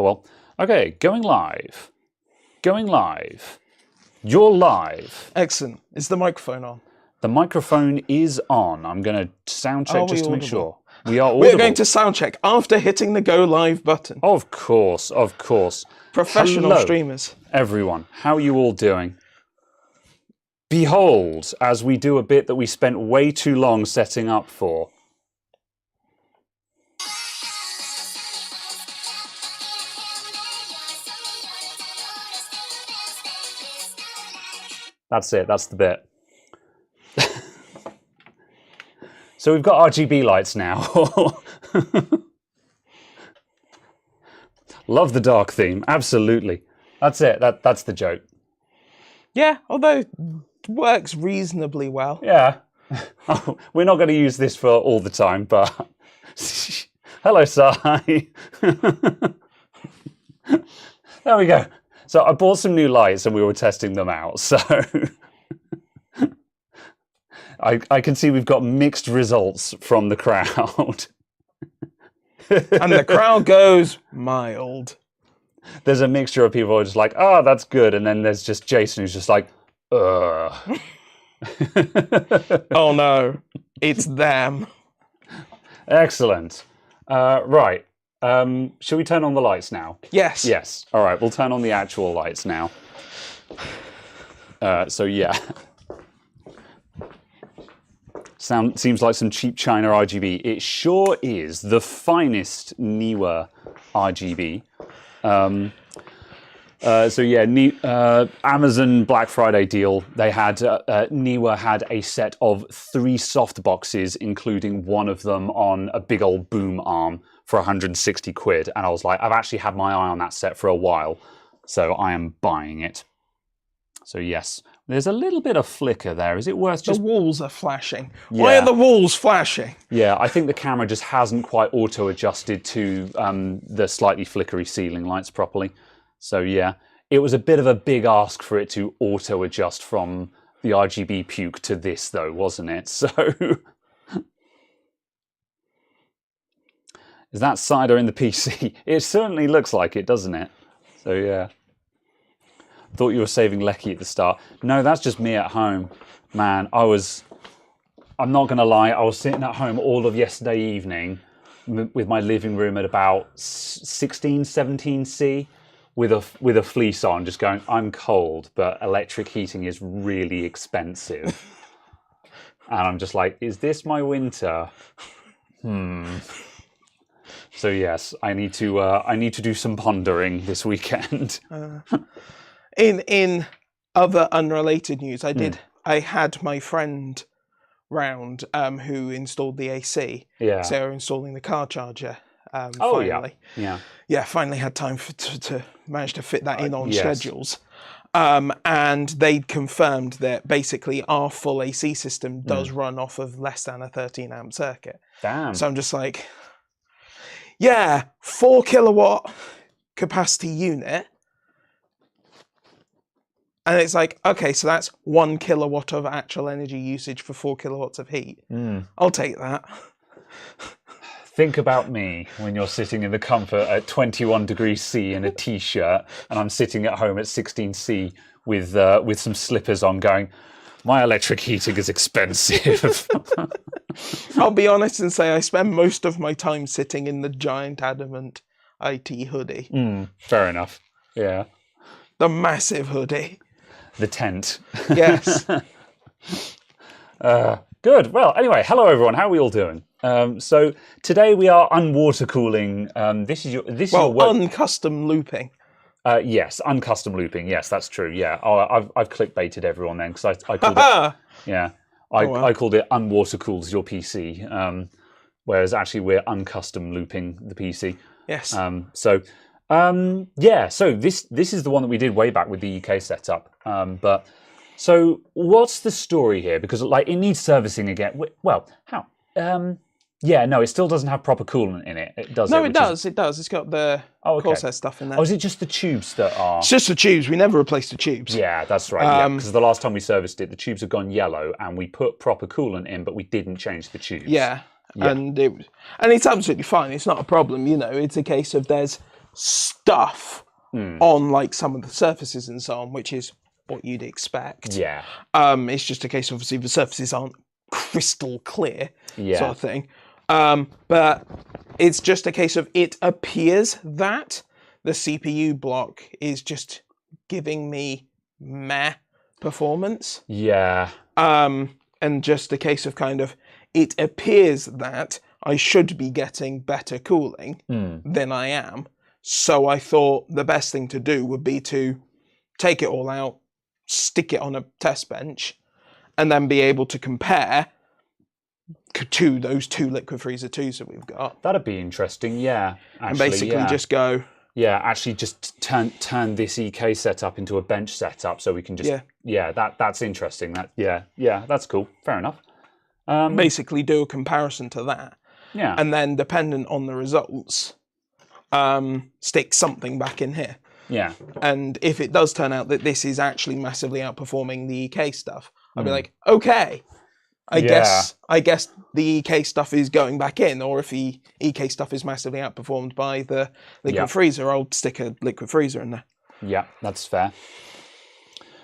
Oh well. Okay, going live. Going live. You're live. Excellent. Is the microphone on? The microphone is on. I'm going to sound check just to make sure. We are audible. We're going to sound check after hitting the go live button. Of course, of course. Professional streamers. Everyone, how are you all doing? Behold, as we do a bit that we spent way too long setting up for. That's it, that's the bit. So we've got RGB lights now. Love the dark theme, absolutely. That's it, that's the joke. Yeah, although it works reasonably well. Yeah. We're not going to use this for all the time, but... Hello, Sai. There we go. So I bought some new lights and we were testing them out, so... I can see we've got mixed results from the crowd. And the crowd goes mild. There's a mixture of people who are just like, oh, that's good. And then there's just Jason who's just like, ugh. Oh no, it's them. Excellent. Right. Shall we turn on the lights now? Yes. Yes. All right, we'll turn on the actual lights now. So yeah. Seems like some cheap China RGB. It sure is the finest Neewer RGB. So yeah, Amazon Black Friday deal. They had Neewer had a set of 3 soft boxes, including one of them on a big old boom arm for 160 quid. And I was like, I've actually had my eye on that set for a while, so I am buying it. So yes, there's a little bit of flicker there. Is it worth just... The walls are flashing. Yeah. Why are the walls flashing? Yeah, I think the camera just hasn't quite auto-adjusted to the slightly flickery ceiling lights properly. So yeah, it was a bit of a big ask for it to auto-adjust from the RGB puke to this though, wasn't it? So... Is that cider in the PC? It certainly looks like it, doesn't it? So yeah. Thought you were saving Lecky at the start. No, that's just me at home. Man, I'm not going to lie, I was sitting at home all of yesterday evening with my living room at about 16, 17 C with a fleece on, just going, I'm cold, but electric heating is really expensive. And I'm just like, is this my winter? So yes, I need to do some pondering this weekend. In other unrelated news, I had my friend round who installed the AC. Yeah. So installing the car charger. Finally. Yeah. Yeah, finally had time to manage to fit that in on schedules. And they'd confirmed that basically our full AC system does run off of less than a 13 amp circuit. Damn. So I'm just like, yeah, 4 kilowatt capacity unit. And it's like, okay, so that's 1 kilowatt of actual energy usage for 4 kilowatts of heat. I'll take that. Think about me when you're sitting in the comfort at 21 degrees C in a t-shirt, and I'm sitting at home at 16 C with some slippers on going, my electric heating is expensive. I'll be honest and say I spend most of my time sitting in the giant adamant IT hoodie. Fair enough. Yeah. The massive hoodie. The tent. Yes. Good. Well, anyway, hello everyone. How are we all doing? So today we are unwatercooling. This is your uncustom looping. Yes, uncustom looping. Yes, that's true. Yeah. I've clickbaited everyone then because I called it. Yeah. I called it Unwatercools your PC, whereas actually we're uncustom looping the PC. Yes. Yeah, so this is the one that we did way back with the UK setup. But so what's the story here? Because like it needs servicing again. Well, how? Yeah, no, it still doesn't have proper coolant in it. It does. No, it does. It does. It's got the Corsair stuff in there. Oh, is it just the tubes that are? It's just the tubes. We never replaced the tubes. Yeah, that's right. Yeah, because the last time we serviced it, the tubes have gone yellow, and we put proper coolant in, but we didn't change the tubes. Yeah. And it's absolutely fine. It's not a problem. You know, it's a case of there's stuff on like some of the surfaces and so on, which is what you'd expect. Yeah. It's just a case, obviously, the surfaces aren't crystal clear, sort of thing. But it's just a case of it appears that the CPU block is just giving me meh performance. Yeah. And just a case of kind of, it appears that I should be getting better cooling than I am. So I thought the best thing to do would be to take it all out, stick it on a test bench, and then be able to compare to those 2 liquid freezer 2s that we've got. That'd be interesting, yeah. Actually, and basically just go... Yeah, actually just turn this EK setup into a bench setup so we can just... Yeah, that's interesting. Yeah, that's cool. Fair enough. Basically do a comparison to that. Yeah. And then, dependent on the results, stick something back in here. Yeah. And if it does turn out that this is actually massively outperforming the EK stuff, I'll be like, okay, I guess the EK stuff is going back in, or if the EK stuff is massively outperformed by the liquid freezer, I'll stick a liquid freezer in there. Yeah, that's fair.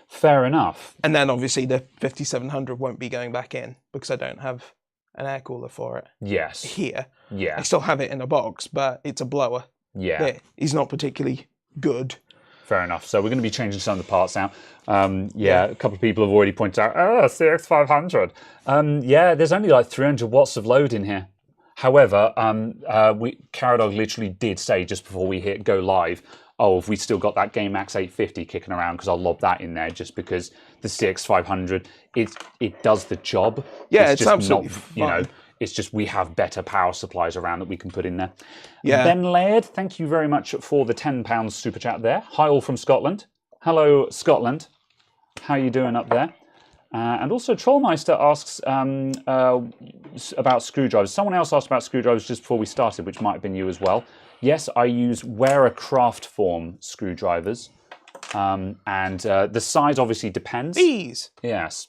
Fair enough. And then obviously the 5700 won't be going back in because I don't have an air cooler for it. Yes. Here. Yeah. I still have it in a box, but it's a blower. Yeah. It's not particularly good. Fair enough. So we're going to be changing some of the parts out. A couple of people have already pointed out, CX500. Yeah, there's only like 300 watts of load in here. However, Caradog literally did say just before we hit go live, have we still got that GameMax 850 kicking around? Because I'll lob that in there just because the CX500, it does the job. Yeah, it's just absolutely fine. It's just we have better power supplies around that we can put in there. Yeah. Ben Laird, thank you very much for the £10 super chat there. Hi all from Scotland. Hello, Scotland. How are you doing up there? And also Trollmeister asks about screwdrivers. Someone else asked about screwdrivers just before we started, which might have been you as well. Yes, I use Wera Craft Form screwdrivers. And the size obviously depends. These? Yes.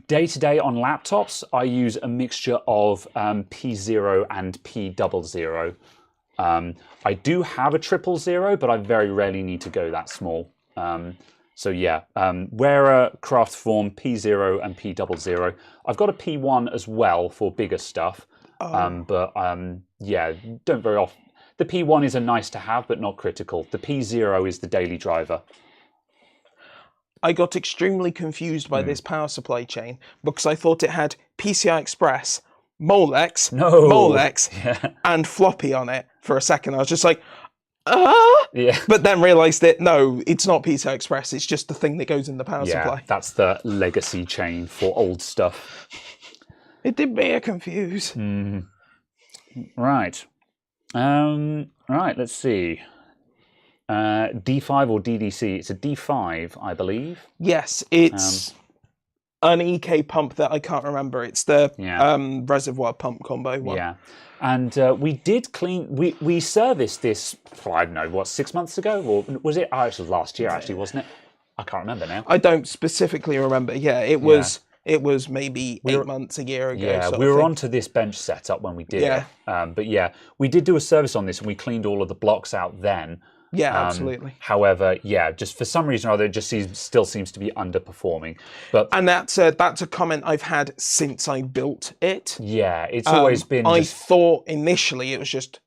Day-to-day on laptops, I use a mixture of P0 and P00. I do have a 000, but I very rarely need to go that small. So yeah, Wera Craft Form P0 and P00. I've got a P1 as well for bigger stuff, yeah, don't very often. The P1 is a nice to have, but not critical. The P0 is the daily driver. I got extremely confused by this power supply chain because I thought it had PCI Express, Molex, and floppy on it for a second. I was just like, yeah. But then realised that, no, it's not PCI Express. It's just the thing that goes in the power supply. That's the legacy chain for old stuff. It did me confuse. Right. Right, let's see. D5 or DDC? It's a D5, I believe. Yes, it's an EK pump that I can't remember. It's the reservoir pump combo one. Yeah. And we did clean, we serviced this, I don't know, what, 6 months ago? Or was it? Oh, it was last year, actually, wasn't it? I can't remember now. I don't specifically remember. Yeah, it was maybe 8 months, a year ago. Yeah, we were onto this bench setup when we did it. But yeah, we did do a service on this and we cleaned all of the blocks out then. Yeah, absolutely. However, yeah, just for some reason or other, it just still seems to be underperforming. And that's a comment I've had since I built it. Yeah, it's always been. I thought initially it was just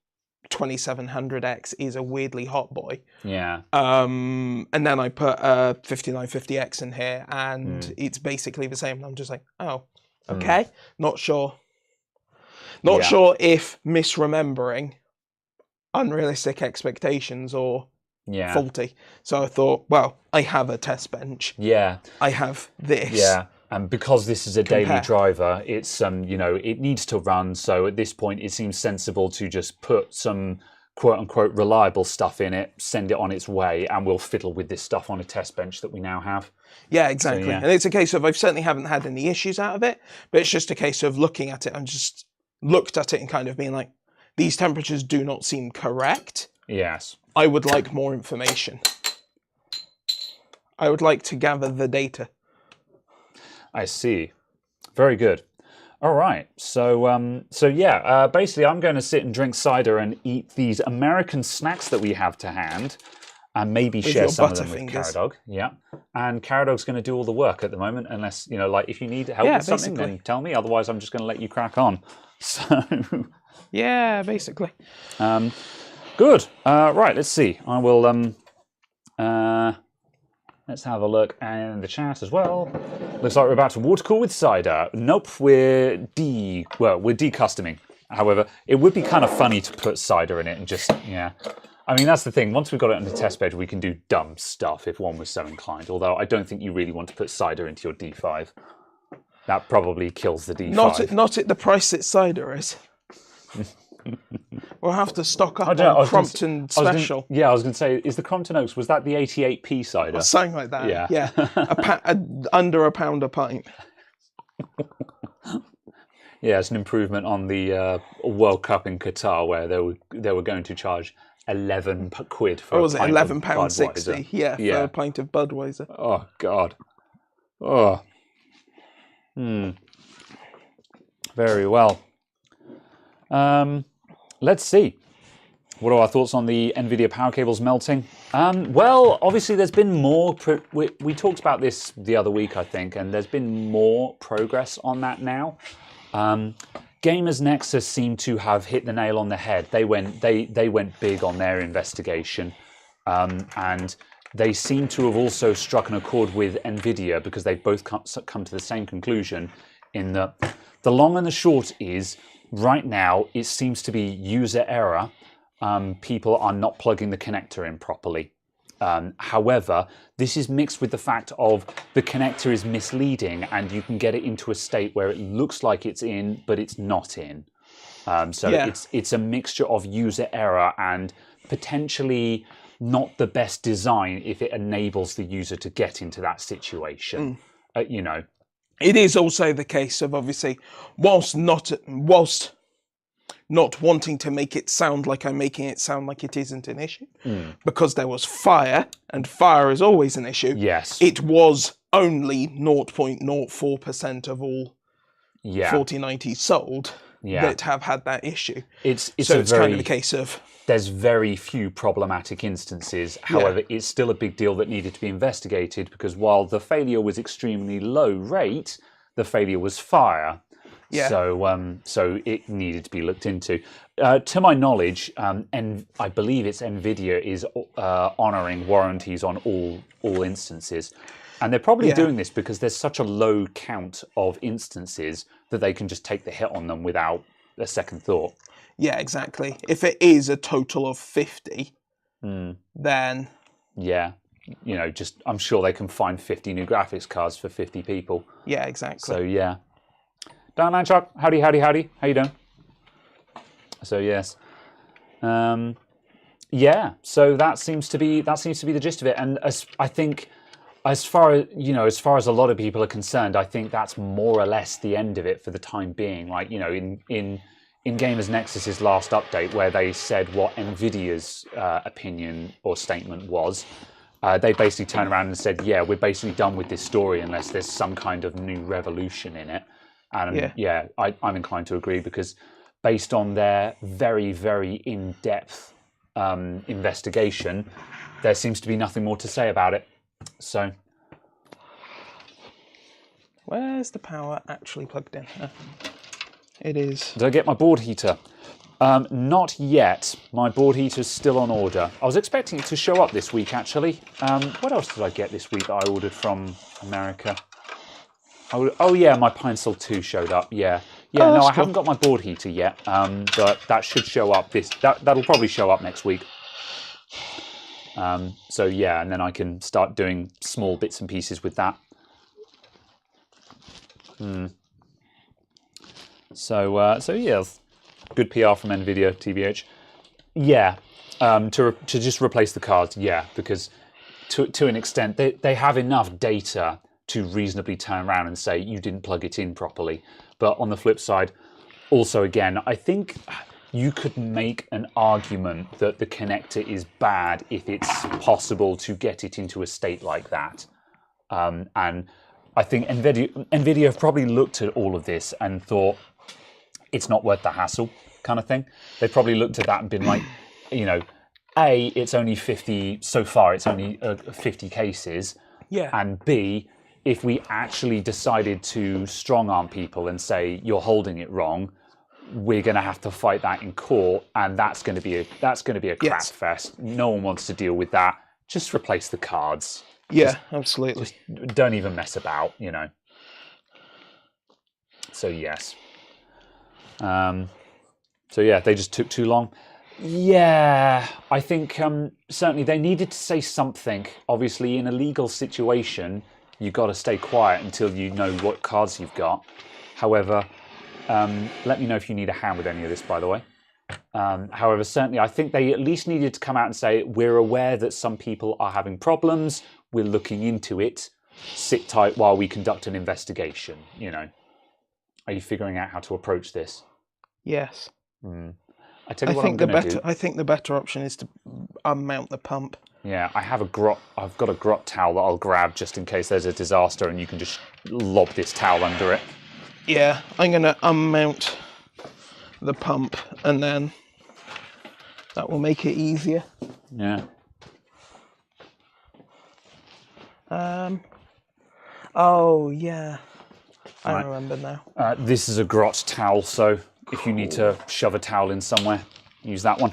2700X is a weirdly hot boy. Yeah. And then I put a 5950X in here, and it's basically the same. And I'm just like, oh, okay, not sure. Not sure if misremembering, unrealistic expectations, or faulty. So I thought, well, I have a test bench. Yeah. I have this. Yeah. And because this is a daily driver, it's it needs to run. So at this point, it seems sensible to just put some quote unquote reliable stuff in it, send it on its way, and we'll fiddle with this stuff on a test bench that we now have. Yeah, exactly. So, and it's a case of I certainly haven't had any issues out of it, but it's just a case of looking at it and just looked at it and kind of being like, these temperatures do not seem correct. Yes. I would like more information. I would like to gather the data. I see. Very good. All right. So yeah, basically I'm going to sit and drink cider and eat these American snacks that we have to hand, and maybe share some of them with Caradog. Yeah. And Caradog's going to do all the work at the moment, unless, you know, like if you need help with something, then tell me. Otherwise, I'm just going to let you crack on. So. Yeah, basically. Good. Right. Let's see. I will. Let's have a look in the chat as well. Looks like we're about to water cool with cider. Nope, we're decustoming. However, it would be kind of funny to put cider in it and just, yeah. I mean, that's the thing. Once we've got it on the test bed, we can do dumb stuff if one was so inclined. Although I don't think you really want to put cider into your D5. That probably kills the D5. Not at the price that cider is. We'll have to stock up on Crompton Special. I was going to say, is the Crompton Oaks, was that the 88p cider? Or something like that. Yeah. Yeah. Under £1 a pint. Yeah, it's an improvement on the World Cup in Qatar, where they were going to charge 11 quid for a pint of £11.60? Yeah, for a pint of Budweiser. Oh, God. Oh. Very well. Let's see. What are our thoughts on the NVIDIA power cables melting? Well, obviously there's been more... We talked about this the other week, I think, and there's been more progress on that now. Gamers Nexus seem to have hit the nail on the head. They went big on their investigation, and they seem to have also struck an accord with NVIDIA, because they've both come to the same conclusion, in that the long and the short is, right now, it seems to be user error. People are not plugging the connector in properly. However, this is mixed with the fact of the connector is misleading, and you can get it into a state where it looks like it's in, but it's not in. It's a mixture of user error and potentially not the best design if it enables the user to get into that situation. You know. It is also the case of, obviously, whilst not wanting to make it sound like I'm making it sound like it isn't an issue, because there was fire, and fire is always an issue. Yes. It was only 0.04% of all 4090s sold that have had that issue. It's kind of a case of... There's very few problematic instances. However, it's still a big deal that needed to be investigated, because while the failure was extremely low rate, the failure was fire. Yeah. So it needed to be looked into. To my knowledge, and I believe it's NVIDIA is honouring warranties on all instances. And they're probably doing this because there's such a low count of instances that they can just take the hit on them without a second thought. Yeah, exactly. If it is a total of 50, then... Yeah, you know, just I'm sure they can find 50 new graphics cards for 50 people. Yeah, exactly. So, yeah. Dan Manchuk, howdy, howdy, howdy. How you doing? So, yes. Yeah, so that seems to be the gist of it. And I think, as far as a lot of people are concerned, I think that's more or less the end of it for the time being. Like, you know, in Gamers Nexus's last update, where they said what NVIDIA's opinion or statement was, they basically turned around and said, yeah, we're basically done with this story unless there's some kind of new revolution in it. And I'm inclined to agree, because based on their very, very in-depth investigation, there seems to be nothing more to say about it. So, where's the power actually plugged in? It is. Did I get my board heater? Not yet. My board heater's still on order. I was expecting it to show up this week, actually. What else did I get this week that I ordered from America? Oh yeah, my Pine Sol 2 showed up. Yeah. No, I haven't got my board heater yet, but that should show up. That'll probably show up next week. So yeah, and then I can start doing small bits and pieces with that. So yeah, good PR from NVIDIA, TBH. Yeah, to just replace the cards. Yeah, because to an extent they have enough data to reasonably turn around and say you didn't plug it in properly. But on the flip side, also again, I think you could make an argument that the connector is bad if it's possible to get it into a state like that. And I think NVIDIA have probably looked at all of this and thought it's not worth the hassle, kind of thing. They probably looked at that and been like, you know, A, it's only 50 so far. It's only 50 cases. Yeah. And B, if we actually decided to strong arm people and say you're holding it wrong, we're going to have to fight that in court, and that's going to be a crap fest. No one wants to deal with that. Just replace the cards. Yeah, absolutely. Just don't even mess about, you know. So yes. So yeah, they just took too long. Yeah, I think certainly they needed to say something. Obviously, in a legal situation, you've got to stay quiet until you know what cards you've got. However, let me know if you need a hand with any of this, by the way. However, certainly I think they at least needed to come out and say, we're aware that some people are having problems. We're looking into it. Sit tight while we conduct an investigation, you know. Are you figuring out how to approach this? Yes. I tell you what I'm going to do. I think the better option is to unmount the pump. Yeah, I've got a grot towel that I'll grab just in case there's a disaster, and you can just lob this towel under it. Yeah, I'm going to unmount the pump, and then that will make it easier. Yeah. Oh, yeah. I remember now. This is a grot towel, so if you need to shove a towel in somewhere, use that one.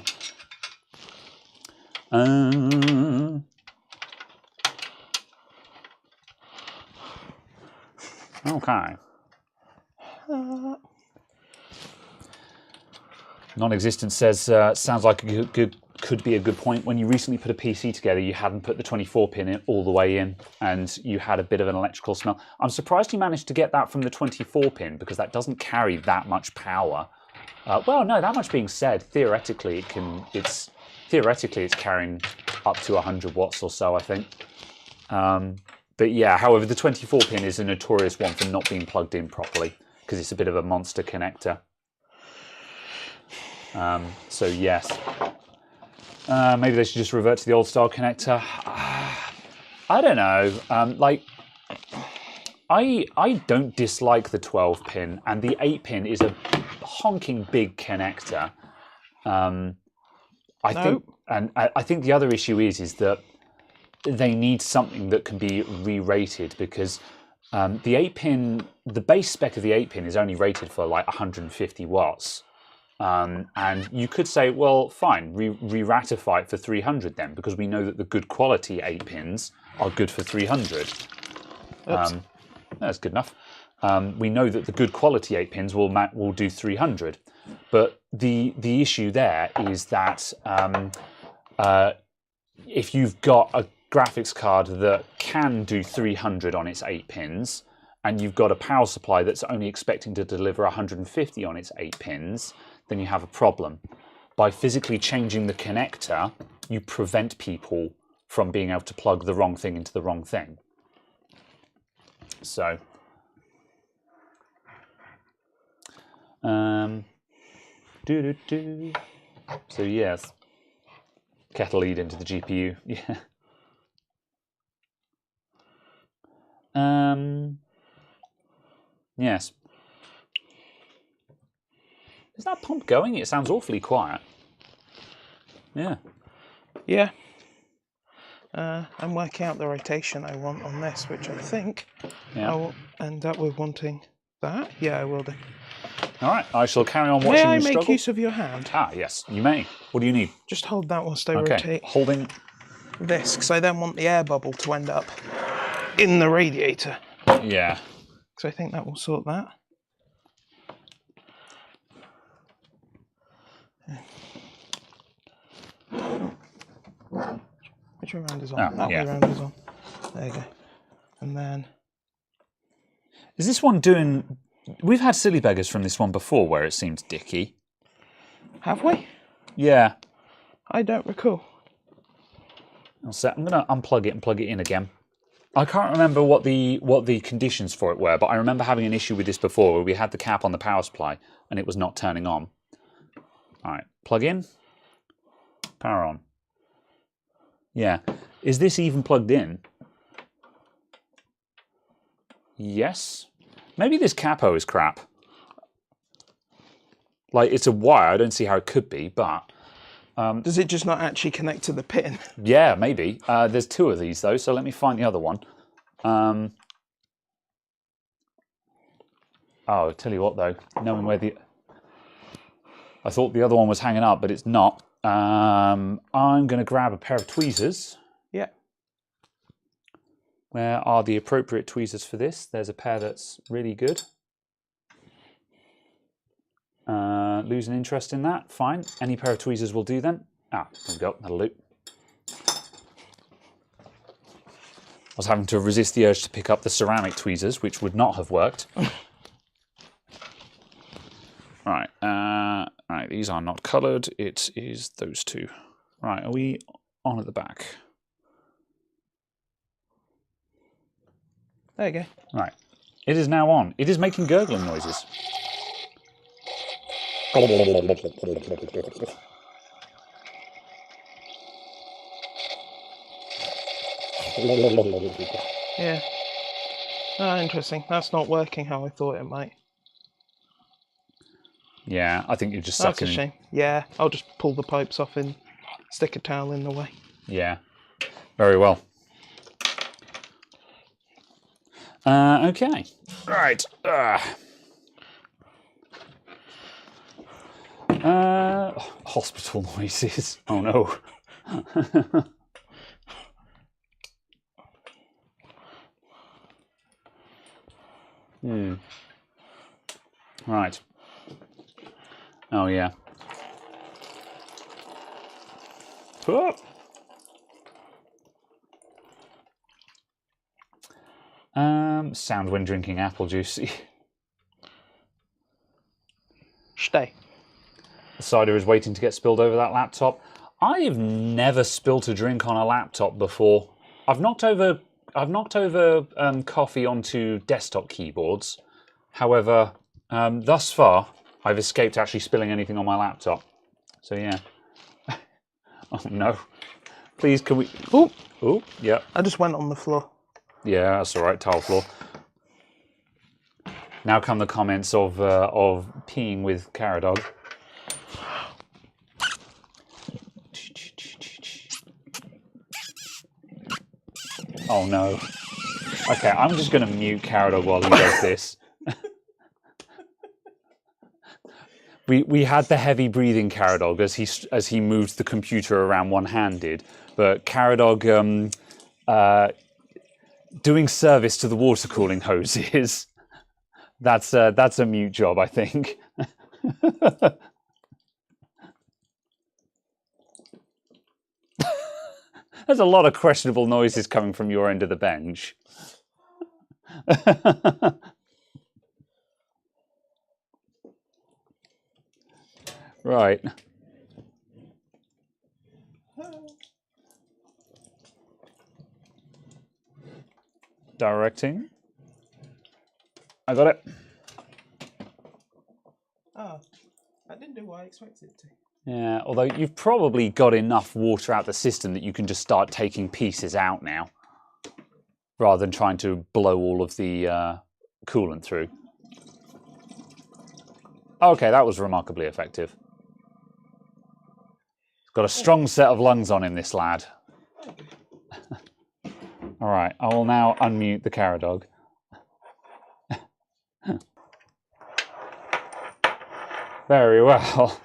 Okay. Non-existent says, sounds like could be a good point. When you recently put a PC together, you hadn't put the 24 pin in all the way in, and you had a bit of an electrical smell. I'm surprised you managed to get that from the 24 pin, because that doesn't carry that much power. Well, no, that much being said, theoretically it's carrying up to 100 watts or so, I think. But yeah, however, the 24 pin is a notorious one for not being plugged in properly, because it's a bit of a monster connector. So yes. Maybe they should just revert to the old style connector. I don't know. Like, I don't dislike the 12 pin, and the 8 pin is a honking big connector. I think the other issue is that they need something that can be re-rated, because the 8 pin, the base spec of the 8 pin is only rated for like 150 watts. And you could say, well, fine, re-ratify it for 300 then, because we know that the good quality 8 pins are good for 300. That's good enough. We know that the good quality 8 pins will do 300. But the issue there is that if you've got a graphics card that can do 300 on its 8 pins, and you've got a power supply that's only expecting to deliver 150 on its 8 pins, then you have a problem. By physically changing the connector, you prevent people from being able to plug the wrong thing into the wrong thing. So, so yes, kettle lead into the GPU. Yeah. Yes. Is that pump going? It sounds awfully quiet. Yeah. Yeah. I'm working out the rotation I want on this, which I think I will end up with wanting that. Yeah, I will do. All right, I shall carry on watching you struggle. May I make use of your hand? Ah, yes, you may. What do you need? Just hold that whilst I rotate holding this, because I then want the air bubble to end up in the radiator. Yeah. So I think that will sort that. Which way round is on? That way round is on. There you go. And then... Is this one doing... We've had silly beggars from this one before where it seemed dicky. Have we? Yeah. I don't recall. I'm going to unplug it and plug it in again. I can't remember what the conditions for it were, but I remember having an issue with this before where we had the cap on the power supply and it was not turning on. All right, plug in, power on. Yeah, is this even plugged in? Yes. Maybe this capo is crap. Like, it's a wire. I don't see how it could be, but... Does it just not actually connect to the pin? Yeah, maybe. There's 2 of these, though, so let me find the other one. Oh, I'll tell you what, though. Knowing where the... I thought the other one was hanging up, but it's not. I'm going to grab a pair of tweezers. Yeah. Where are the appropriate tweezers for this? There's a pair that's really good. Losing interest in that? Fine. Any pair of tweezers will do then. Ah, there we go. That'll do. I was having to resist the urge to pick up the ceramic tweezers, which would not have worked. Right. Right. These are not coloured. It is those 2. Right. Are we on at the back? There you go. Right. It is now on. It is making gurgling noises. Yeah. Ah, interesting. That's not working how I thought it might. Yeah, I think you're just That's sucking. a shame. Yeah, I'll just pull the pipes off and stick a towel in the way. Yeah. Very well. Okay. Right. Hospital noises. Oh no. Right. Oh yeah. Oh. Sound when drinking apple juice. Stay. The cider is waiting to get spilled over that laptop. I've never spilt a drink on a laptop before. I've knocked over coffee onto desktop keyboards. However, thus far, I've escaped actually spilling anything on my laptop. So yeah. Oh no. Please, can we... Oh! Oh, yeah. I just went on the floor. Yeah, that's all right, tile floor. Now come the comments of peeing with Caradog. Oh no. Okay, I'm just going to mute Caradog while he does this. We had the heavy breathing Caradog as he moved the computer around one-handed, but Caradog doing service to the water cooling hoses. That's a mute job, I think. There's a lot of questionable noises coming from your end of the bench. Right. Directing. I got it. Oh, that didn't do what I expected it to. Yeah, although you've probably got enough water out the system that you can just start taking pieces out now, rather than trying to blow all of the coolant through. Okay, that was remarkably effective. Got a strong set of lungs on him, this lad. All right, I will now unmute the Caradog. Very well.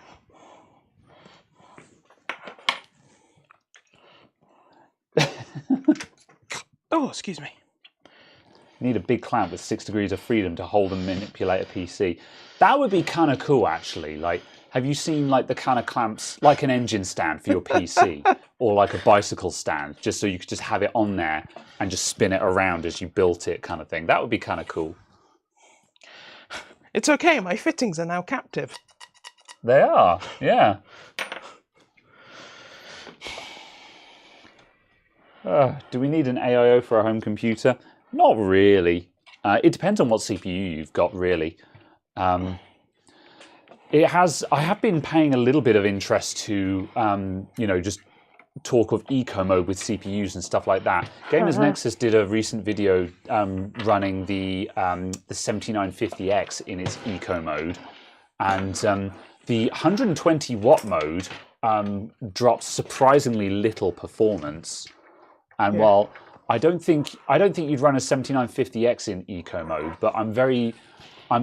Oh, excuse me. You need a big clamp with 6 degrees of freedom to hold and manipulate a PC. That would be kind of cool, actually. Like, have you seen like the kind of clamps, like an engine stand for your PC, or like a bicycle stand, just so you could just have it on there and just spin it around as you built it, kind of thing? That would be kind of cool. It's okay, my fittings are now captive. They are, yeah. Do we need an AIO for a home computer? Not really. It depends on what CPU you've got, really. I have been paying a little bit of interest to, you know, just talk of eco mode with CPUs and stuff like that. Gamers Nexus did a recent video running the 7950X in its eco mode, and the 120 watt mode drops surprisingly little performance. And while I don't think you'd run a 7950X in eco mode, but I'm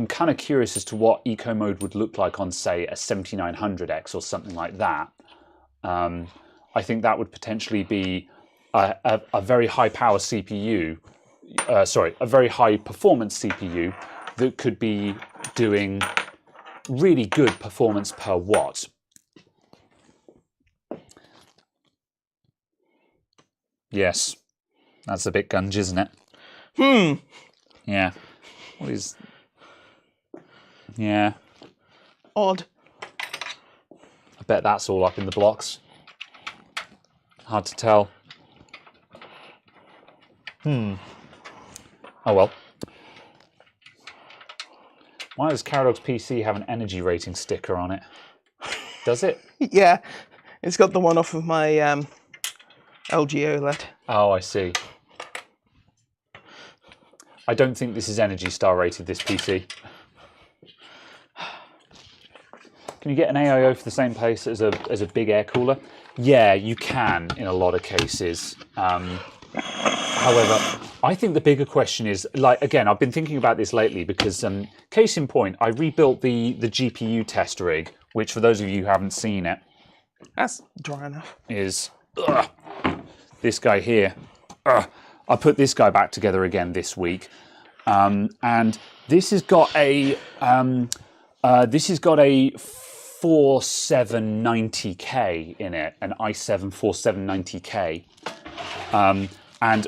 kind of curious as to what eco mode would look like on, say, a 7900X or something like that. I think that would potentially be a very high power CPU, a very high performance CPU that could be doing really good performance per watt. Yes, that's a bit gunge, isn't it? Yeah. What is... Yeah. Odd. I bet that's all up in the blocks. Hard to tell. Oh well. Why does Caradog's PC have an energy rating sticker on it? Does it? Yeah, it's got the one off of my LG OLED. Oh, I see. I don't think this is Energy Star rated, this PC. Can you get an AIO for the same price as a big air cooler? Yeah, you can in a lot of cases. However, I think the bigger question is, like, again, I've been thinking about this lately because, case in point, I rebuilt the GPU test rig, which for those of you who haven't seen it, That's dry enough. is this guy here. I put this guy back together again this week, and this has got a 4790K in it, an i7 4790K, and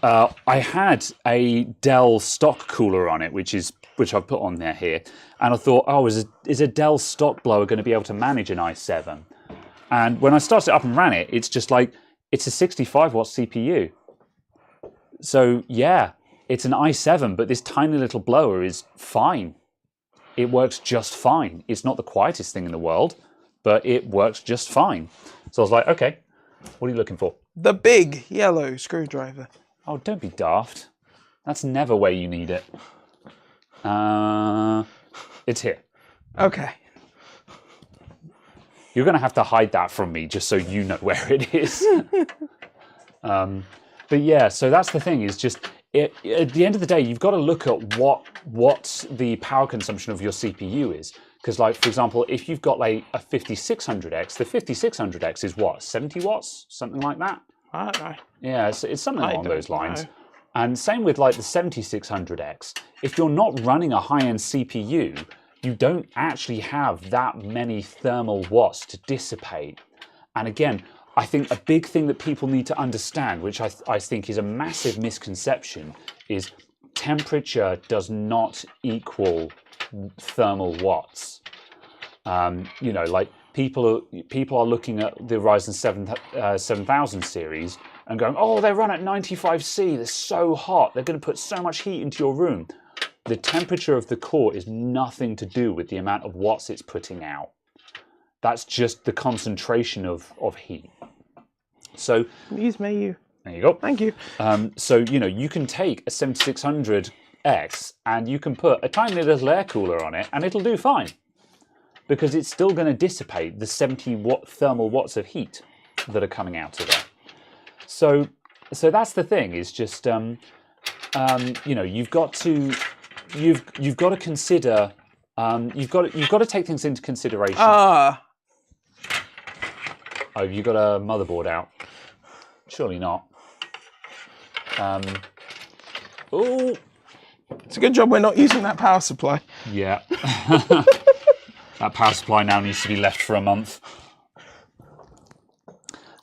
I had a Dell stock cooler on it, which I've put on there here, and I thought, oh, is a Dell stock blower going to be able to manage an i7? And when I started it up and ran it, it's just like, it's a 65 watt CPU. So yeah, it's an i7, but this tiny little blower is fine. It works just fine. It's not the quietest thing in the world, but it works just fine. So I was like, okay, what are you looking for? The big yellow screwdriver. Oh, don't be daft. That's never where you need it. It's here. Okay. You're going to have to hide that from me just so you know where it is. But yeah, so that's the thing, is just, at the end of the day, you've got to look at what the power consumption of your CPU is. Because, like, for example, if you've got like a 5600X, the 5600X is what, 70 watts? Something like that? I don't know. Yeah, it's something along those lines. And same with like the 7600X. If you're not running a high-end CPU, you don't actually have that many thermal watts to dissipate. And again, I think a big thing that people need to understand, which I think is a massive misconception, is temperature does not equal thermal watts. You know, like people are looking at the Ryzen 7000 series and going, oh, they run at 95C, they're so hot, they're going to put so much heat into your room. The temperature of the core is nothing to do with the amount of watts it's putting out. That's just the concentration of heat. So, Use me, you. there you go. Thank you. So, you know, you can take a 7600X and you can put a tiny little air cooler on it and it'll do fine, because it's still going to dissipate the 70 thermal watts of heat that are coming out of it. So that's the thing, is just, you know, you've got to consider, you've got to take things into consideration. Oh, you got a motherboard out? Surely not. Oh, it's a good job we're not using that power supply. Yeah. That power supply now needs to be left for a month.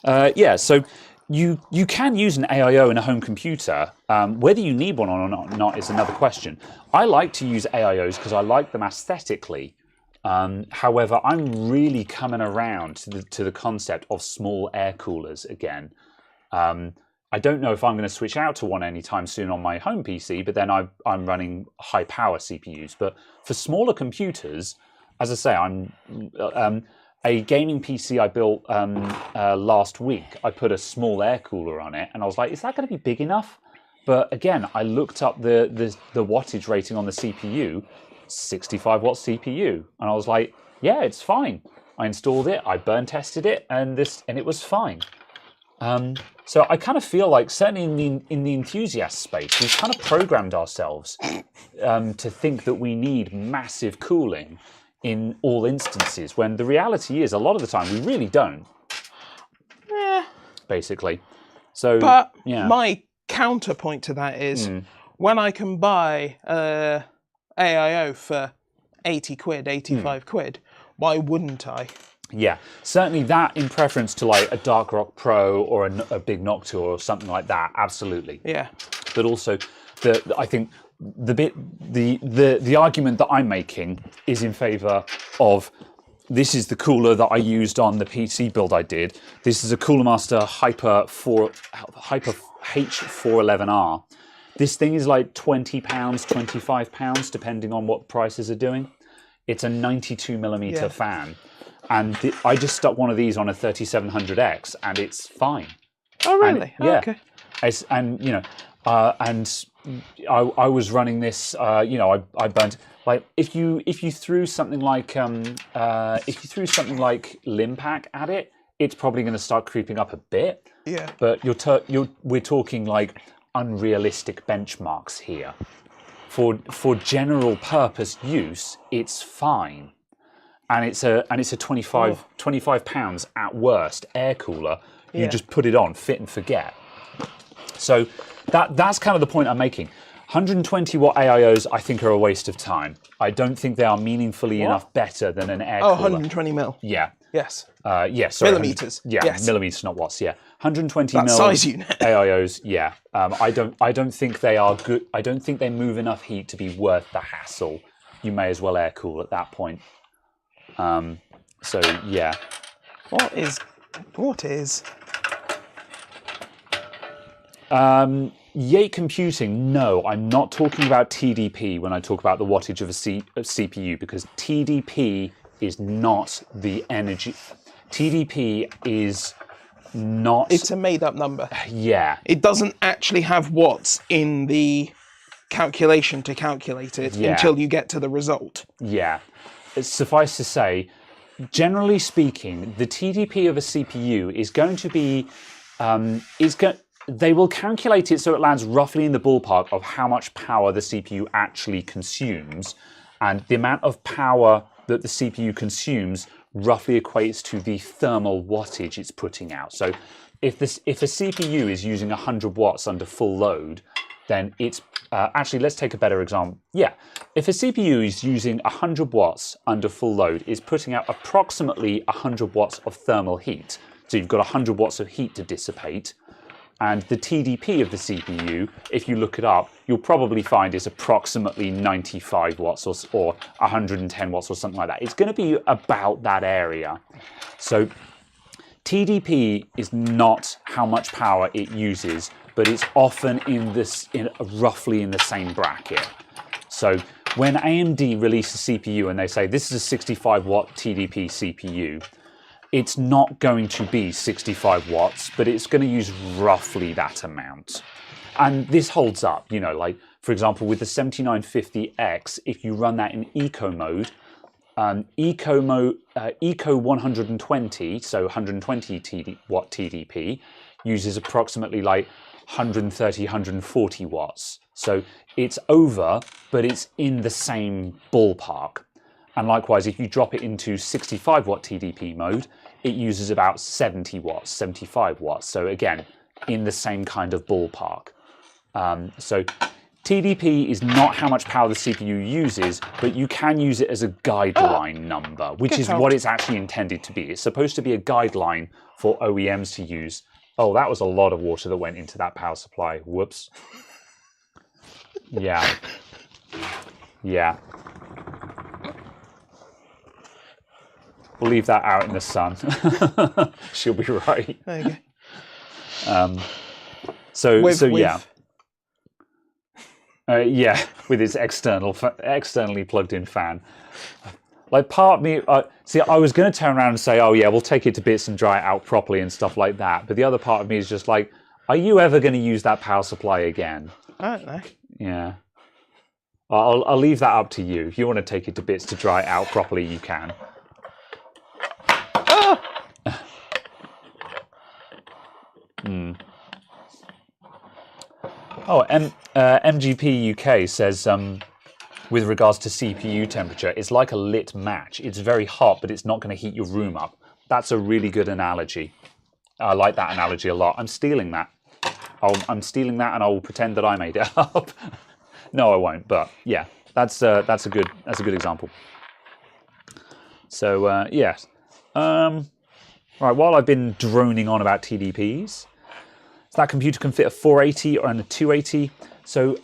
Yeah, so you can use an AIO in a home computer. Whether you need one or not is another question. I like to use AIOs because I like them aesthetically. However, I'm really coming around to the concept of small air coolers again. I don't know if I'm going to switch out to one anytime soon on my home PC, but then I'm running high power CPUs. But for smaller computers, as I say, a gaming PC I built last week. I put a small air cooler on it, and I was like, is that going to be big enough? But again, I looked up the wattage rating on the CPU, 65 watt CPU, and I was like, yeah, it's fine. I installed it, I burn tested it, and it was fine. So I kind of feel like, certainly in the enthusiast space, we've kind of programmed ourselves to think that we need massive cooling in all instances, when the reality is, a lot of the time, we really don't. Basically. So, but yeah. my counterpoint to that is, when I can buy AIO for 80 quid, 85 quid, why wouldn't I? Yeah, certainly that in preference to like a Dark Rock Pro or a big Noctua or something like that, absolutely. Yeah. But also, I think the argument that I'm making is in favour of, this is the cooler that I used on the PC build I did. This is a Cooler Master Hyper H411R. This thing is like £20, £25, depending on what prices are doing. It's a 92mm fan. And I just stuck one of these on a 3700X, and it's fine. Oh, really? And, yeah. Okay. And you know, and I was running this. You know, I burnt, like, if you threw something like Limpack at it, it's probably going to start creeping up a bit. Yeah. But we're talking like unrealistic benchmarks here. For general purpose use, it's fine. And it's a £25 at worst air cooler. You just put it on, fit and forget. So that's kind of the point I'm making. 120 watt AIOs, I think, are a waste of time. I don't think they are meaningfully enough better than an air cooler. 120 mil. Yeah. Yes. Yes. Sorry, millimeters. Yeah, yes. Millimeters, not watts. Yeah. 120 that mil size unit. AIOs. Yeah. I don't think they are good. I don't think they move enough heat to be worth the hassle. You may as well air cool at that point. So yeah. What is? Yate Computing, no, I'm not talking about TDP when I talk about the wattage of a CPU, because TDP is not the energy. TDP is not... It's a made-up number. Yeah. It doesn't actually have watts in the calculation to calculate it until you get to the result. Yeah. Suffice to say, generally speaking, the TDP of a CPU is going to be... They will calculate it so it lands roughly in the ballpark of how much power the CPU actually consumes, and the amount of power that the CPU consumes roughly equates to the thermal wattage it's putting out. So if a CPU is using 100 watts under full load, then it's... actually, let's take a better example. Yeah, if a CPU is using 100 watts under full load, it's putting out approximately 100 watts of thermal heat. So you've got 100 watts of heat to dissipate. And the TDP of the CPU, if you look it up, you'll probably find is approximately 95 watts or 110 watts or something like that. It's going to be about that area. So TDP is not how much power it uses, but it's often roughly in the same bracket. So when AMD release a CPU and they say this is a 65 watt TDP CPU, it's not going to be 65 watts, but it's going to use roughly that amount. And this holds up, you know, like, for example, with the 7950X, if you run that in Eco mode, Eco 120, so 120 watt TDP, uses approximately like 130, 140 watts. So it's over, but it's in the same ballpark. And likewise, if you drop it into 65 watt TDP mode, it uses about 70 watts, 75 watts. So again, in the same kind of ballpark. So TDP is not how much power the CPU uses, but you can use it as a guideline number, which is what it's actually intended to be. It's supposed to be a guideline for OEMs to use. Oh, that was a lot of water that went into that power supply. Whoops. Yeah. Yeah. We'll leave that out in the sun. She'll be right. There you go. Yeah. Yeah, with its externally plugged-in fan. Like part of me, see, I was going to turn around and say, oh yeah, we'll take it to bits and dry it out properly and stuff like that. But the other part of me is just like, are you ever going to use that power supply again? I don't know. Yeah. I'll leave that up to you. If you want to take it to bits to dry it out properly, you can. Ah! Oh, MGP UK says, with regards to CPU temperature, it's like a lit match. It's very hot, but it's not going to heat your room up. That's a really good analogy. I like that analogy a lot. I'm stealing that. I'm stealing that, and I will pretend that I made it up. No, I won't. But yeah, that's a good example. So yes. Right. While I've been droning on about TDPs, that computer can fit a 480 and a 280. So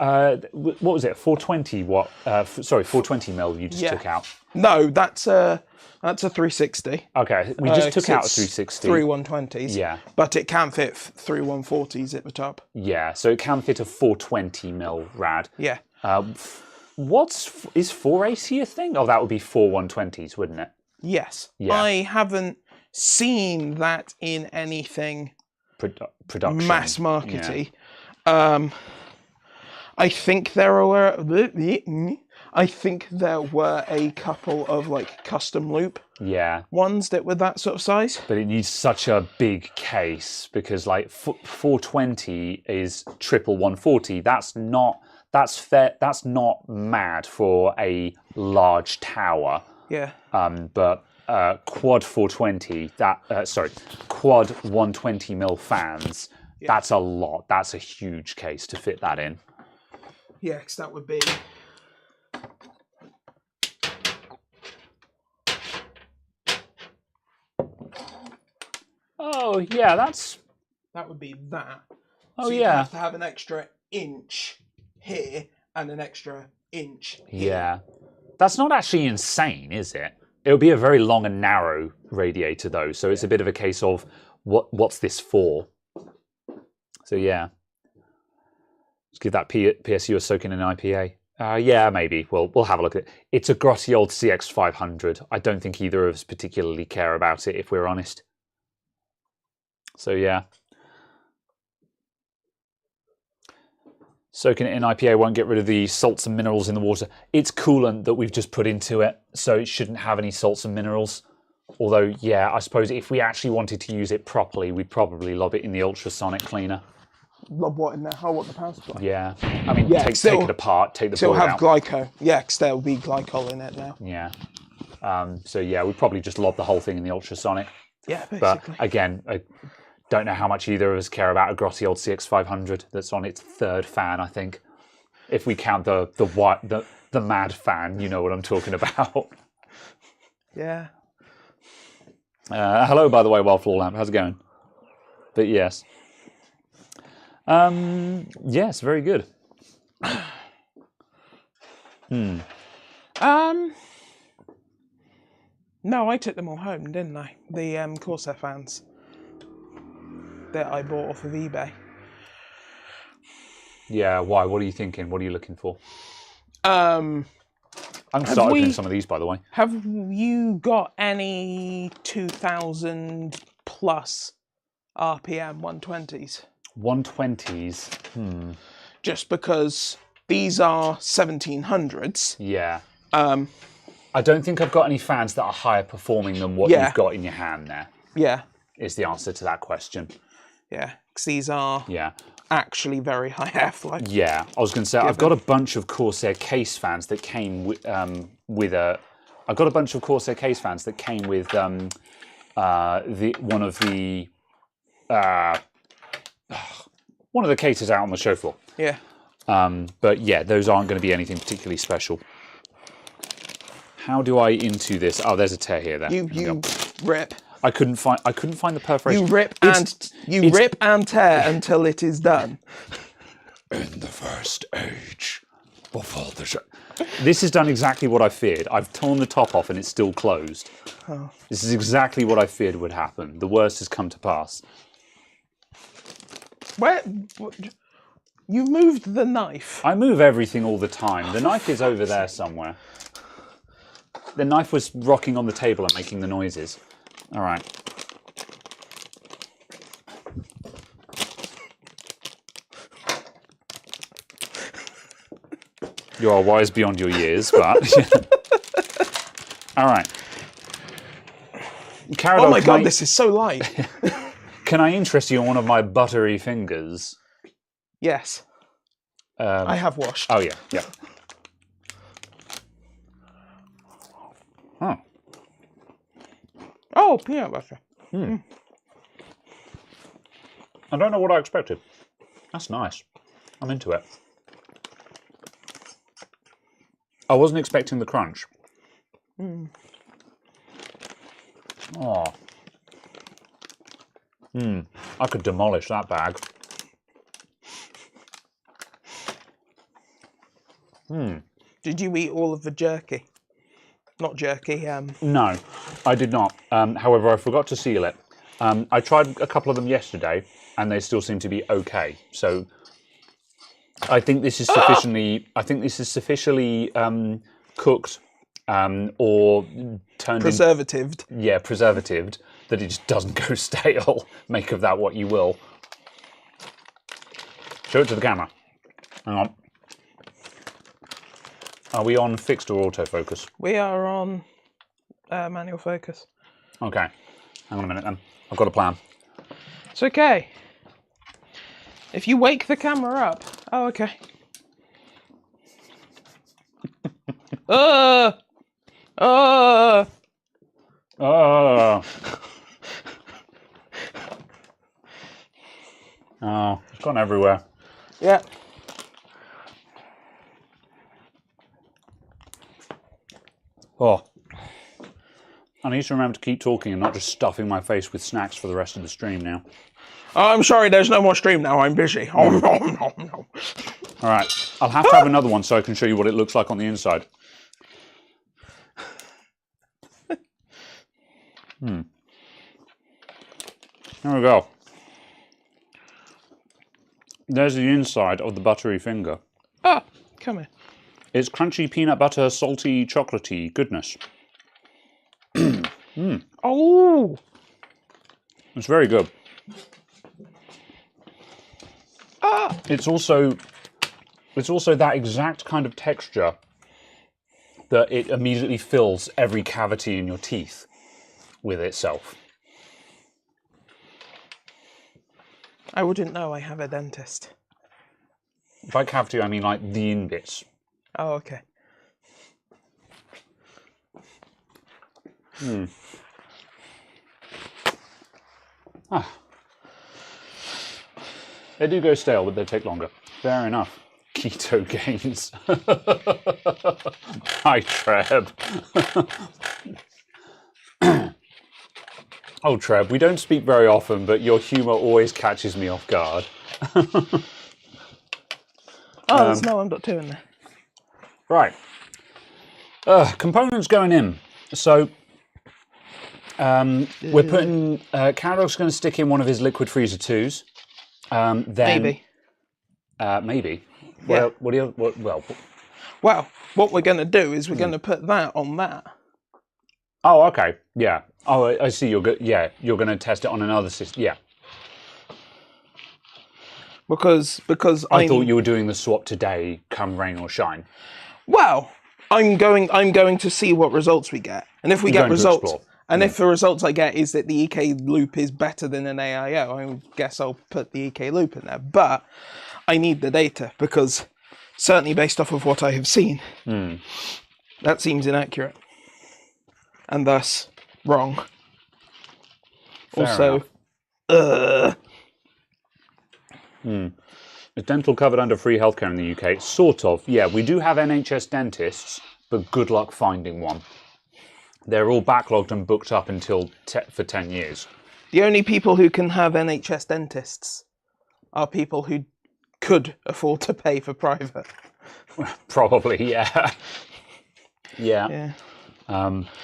what was it? 420 watt? Sorry, 420 mil. You just took out. No, that's a 360. Okay, we just took out a 360. Three 120s. Yeah. But it can fit three 140s at the top. Yeah, so it can fit a 420 mil rad. Yeah. Is 480 a thing? Oh, that would be 4 120s, wouldn't it? Yes. Yeah. I haven't seen that in anything Production. mass markety. Yeah. I think there were a couple of like custom loop ones that were that sort of size. But it needs such a big case because like 420 is triple 140. That's not mad for a large tower. Yeah. But quad 420, quad 120 mil fans. Yeah. That's a lot. That's a huge case to fit that in. Yeah, because that would be. Oh yeah, that would be that. Oh so you'd yeah. have to have an extra inch here and an extra inch here. Yeah, that's not actually insane, is it? It'll be a very long and narrow radiator though, so it's a bit of a case of what's this for? So yeah. Let's give that PSU a soak in an IPA. Yeah, maybe. We'll have a look at it. It's a grotty old CX500. I don't think either of us particularly care about it, if we're honest. So yeah. Soaking it in IPA won't get rid of the salts and minerals in the water. It's coolant that we've just put into it, so it shouldn't have any salts and minerals. Although, yeah, I suppose if we actually wanted to use it properly, we'd probably lob it in the ultrasonic cleaner. Lob what in there? Oh, what, the power supply? Yeah. I mean, take it apart, take the board out. Still have glyco. Yeah, because there'll be glycol in it now. Yeah. So yeah, we'd probably just lob the whole thing in the ultrasonic. Yeah, basically. But again, I don't know how much either of us care about a grotty old CX500 that's on its third fan, I think. If we count the mad fan, you know what I'm talking about. Yeah. Hello, by the way, Wildflower Lamp. How's it going? But yes. Yes, very good. No, I took them all home, didn't I? The Corsair fans that I bought off of eBay. Yeah, why? What are you thinking? What are you looking for? I'm going to start opening some of these, by the way. Have you got any 2000 plus RPM 120s? 120s? Just because these are 1700s. Yeah. I don't think I've got any fans that are higher performing than what you've got in your hand there. Yeah. Is the answer to that question. Yeah, because these are actually very high airflow. Yeah, I was going to say, I've got a bunch of Corsair case fans that came with a... I've got a bunch of Corsair case fans that came with one of the cases out on the show floor. Yeah. But yeah, those aren't going to be anything particularly special. How do I into this? Oh, there's a tear here. There. You rip. I couldn't find the perforation. You rip and tear until it is done. In the first age, before the show. This has done exactly what I feared. I've torn the top off and it's still closed. Oh. This is exactly what I feared would happen. The worst has come to pass. You moved the knife. I move everything all the time. The knife is over there somewhere. The knife was rocking on the table and making the noises. All right. You are wise beyond your years, but... All right. Oh my god, this is so light. Can I interest you in one of my buttery fingers? Yes. I have washed. Oh, yeah, yeah. Oh. Oh, peanut butter. I don't know what I expected. That's nice. I'm into it. I wasn't expecting the crunch. Oh. I could demolish that bag. Did you eat all of the jerky? Not jerky, No, I did not. However, I forgot to seal it. I tried a couple of them yesterday, and they still seem to be okay. So I think this is sufficiently. I think this is sufficiently cooked or turned preservatived. Preservatived, that it just doesn't go stale. Make of that what you will. Show it to the camera. Hang on. Are we on fixed or autofocus? We are on manual focus. Okay. Hang on a minute then. I've got a plan. It's okay. If you wake the camera up. Oh, okay. Oh, it's gone everywhere. Yeah. Oh. I need to remember to keep talking and not just stuffing my face with snacks for the rest of the stream now. Oh, I'm sorry, there's no more stream now. I'm busy. Oh, no. All right. I'll have to have another one so I can show you what it looks like on the inside. There we go. There's the inside of the buttery finger. Ah, come here. It's crunchy peanut butter, salty, chocolatey goodness. Oh! It's very good. Ah! It's also that exact kind of texture that it immediately fills every cavity in your teeth with itself. I wouldn't know I have a dentist. By cavity, I mean like the in bits. Oh, okay. They do go stale, but they take longer. Fair enough. Keto gains. Hi, Treb. Oh, Treb, we don't speak very often, but your humour always catches me off guard. Oh, there's no M.2 in there. Right. Components going in. So we're putting... Caradog's going to stick in one of his liquid freezer 2s. Then, Maybe. Maybe. Yeah. Well, what we're going to do is we're going to put that on that. Oh, okay. Yeah. Oh, I see. You're going to test it on another system. Yeah. Because I thought you were doing the swap today, come rain or shine. Well, I'm going to see what results we get, and if we get results, and if the results I get is that the EK loop is better than an AIO, I guess I'll put the EK loop in there. But I need the data because certainly based off of what I have seen, that seems inaccurate and thus wrong. Fair also, Is dental covered under free healthcare in the UK? Sort of, yeah. We do have NHS dentists, but good luck finding one. They're all backlogged and booked up until for 10 years. The only people who can have NHS dentists are people who could afford to pay for private. Probably, yeah. Yeah.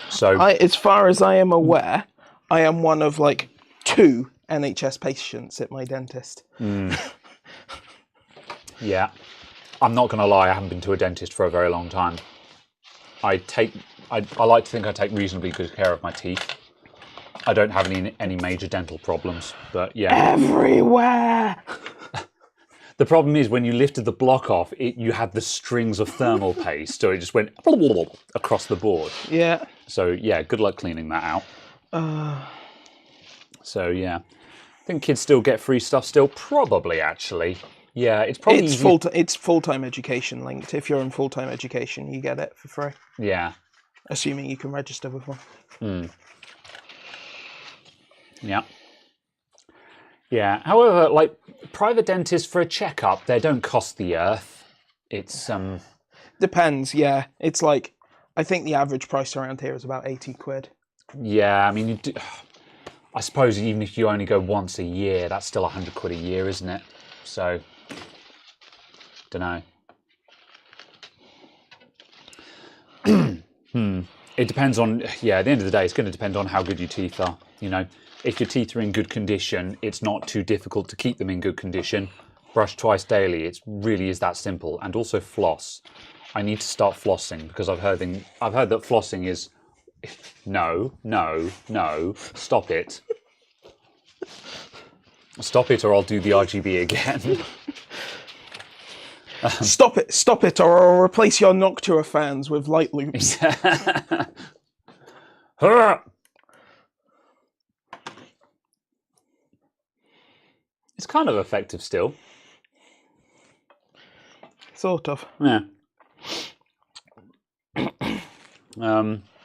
So, as far as I am aware, I am one of like 2 NHS patients at my dentist. Yeah. I'm not going to lie, I haven't been to a dentist for a very long time. I take I like to think I take reasonably good care of my teeth. I don't have any major dental problems, but yeah. Everywhere! The problem is when you lifted the block off, you had the strings of thermal paste, so it just went across the board. Yeah. So yeah, good luck cleaning that out. So yeah, I think kids still get free stuff still. Probably, actually. Yeah, it's probably it's full-time education linked. If you're in full-time education, you get it for free. Yeah. Assuming you can register with one. Yeah. Yeah. However, like private dentists for a checkup, they don't cost the earth. It's Depends. Yeah, it's like I think the average price around here is about 80 quid. Yeah, I mean, I suppose even if you only go once a year, that's still 100 quid a year, isn't it? So, don't know. It depends on, yeah, at the end of the day, it's going to depend on how good your teeth are. You know, if your teeth are in good condition, it's not too difficult to keep them in good condition. Brush twice daily. It really is that simple. And also floss. I need to start flossing because I've heard that flossing is no, stop it. Stop it or I'll do the RGB again. Stop it, or I'll replace your Noctua fans with light loops. It's kind of effective still. Sort of. Yeah.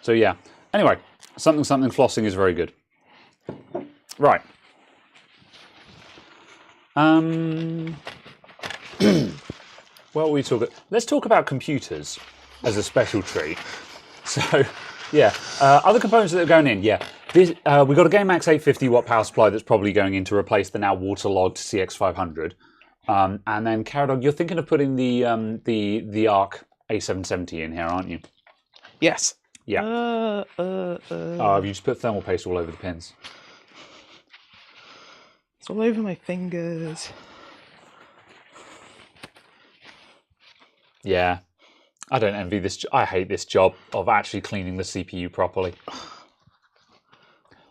So yeah. Anyway, something flossing is very good. Right. Well, let's talk about computers as a special treat. So, yeah, other components that are going in. Yeah, we've got a GameMax 850 watt power supply that's probably going in to replace the now waterlogged CX500. And then, Caradog, you're thinking of putting the ARC A770 in here, aren't you? Yes. Yeah. Have you just put thermal paste all over the pins? It's all over my fingers. Yeah. I don't envy this. I hate this job of actually cleaning the CPU properly.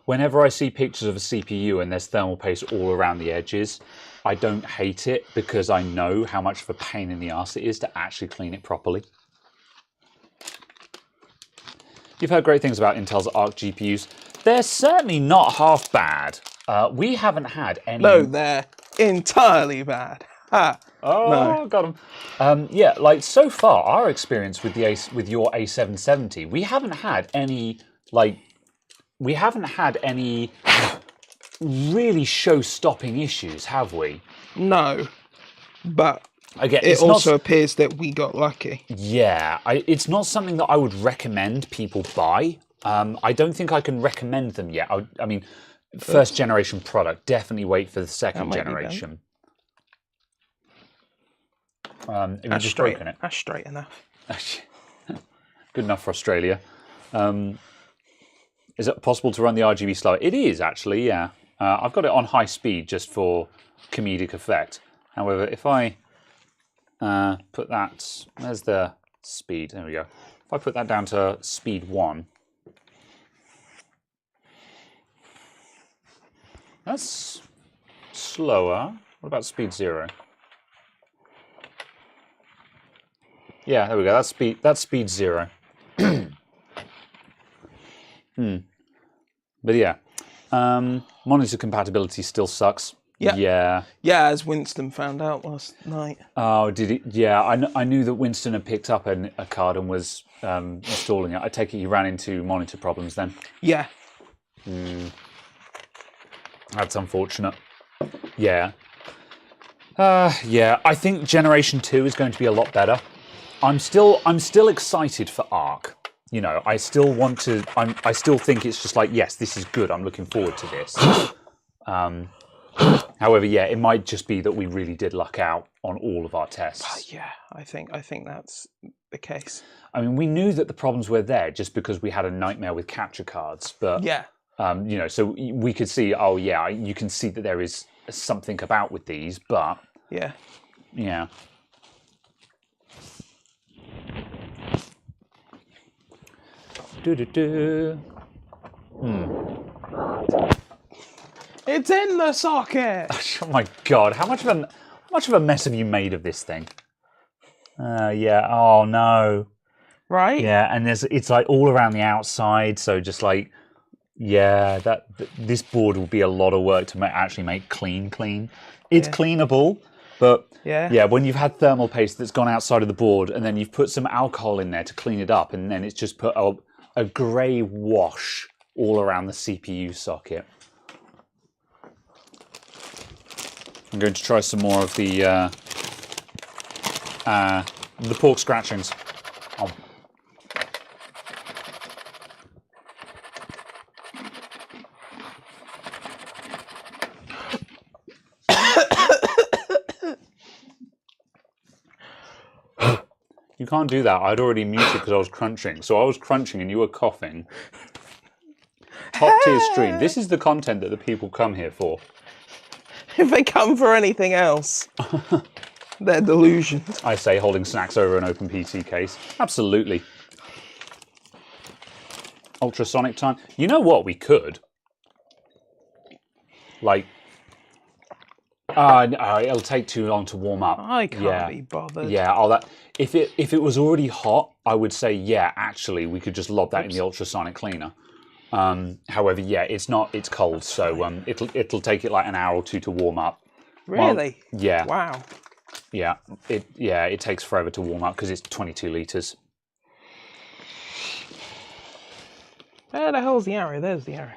Whenever I see pictures of a CPU and there's thermal paste all around the edges, I don't hate it because I know how much of a pain in the arse it is to actually clean it properly. You've heard great things about Intel's Arc GPUs. They're certainly not half bad. We haven't had any... No, they're entirely bad. Ha. Oh, no. Got them. Yeah, like so far, our experience with your A770, we haven't had any really show-stopping issues, have we? No, but again, it also appears that we got lucky. Yeah, it's not something that I would recommend people buy. I don't think I can recommend them yet. I mean, first generation product. Definitely wait for the second generation. Have you just broken it? That's straight enough. Good enough for Australia. Is it possible to run the RGB slower? It is actually, yeah. I've got it on high speed just for comedic effect. However, if I put that, there's the speed, there we go. If I put that down to speed 1, that's slower. What about speed 0? Yeah, there we go. That's speed 0. But yeah, monitor compatibility still sucks. Yeah. Yeah, as Winston found out last night. Oh, did he? Yeah, I knew that Winston had picked up a card and was installing it. I take it he ran into monitor problems then. Yeah. That's unfortunate. Yeah. Yeah, I think Generation 2 is going to be a lot better. I'm still excited for Arc. You know, I still want to. I still think it's just like, yes, this is good. I'm looking forward to this. However, yeah, it might just be that we really did luck out on all of our tests. Yeah, I think that's the case. I mean, we knew that the problems were there just because we had a nightmare with capture cards. But yeah, you know, so we could see. Oh, yeah, you can see that there is something about with these, but yeah. Do-do-do. It's in the socket. Oh my god! How much of a mess have you made of this thing? Yeah. Oh no. Right. Yeah, and it's like all around the outside. So just like, yeah, this board will be a lot of work to actually make clean. It's cleanable, but yeah, when you've had thermal paste that's gone outside of the board, and then you've put some alcohol in there to clean it up, and then it's just put a grey wash all around the CPU socket. I'm going to try some more of the pork scratchings. Oh. You can't do that. I'd already muted because I was crunching. So I was crunching and you were coughing. Top tier stream. This is the content that the people come here for. If they come for anything else, they're delusioned. I say, holding snacks over an open PC case. Absolutely. Ultrasonic time. You know what? We could. Like, it'll take too long to warm up. I can't be bothered. Yeah, if it was already hot, I would say, yeah, actually, we could just lob that in the ultrasonic cleaner. However, yeah, it's not. It's cold, so it'll take it like an hour or two to warm up. Really? Well, yeah. Wow. Yeah. It takes forever to warm up because it's 22 liters. Where the hell's the arrow? There's the arrow.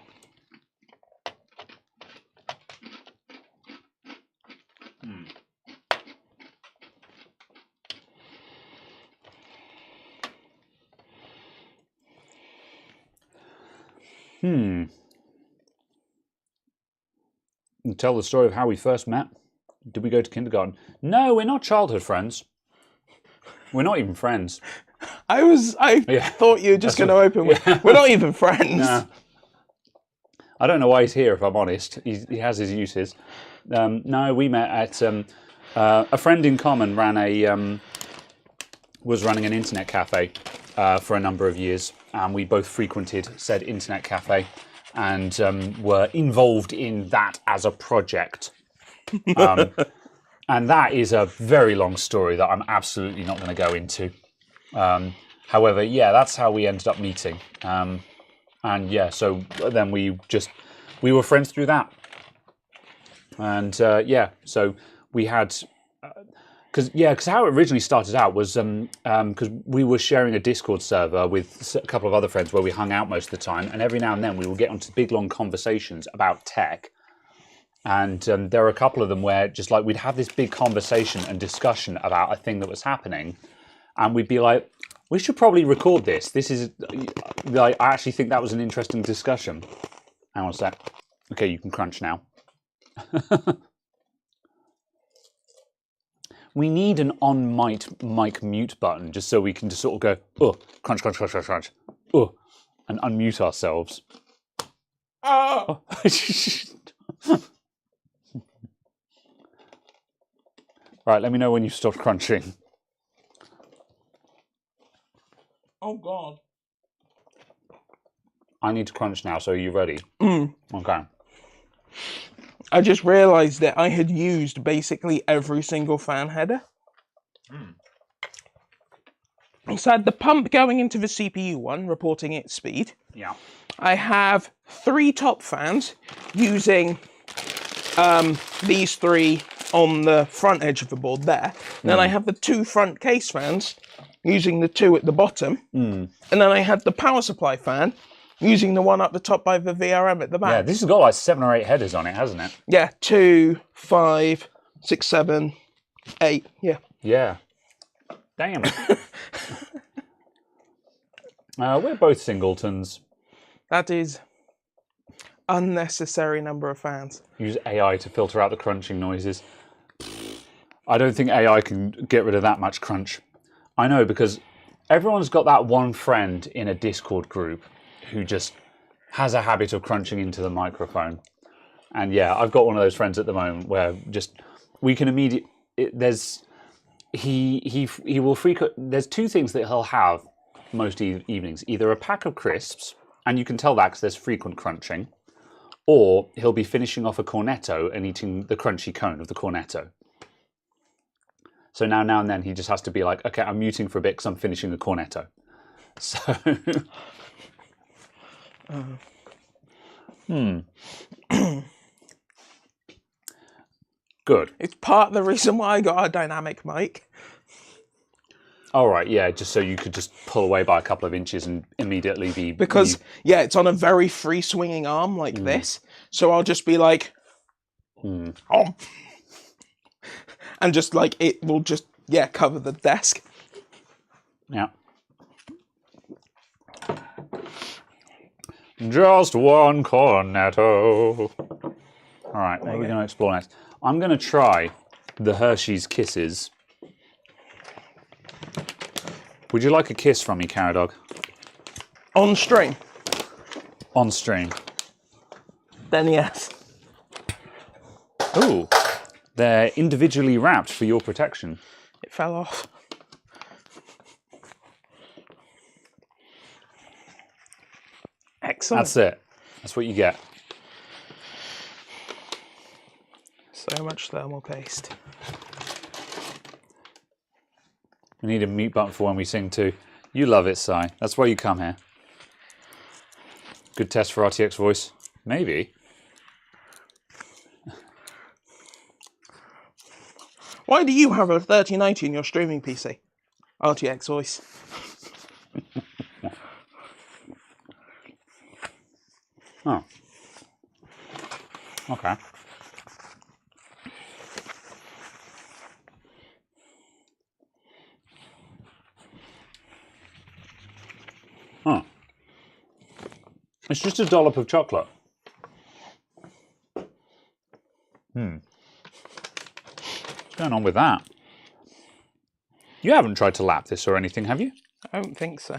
Tell the story of how we first met. Did we go to kindergarten? No, we're not childhood friends. We're not even friends. I thought you were just going to open with, we're not even friends. No. I don't know why he's here, if I'm honest. He has his uses. No, we met at a friend in common was running an internet cafe for a number of years, and we both frequented said internet cafe and were involved in that as a project. And that is a very long story that I'm absolutely not going to go into. However, yeah, that's how we ended up meeting. And yeah, so then we were friends through that. And yeah, so we had, because how it originally started out was because we were sharing a Discord server with a couple of other friends where we hung out most of the time, and every now and then we would get onto big long conversations about tech. And there are a couple of them where just like we'd have this big conversation and discussion about a thing that was happening, and we'd be like, we should probably record this. This is like, I actually think that was an interesting discussion. Hang on a sec. Okay, you can crunch now. We need an on mic mute button just so we can just sort of go, oh, crunch, crunch, crunch, crunch, crunch, oh, and unmute ourselves. Oh. Right, let me know when you stop crunching. Oh, God. I need to crunch now, so are you ready? Okay. I just realised that I had used basically every single fan header. So I had the pump going into the CPU one, reporting its speed. Yeah. I have 3 top fans using these 3 on the front edge of the board there. Then I have the 2 front case fans using the 2 at the bottom. And then I had the power supply fan using the one up the top by the VRM at the back. Yeah, this has got like 7 or 8 headers on it, hasn't it? Yeah, 2, 5, 6, 7, 8. Yeah. Yeah. Damn. We're both singletons. That is unnecessary number of fans. Use AI to filter out the crunching noises. I don't think AI can get rid of that much crunch. I know, because everyone's got that one friend in a Discord group who just has a habit of crunching into the microphone. And yeah, I've got one of those friends at the moment where just we can he will frequent. There's 2 things that he'll have most evenings? Either a pack of crisps, and you can tell that because there's frequent crunching, or he'll be finishing off a cornetto and eating the crunchy cone of the cornetto. So now and then he just has to be like, okay, I'm muting for a bit because I'm finishing a cornetto. So, good. It's part of the reason why I got a dynamic mic. All right, yeah, just so you could just pull away by a couple of inches and immediately be... Because, yeah, it's on a very free swinging arm like this. So I'll just be like, oh. And just like, it will just, yeah, cover the desk. Yeah. Just one cornetto. All right, what are we going to explore next? I'm going to try the Hershey's Kisses. Would you like a kiss from me, Caradog? On string? On stream. Then yes. Ooh, they're individually wrapped for your protection. It fell off. Excellent. That's it. That's what you get. So much thermal paste. We need a mute button for when we sing too. You love it, Si. That's why you come here. Good test for RTX voice. Maybe. Why do you have a 3090 in your streaming PC? RTX voice. Oh. Okay. Huh. It's just a dollop of chocolate. What's going on with that? You haven't tried to lap this or anything, have you? I don't think so.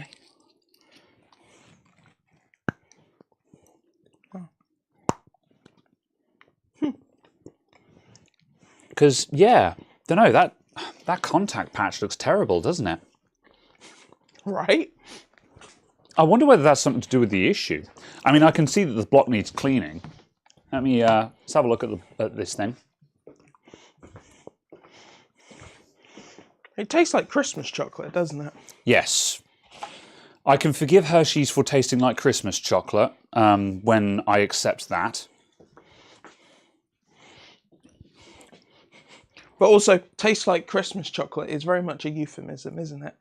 Because, yeah, don't know, that contact patch looks terrible, doesn't it? Right? I wonder whether that's something to do with the issue. I mean, I can see that the block needs cleaning. Let me let's have a look at this thing. It tastes like Christmas chocolate, doesn't it? Yes. I can forgive Hershey's for tasting like Christmas chocolate when I accept that. But also, tastes like Christmas chocolate is very much a euphemism, isn't it?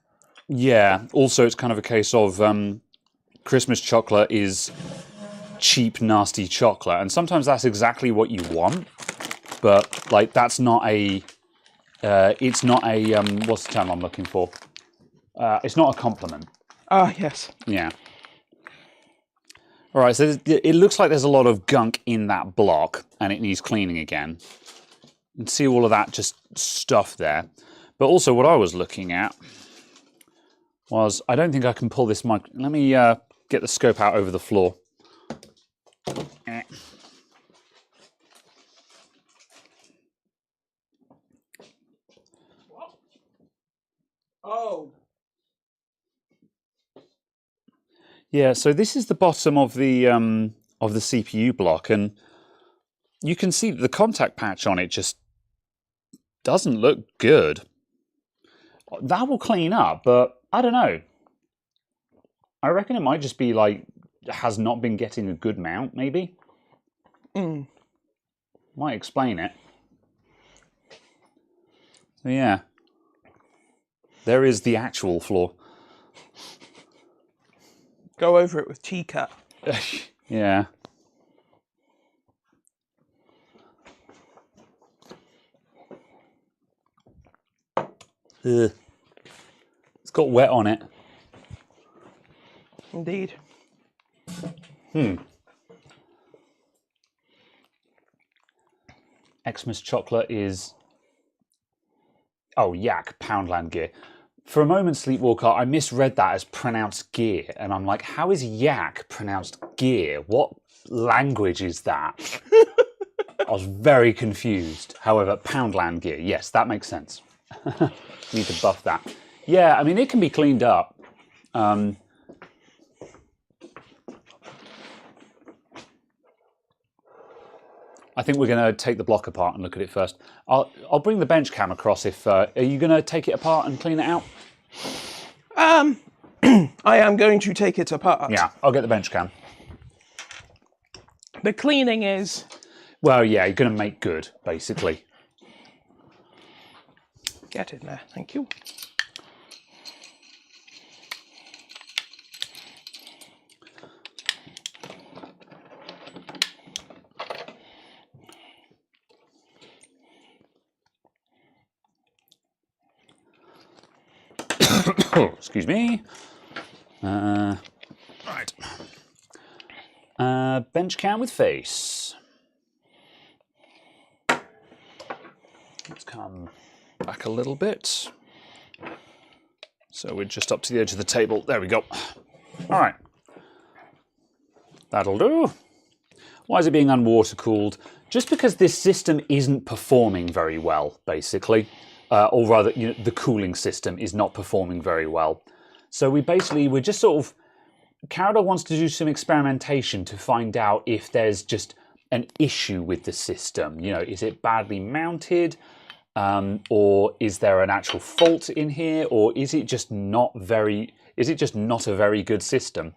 Yeah. Also, it's kind of a case of Christmas chocolate is cheap, nasty chocolate. And sometimes that's exactly what you want. But, like, that's not a... it's not a... what's the term I'm looking for? It's not a compliment. Ah, yes. Yeah. All right, so it looks like there's a lot of gunk in that block, and it needs cleaning again. You can see all of that just stuff there. But also what I was looking at was, I don't think I can pull this mic. Let me get the scope out over the floor. What? Oh. Yeah, so this is the bottom of the CPU block, and you can see the contact patch on it just doesn't look good. That will clean up, but I don't know. I reckon it might just be like, has not been getting a good mount, maybe? Might explain it. So yeah. There is the actual flaw. Go over it with T-Cut. Yeah. Ugh. It's got wet on it. Indeed. Xmas chocolate is... Oh, yak, Poundland gear. For a moment, Sleepwalker, I misread that as pronounced gear, and I'm like, how is yak pronounced gear? What language is that? I was very confused. However, Poundland gear, yes, that makes sense. Need to buff that. Yeah, I mean, it can be cleaned up. I think we're going to take the block apart and look at it first. I'll bring the bench cam across. If are you going to take it apart and clean it out? I am going to take it apart. Yeah, I'll get the bench cam. The cleaning is... Well, yeah, you're going to make good, basically. Get in there, thank you. Excuse me. Right. Bench cam with face. Let's come back a little bit. So we're just up to the edge of the table. There we go. All right. That'll do. Why is it being unwater-cooled? Just because this system isn't performing very well, basically. Or rather, the cooling system is not performing very well. So we're just sort of... Caradog wants to do some experimentation to find out if there's just an issue with the system. Is it badly mounted? Or is there an actual fault in here? Or is it just not a very good system?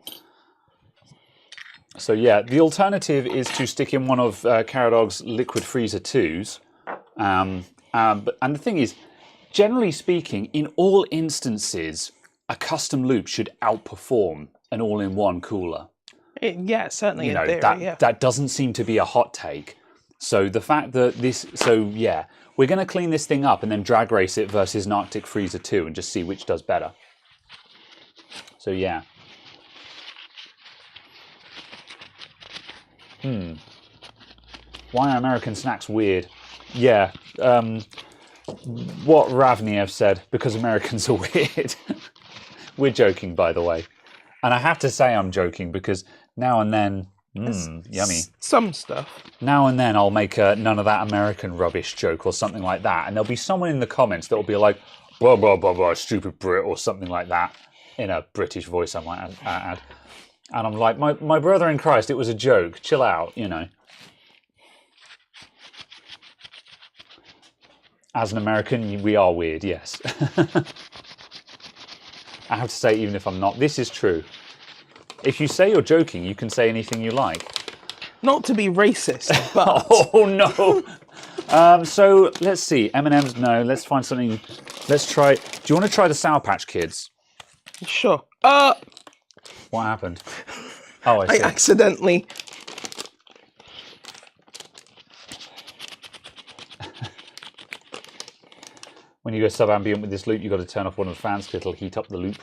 So yeah, the alternative is to stick in one of Caradog's liquid freezer 2s. And the thing is, generally speaking, in all instances, a custom loop should outperform an all-in-one cooler. Yeah, certainly in theory, that doesn't seem to be a hot take. So the fact that yeah, we're going to clean this thing up and then drag race it versus an Arctic Freezer 2 and just see which does better. So yeah. Why are American snacks weird? Yeah, what Ravniev said, because Americans are weird. We're joking, by the way. And I have to say I'm joking because now and then, yummy. Some stuff. Now and then I'll make a none of that American rubbish joke or something like that. And there'll be someone in the comments that will be like, blah, blah, blah, blah, stupid Brit or something like that in a British voice I might add. And I'm like, my brother in Christ, it was a joke. Chill out, As an American, we are weird, yes. I have to say, even if I'm not, this is true. If you say you're joking, you can say anything you like. Not to be racist, but... Oh, no. So, let's see. M&M's, no. Let's find something. Let's try... Do you want to try the Sour Patch Kids? Sure. What happened? Oh, I see. I accidentally... When you go sub-ambient with this loop, you've got to turn off one of the fans because it'll heat up the loop.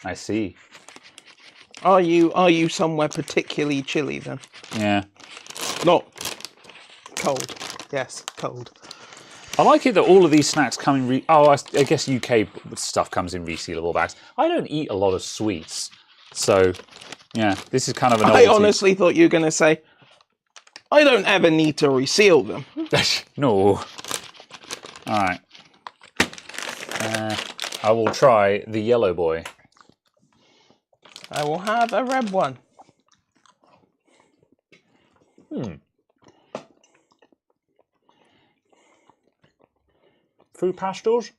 I see. Are you somewhere particularly chilly then? Yeah. Not cold. Yes, cold. I like it that all of these snacks come in... I guess UK stuff comes in resealable bags. I don't eat a lot of sweets. So, yeah, this is kind of an novelty. I honestly thought you were going to say, I don't ever need to reseal them. No. All right. I will try the yellow boy. I will have a red one. Fruit pastels?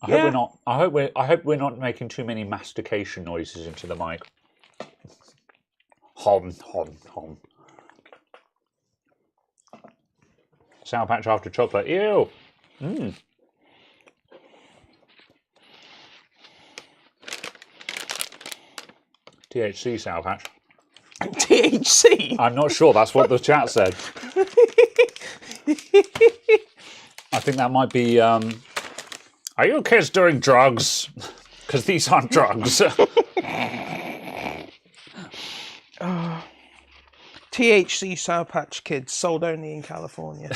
I hope we're not making too many mastication noises into the mic. Hom, hom, hom. Sour Patch after chocolate. Ew. THC Sour Patch. THC? I'm not sure. That's what the chat said. I think that might be... Are you kids doing drugs? Because these aren't drugs. THC Sour Patch Kids, sold only in California.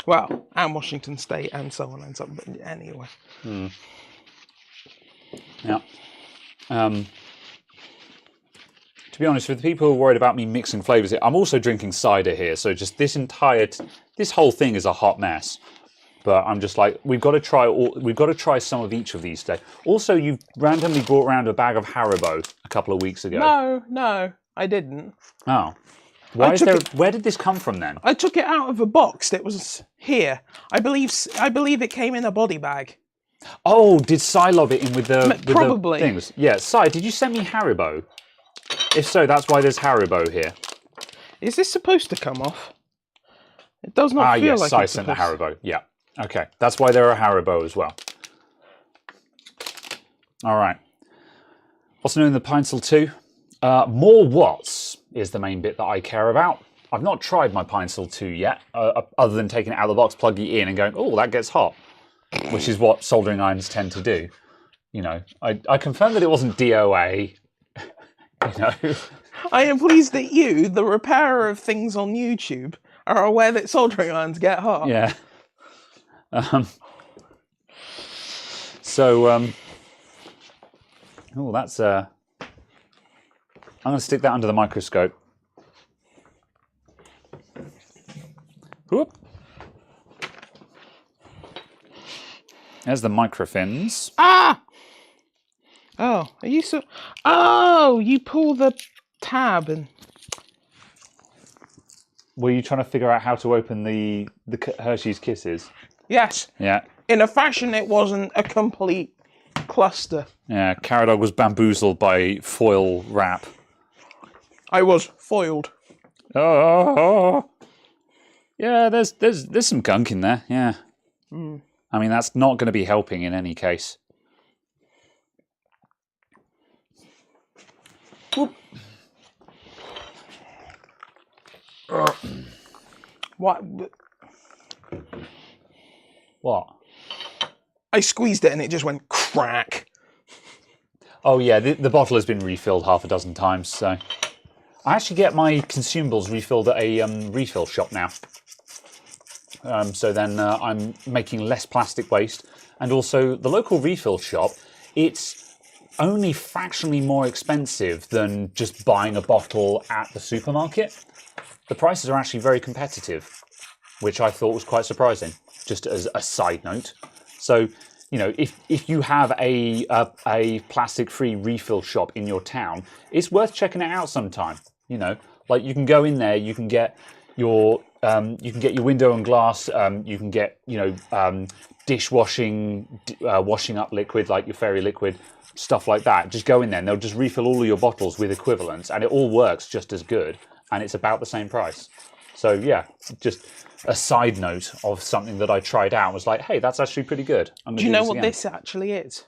Well, and Washington State and so on and so on, but anyway. Yeah. To To be honest, for the people who are worried about me mixing flavors, I'm also drinking cider here. So just this this whole thing is a hot mess. But I'm just like, we've got to try some of each of these today. Also, you randomly brought around a bag of Haribo a couple of weeks ago. No, I didn't. Oh. Where did this come from then? I took it out of a box that was here. I believe it came in a body bag. Oh, did Sai lob it in with the probably things? Yeah, Sai, did you send me Haribo? If so, that's why there's Haribo here. Is this supposed to come off? It does not feel yes, like Sai it's sent the supposed... Haribo. Yeah. Okay, that's why there are Haribo as well. All right. What's new in the Pinecil 2? More watts is the main bit that I care about. I've not tried my Pinecil 2 yet, other than taking it out of the box, plugging it in and going, oh, that gets hot, which is what soldering irons tend to do. You know, I confirmed that it wasn't DOA. You know. I am pleased that you, the repairer of things on YouTube, are aware that soldering irons get hot. Yeah. Oh, that's I'm going to stick that under the microscope. Whoop. There's the microfins. Ah! Oh, are you so... Oh, you pull the tab and... Were you trying to figure out how to open the Hershey's Kisses? Yes. Yeah. In a fashion it wasn't a complete cluster. Yeah, Caradog was bamboozled by foil wrap. I was foiled. Oh. Yeah, there's some gunk in there, yeah. Mm. I mean, that's not going to be helping in any case. Whoop. What? What? I squeezed it and it just went crack. Oh yeah, the bottle has been refilled half a dozen times, so... I actually get my consumables refilled at a refill shop now. So then I'm making less plastic waste. And also, the local refill shop, it's only fractionally more expensive than just buying a bottle at the supermarket. The prices are actually very competitive, which I thought was quite surprising, just as a side note. So, you know, if you have a plastic-free refill shop in your town, it's worth checking it out sometime. You know, like you can go in there, you can get your window and glass, you can get dishwashing, washing up liquid like your fairy liquid, stuff like that. Just go in there and they'll just refill all of your bottles with equivalents, and it all works just as good, and it's about the same price. So yeah, just a side note of something that I tried out. Was like, hey, that's actually pretty good. Do you know what this actually is?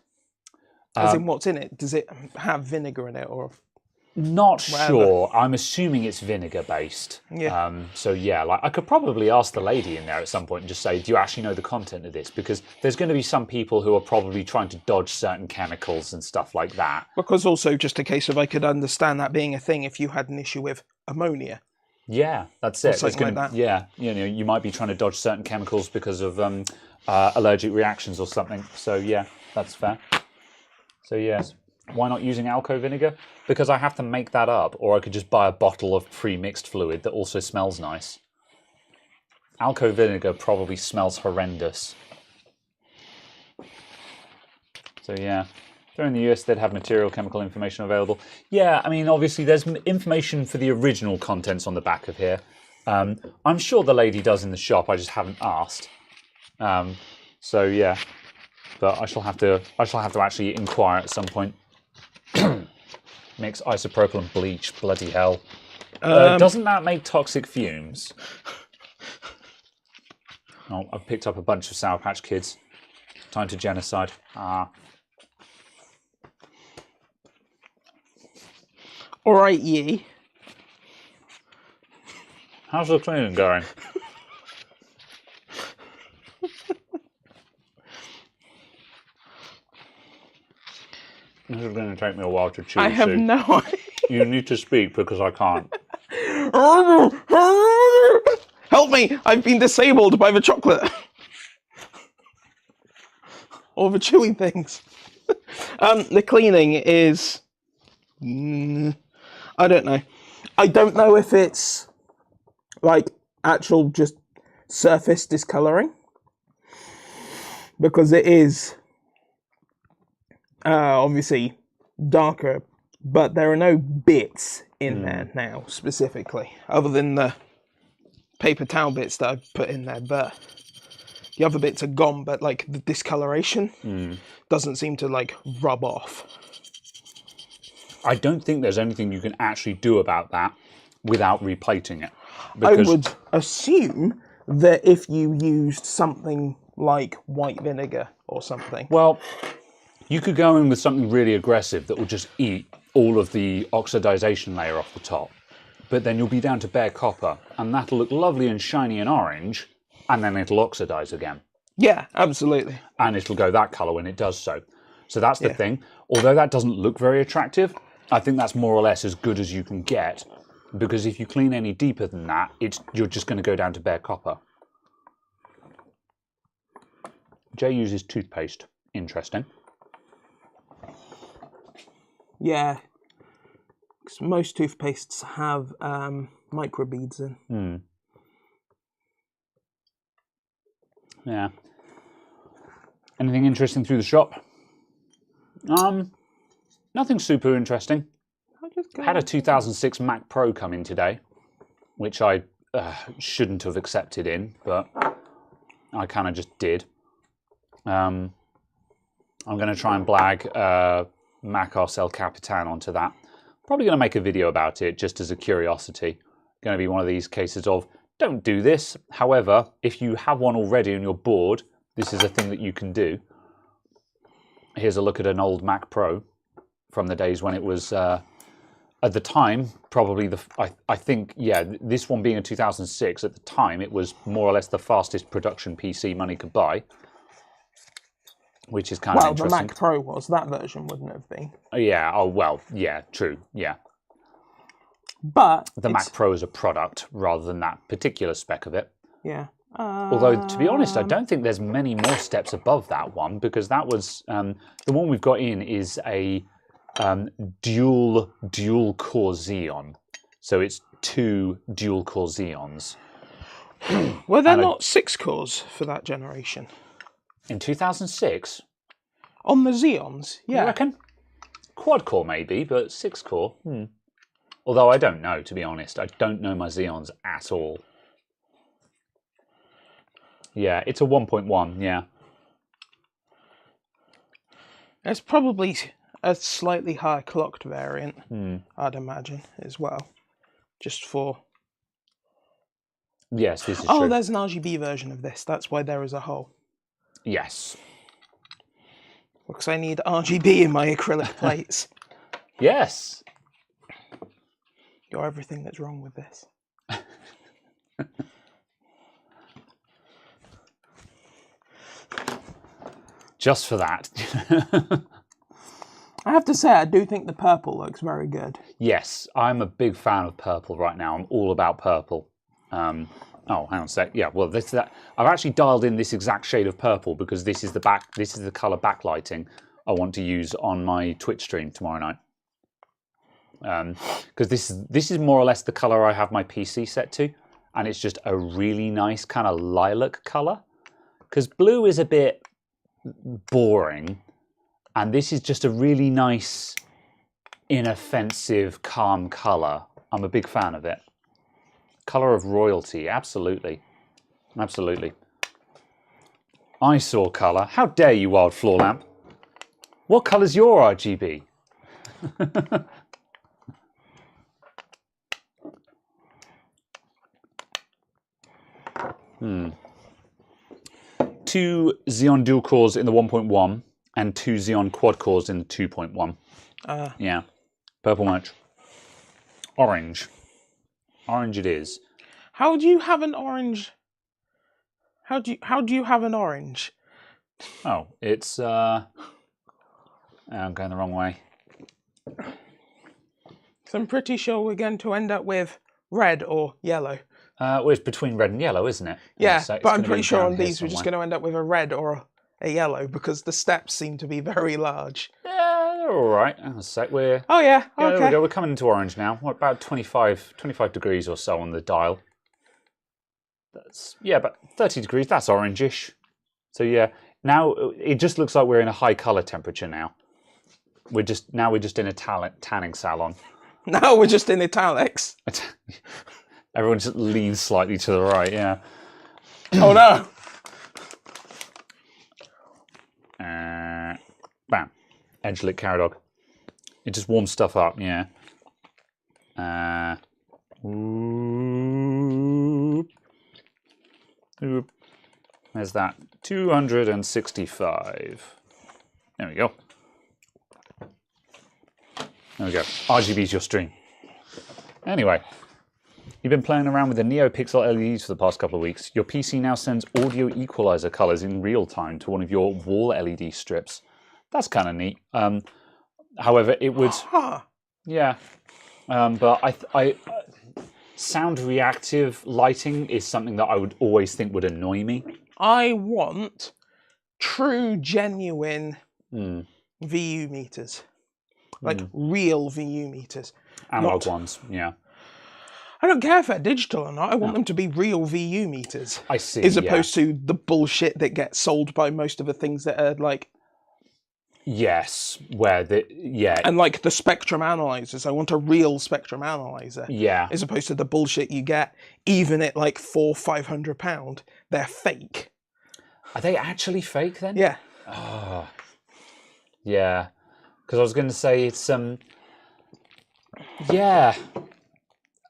As in, what's in it? Does it have vinegar in it or? Not whatever? Sure. I'm assuming it's vinegar based. Yeah. So yeah, like I could probably ask the lady in there at some point and just say, do you actually know the content of this? Because there's going to be some people who are probably trying to dodge certain chemicals and stuff like that. Because also just a case of I could understand that being a thing if you had an issue with ammonia. Yeah, that's it. Something like that. Yeah, you know, you might be trying to dodge certain chemicals because of allergic reactions or something. So yeah, that's fair. So yes. Why not using Alco vinegar? Because I have to make that up, or I could just buy a bottle of pre-mixed fluid that also smells nice. Alco vinegar probably smells horrendous. So yeah, if they're in the US, they'd have material chemical information available. Yeah, I mean, obviously there's information for the original contents on the back of here. I'm sure the lady does in the shop, I just haven't asked. So yeah, but I shall have to actually inquire at some point. Mix isopropyl and bleach, bloody hell. Doesn't that make toxic fumes? Oh, I've picked up a bunch of Sour Patch Kids. Time to genocide. Ah. Alright, ye. How's the cleaning going? This is going to take me a while to chew. I have no idea. You need to speak because I can't. Help me! I've been disabled by the chocolate. Or the chewing things. The cleaning is... I don't know. I don't know if it's like actual just surface discoloring, because it is obviously darker, but there are no bits in there now specifically, other than the paper towel bits that I've put in there. But the other bits are gone, but like the discoloration doesn't seem to like rub off. I don't think there's anything you can actually do about that without replating it. I would assume that if you used something like white vinegar or something. Well, you could go in with something really aggressive that will just eat all of the oxidization layer off the top, but then you'll be down to bare copper, and that'll look lovely and shiny and orange, and then it'll oxidize again. Yeah, absolutely. And it'll go that color when it does so. So that's the thing. Although that doesn't look very attractive, I think that's more or less as good as you can get, because if you clean any deeper than that, you're just going to go down to bare copper. Jay uses toothpaste. Interesting. Yeah, because most toothpastes have microbeads in. Yeah. Anything interesting through the shop? Nothing super interesting. I had a 2006 Mac Pro come in today, which I shouldn't have accepted in, but I kind of just did. I'm going to try and blag Mac RCL Capitan onto that. Probably going to make a video about it just as a curiosity. Going to be one of these cases of, don't do this. However, if you have one already and you're bored, this is a thing that you can do. Here's a look at an old Mac Pro from the days when it was, at the time, probably I think, yeah, this one being a 2006, at the time it was more or less the fastest production PC money could buy. Which is kind of interesting. Well, the Mac Pro was. That version wouldn't have been. Yeah, oh well, yeah, true, yeah. But the Mac Pro is a product rather than that particular spec of it. Yeah. Although, to be honest, I don't think there's many more steps above that one, because that was, the one we've got in is a dual core Xeon. So it's 2 dual core Xeons. Were there not 6 cores for that generation? In 2006? On the Xeons, yeah. You reckon? Quad core maybe, but 6 core. Although I don't know, to be honest. I don't know my Xeons at all. Yeah, it's a 1.1, yeah. It's probably a slightly higher clocked variant, I'd imagine, as well. Just for... Yes, this is true. Oh, there's an RGB version of this. That's why there is a hole. Yes. Because I need RGB in my acrylic plates. Yes. You're everything that's wrong with this. Just for that. I have to say, I do think the purple looks very good. Yes, I'm a big fan of purple right now. I'm all about purple. Oh, hang on a sec. Yeah, well, I've actually dialed in this exact shade of purple because this is the color backlighting I want to use on my Twitch stream tomorrow night. Because this is more or less the color I have my PC set to, and it's just a really nice kind of lilac color. Because blue is a bit boring, and this is just a really nice, inoffensive, calm color. I'm a big fan of it. Color of royalty, absolutely. Absolutely. I saw color. How dare you, Wild Floor Lamp? What color's your RGB? 2 Xeon dual cores in the 1.1 and 2 Xeon quad cores in the 2.1. Yeah. Purple merch. Orange. Orange it is. How do you have an orange? How do you have an orange? Oh, it's I'm going the wrong way. So I'm pretty sure we're going to end up with red or yellow. Well, it's between red and yellow, isn't it? Yeah, so but I'm pretty sure on these we're just going to end up with a red or a yellow because the steps seem to be very large. Yeah, they're all right. Hang on a sec. We're Oh yeah. yeah, Okay. there we go. We're coming into orange now. What, about 25 degrees or so on the dial. That's about 30 degrees. That's orangish. So yeah, now it just looks like we're in a high color temperature now. We're just in a tanning salon. Now we're just in italics. Everyone just leans slightly to the right. Yeah. Oh no. Bam. Edge lit carrot dog. It just warms stuff up. Yeah. Oop. There's that. 265. There we go. There we go. RGB's your stream. Anyway, you've been playing around with the NeoPixel LEDs for the past couple of weeks. Your PC now sends audio equalizer colors in real time to one of your wall LED strips. That's kind of neat. However, it would... Yeah. But I sound reactive lighting is something that I would always think would annoy me. I want true, genuine VU meters. Like real VU meters. Analog ones, yeah. I don't care if they're digital or not. I want them to be real VU meters. I see, as opposed to the bullshit that gets sold by most of the things that are like... Yes, where the... Yeah. And like the spectrum analyzers. I want a real spectrum analyzer. Yeah. As opposed to the bullshit you get, even at like £400-500, they're fake. Are they actually fake then? Yeah. Oh. Yeah. Because I was going to say it's yeah.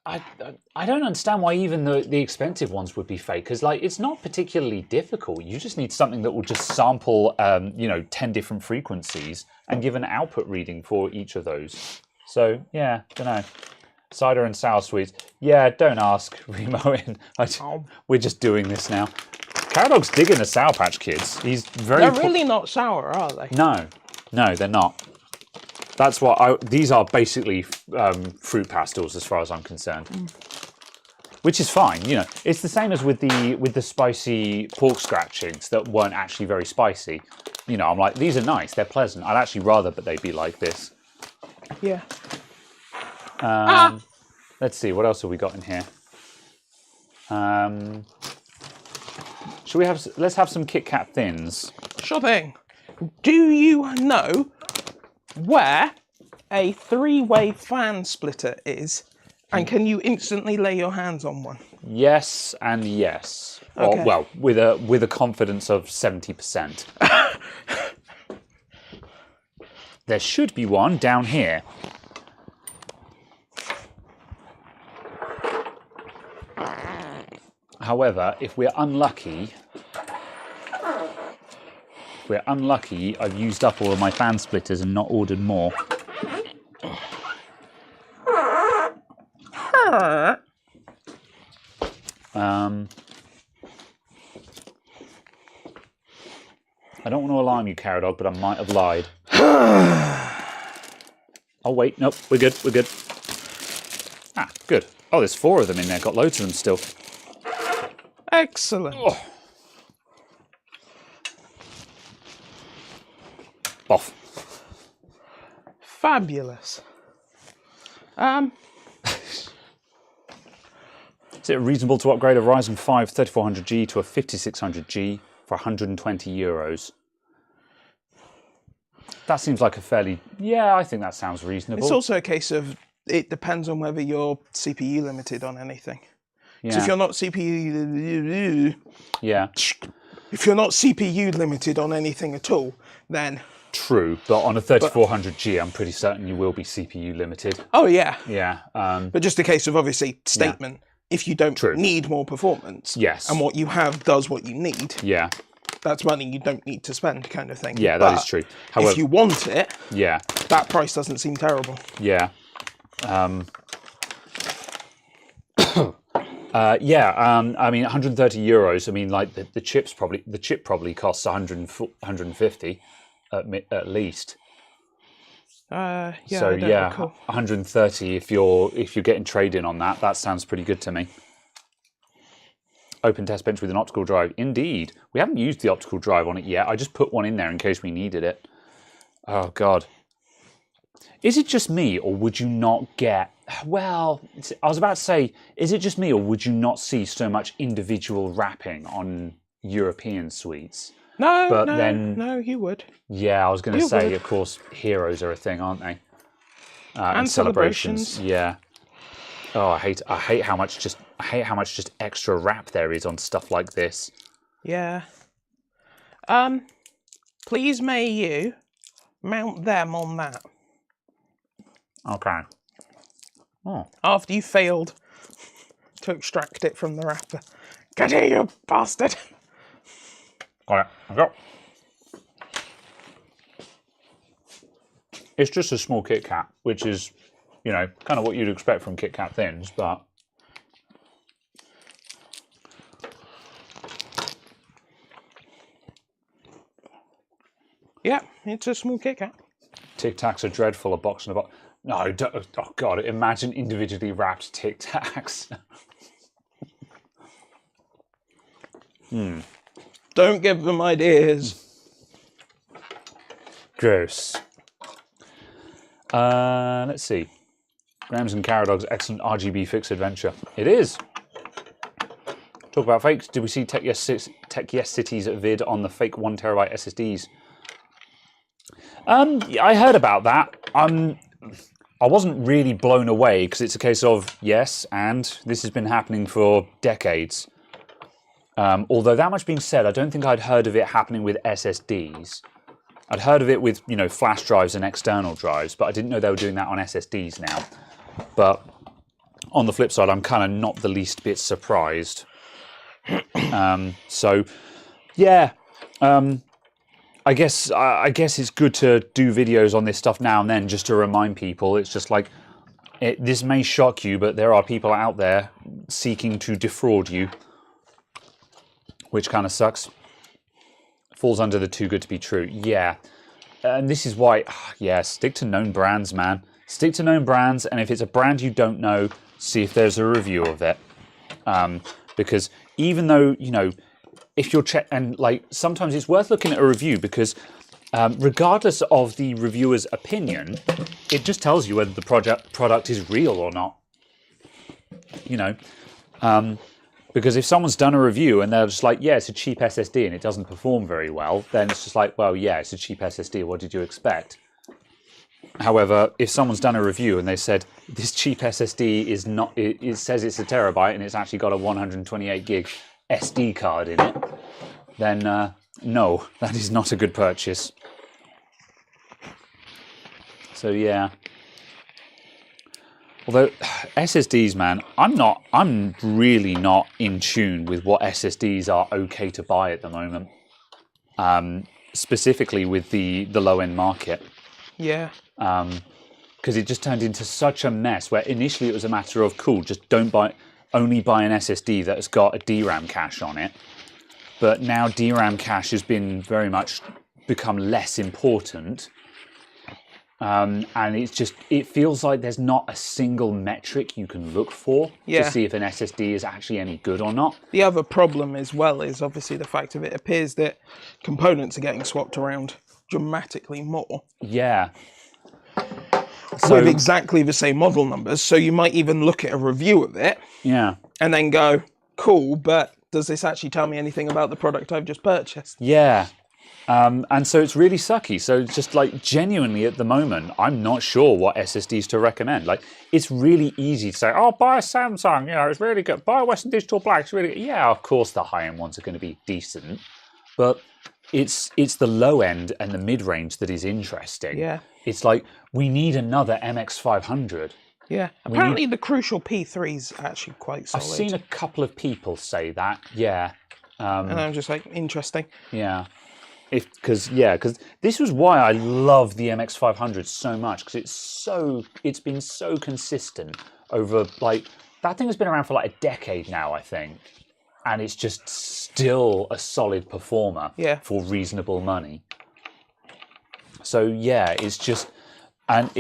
I don't understand why even the expensive ones would be fake, because like it's not particularly difficult. You just need something that will just sample 10 different frequencies and give an output reading for each of those. So yeah, don't know. Cider and sour sweets. Yeah, don't ask. Remo in. We're just doing this now. Carrot Dog's digging the Sour Patch Kids. He's very... They're really not sour, are they? No, they're not. That's what these are basically fruit pastels as far as I'm concerned. Which is fine, you know. It's the same as with the spicy pork scratchings that weren't actually very spicy. You know, I'm like, these are nice, they're pleasant. I'd actually rather that they be like this. Yeah. Let's see, what else have we got in here? Let's have some Kit Kat Thins. Sure thing. Do you know where a 3-way fan splitter is? And can you instantly lay your hands on one? Yes and yes. Okay. Or, well, with a confidence of 70%. There should be one down here. However, if we're unlucky, I've used up all of my fan splitters and not ordered more. I don't want to alarm you, Carrot Dog, but I might have lied. Oh wait, nope, we're good, we're good. Ah, good. Oh, there's 4 of them in there, got loads of them still. Excellent. Oh. Off. Fabulous. Is it reasonable to upgrade a Ryzen 5 3400G to a 5600G for €120? That seems like a fairly... Yeah, I think that sounds reasonable. It's also a case of it depends on whether you're CPU limited on anything. Yeah. So if you're not CPU... Yeah. If you're not CPU limited on anything at all, then... True, but on a 3400G, I'm pretty certain you will be CPU limited. Oh, yeah. Yeah. But just a case of, obviously, statement. Yeah. If you don't need more performance, yes, and what you have does what you need, yeah, that's money you don't need to spend, kind of thing. Yeah, that is true. However, if you want it, yeah, that price doesn't seem terrible. Yeah. I mean, €130. I mean, like the chip probably costs 150 at least. Yeah. So yeah, recall. 130 if you're getting trade-in on that. That sounds pretty good to me. Open test bench with an optical drive. Indeed, we haven't used the optical drive on it yet. I just put one in there in case we needed it. Oh God. Is it just me, or would you not get... Well, I was about to say, is it just me, or would you not see so much individual wrapping on European sweets? No, you would. Yeah, I was going to say, of course, heroes are a thing, aren't they? And celebrations. Yeah. Oh, I hate how much just extra wrap there is on stuff like this. Yeah. Please may you mount them on that. Okay. Oh. After you failed to extract it from the wrapper. Get here, you bastard! Got it. Go. It's just a small Kit Kat, which is, you know, kind of what you'd expect from Kit Kat Thins, but... Yeah, it's a small Kit Kat. Tic Tacs are dreadful, a box and a box. No, don't, oh God, imagine individually wrapped Tic Tacs. Don't give them ideas. Gross. Let's see. Grams and Caradog's excellent RGB fix adventure. It is. Talk about fakes. Did we see Tech Yes City's vid on the fake 1 terabyte SSDs? I heard about that. I wasn't really blown away because it's a case of yes, and this has been happening for decades. Although that much being said, I don't think I'd heard of it happening with SSDs. I'd heard of it with, you know, flash drives and external drives, but I didn't know they were doing that on SSDs now. But on the flip side, I'm kind of not the least bit surprised. So, yeah. I guess it's good to do videos on this stuff now and then just to remind people. It's just like, this may shock you, but there are people out there seeking to defraud you, which kind of sucks. Falls under the too good to be true. Yeah. And this is why, yeah, stick to known brands, man. Stick to known brands, and if it's a brand you don't know, see if there's a review of it. Because even though, you know, if you're and like sometimes it's worth looking at a review because regardless of the reviewer's opinion, it just tells you whether the product is real or not. You know, because if someone's done a review and they're just like, yeah, it's a cheap SSD and it doesn't perform very well, then it's just like, well, yeah, it's a cheap SSD. What did you expect? However, if someone's done a review and they said this cheap SSD is not, it says it's a terabyte and it's actually got a 128 gig SD card in it, then no, that is not a good purchase. So yeah. Although SSDs, man, I'm really not in tune with what SSDs are okay to buy at the moment. Specifically with the low end market. Yeah. Because it just turned into such a mess where initially it was a matter of cool, just only buy an SSD that's got a DRAM cache on it. But now DRAM cache has been very much become less important. And it feels like there's not a single metric you can look for to see if an SSD is actually any good or not. The other problem as well is obviously the fact of it appears that components are getting swapped around dramatically more. Yeah. With exactly the same model numbers. So you might even look at a review of it. Yeah. And then go, cool, but does this actually tell me anything about the product I've just purchased? Yeah. And so it's really sucky. So just like genuinely at the moment, I'm not sure what SSDs to recommend. Like it's really easy to say, oh, buy a Samsung, you know, it's really good. Buy a Western Digital Black, it's really good. Yeah, of course the high-end ones are going to be decent. But it's the low end and the mid-range that is interesting. Yeah. It's like, we need another MX500. Yeah. Apparently the Crucial P3's actually quite solid. I've seen a couple of people say that, yeah. And I'm just like, interesting. Yeah. Because this was why I love the MX500 so much, because it's been so consistent over, like, that thing has been around for like a decade now, I think. And it's just still a solid performer for reasonable money. So yeah, it's just, and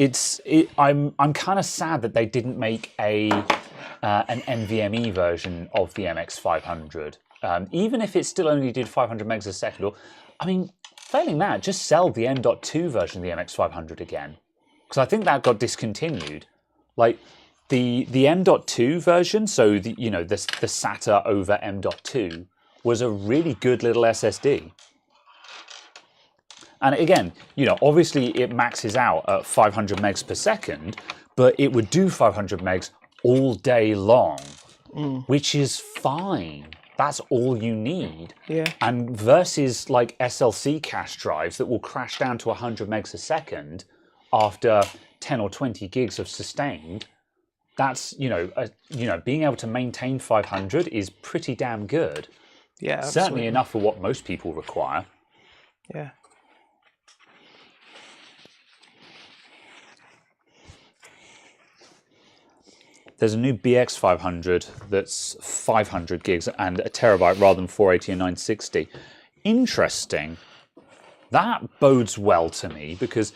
I'm kind of sad that they didn't make an NVMe version of the MX500. Even if it still only did 500 megs a second, or I mean, failing that, just sell the M.2 version of the MX500 again. because I think that got discontinued. Like the M.2 version, so the SATA over M.2 was a really good little SSD. And again, obviously it maxes out at 500 megs per second, but it would do 500 megs all day long, which is fine. That's all you need. Yeah. And versus like SLC cache drives that will crash down to 100 megs a second after 10 or 20 gigs of sustained, that's, being able to maintain 500 is pretty damn good. Yeah, absolutely. Certainly enough for what most people require. Yeah. There's a new BX500 that's 500 gigs and a terabyte rather than 480 and 960. Interesting. That bodes well to me because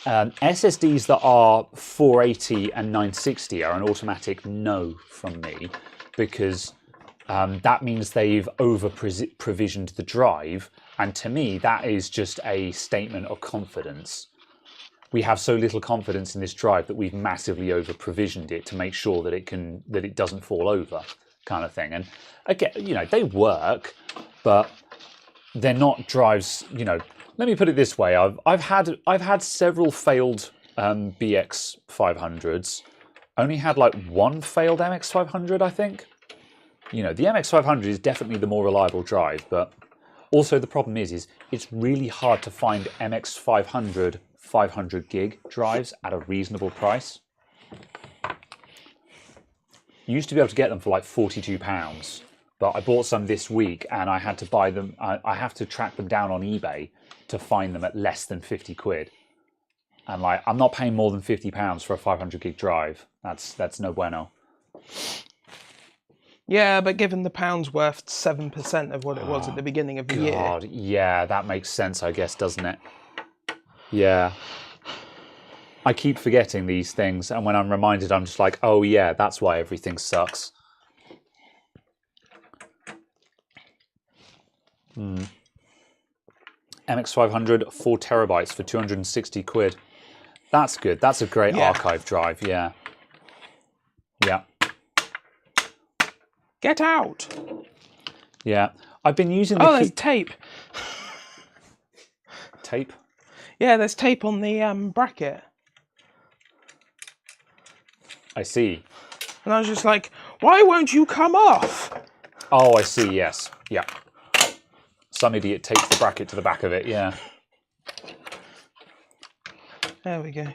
SSDs that are 480 and 960 are an automatic no from me because that means they've over-provisioned the drive. And to me, that is just a statement of confidence. We have so little confidence in this drive that we've massively over-provisioned it to make sure that it doesn't fall over, kind of thing. And again, they work, but they're not drives. Let me put it this way: I've had several failed BX 500s. Only had like one failed MX 500, I think. The MX 500 is definitely the more reliable drive, but also the problem is it's really hard to find MX 500 500 gig drives at a reasonable price. You used to be able to get them for like £42, but I bought some this week and I had to buy them. I have to track them down on eBay to find them at less than 50 quid. And like, I'm not paying more than £50 for a 500 gig drive. That's no bueno. Yeah, but given the pound's worth 7% of what it was at the beginning of the year. Yeah, that makes sense, I guess, doesn't it? Yeah. I keep forgetting these things, and when I'm reminded, I'm just like, oh yeah, that's why everything sucks. MX500, 4 terabytes for 260 quid. That's good. That's a great archive drive, yeah. Yeah. Get out! Yeah. I've been using the there's tape. Tape? Yeah, there's tape on the bracket. I see. And I was just like, why won't you come off? Oh, I see, yes. Yeah. Some idiot tapes the bracket to the back of it, yeah. There we go.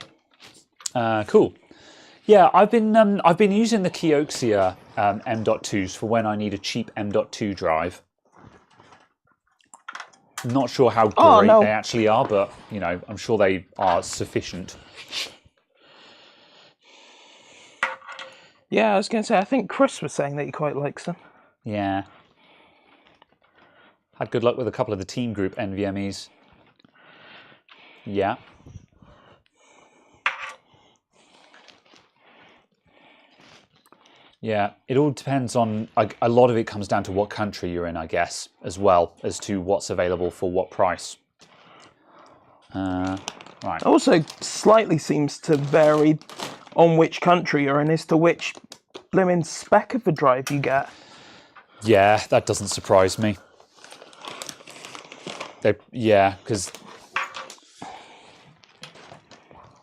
Cool. Yeah, I've been using the Kioxia M.2s for when I need a cheap M.2 drive. I'm not sure how great they actually are, but I'm sure they are sufficient. Yeah, I was going to say, I think Chris was saying that he quite likes them. Yeah. Had good luck with a couple of the Team Group NVMEs. Yeah. Yeah, it all depends on, a lot of it comes down to what country you're in, I guess, as well as to what's available for what price. Right. Also, slightly seems to vary on which country you're in as to which blimmin' spec of the drive you get. Yeah, that doesn't surprise me. Because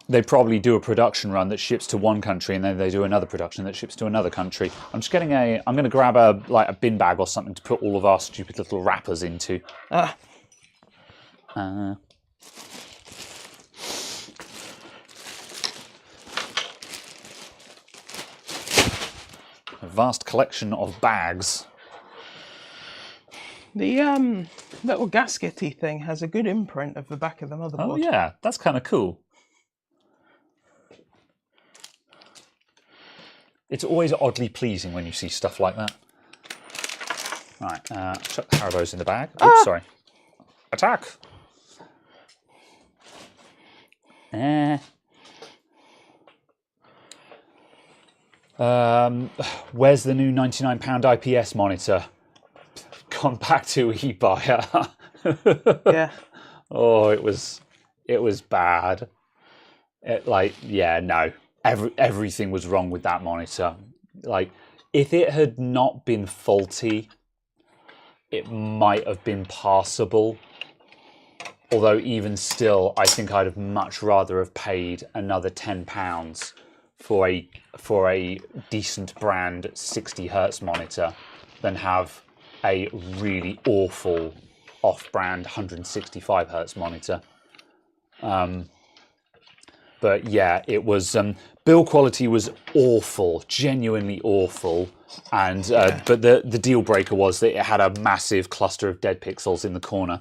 they probably do a production run that ships to one country and then they do another production that ships to another country. I'm just getting I'm going to grab a bin bag or something to put all of our stupid little wrappers into. A vast collection of bags. The little gaskety thing has a good imprint of the back of the motherboard. Oh yeah, that's kind of cool. It's always oddly pleasing when you see stuff like that. Right, chuck the Haribos in the bag. Oops, sorry. Attack! Where's the new £99 IPS monitor? Gone back to eBuyer. Yeah. Oh, it was bad. No. Everything was wrong with that monitor. Like, if it had not been faulty, it might have been passable. Although even still, I think I'd have much rather have paid another £10 for a decent brand 60 hertz monitor than have a really awful off-brand 165 hertz monitor. But yeah, it was build quality was awful, genuinely awful, and but the deal breaker was that it had a massive cluster of dead pixels in the corner.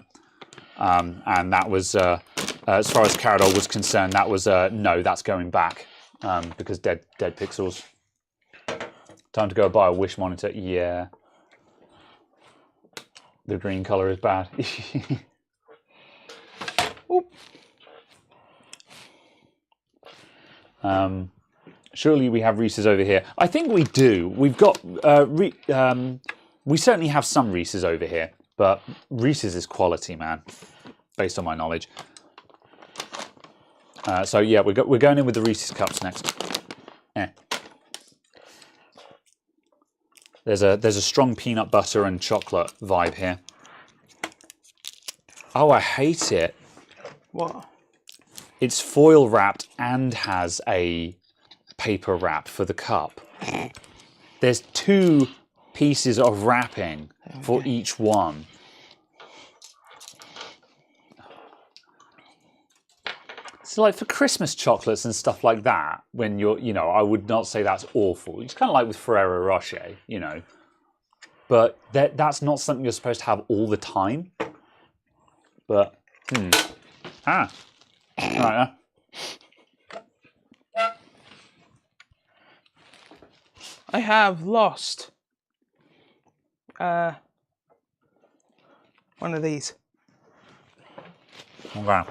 And that was, as far as Caradol was concerned, that was no, that's going back because dead pixels. Time to go buy a Wish monitor. Yeah, the green color is bad. Surely we have Reese's over here. I think we do. We've got we certainly have some Reese's over here, but Reese's is quality, man, based on my knowledge. So yeah, we're going in with the Reese's cups next. There's a strong peanut butter and chocolate vibe here. Oh, I hate it. What? It's foil wrapped and has a paper wrap for the cup. There's 2 pieces of wrapping for each one. So like for Christmas chocolates and stuff like that, when you're, I would not say that's awful. It's kind of like with Ferrero Rocher, But that's not something you're supposed to have all the time. But, All right, I have lost one of these. Okay.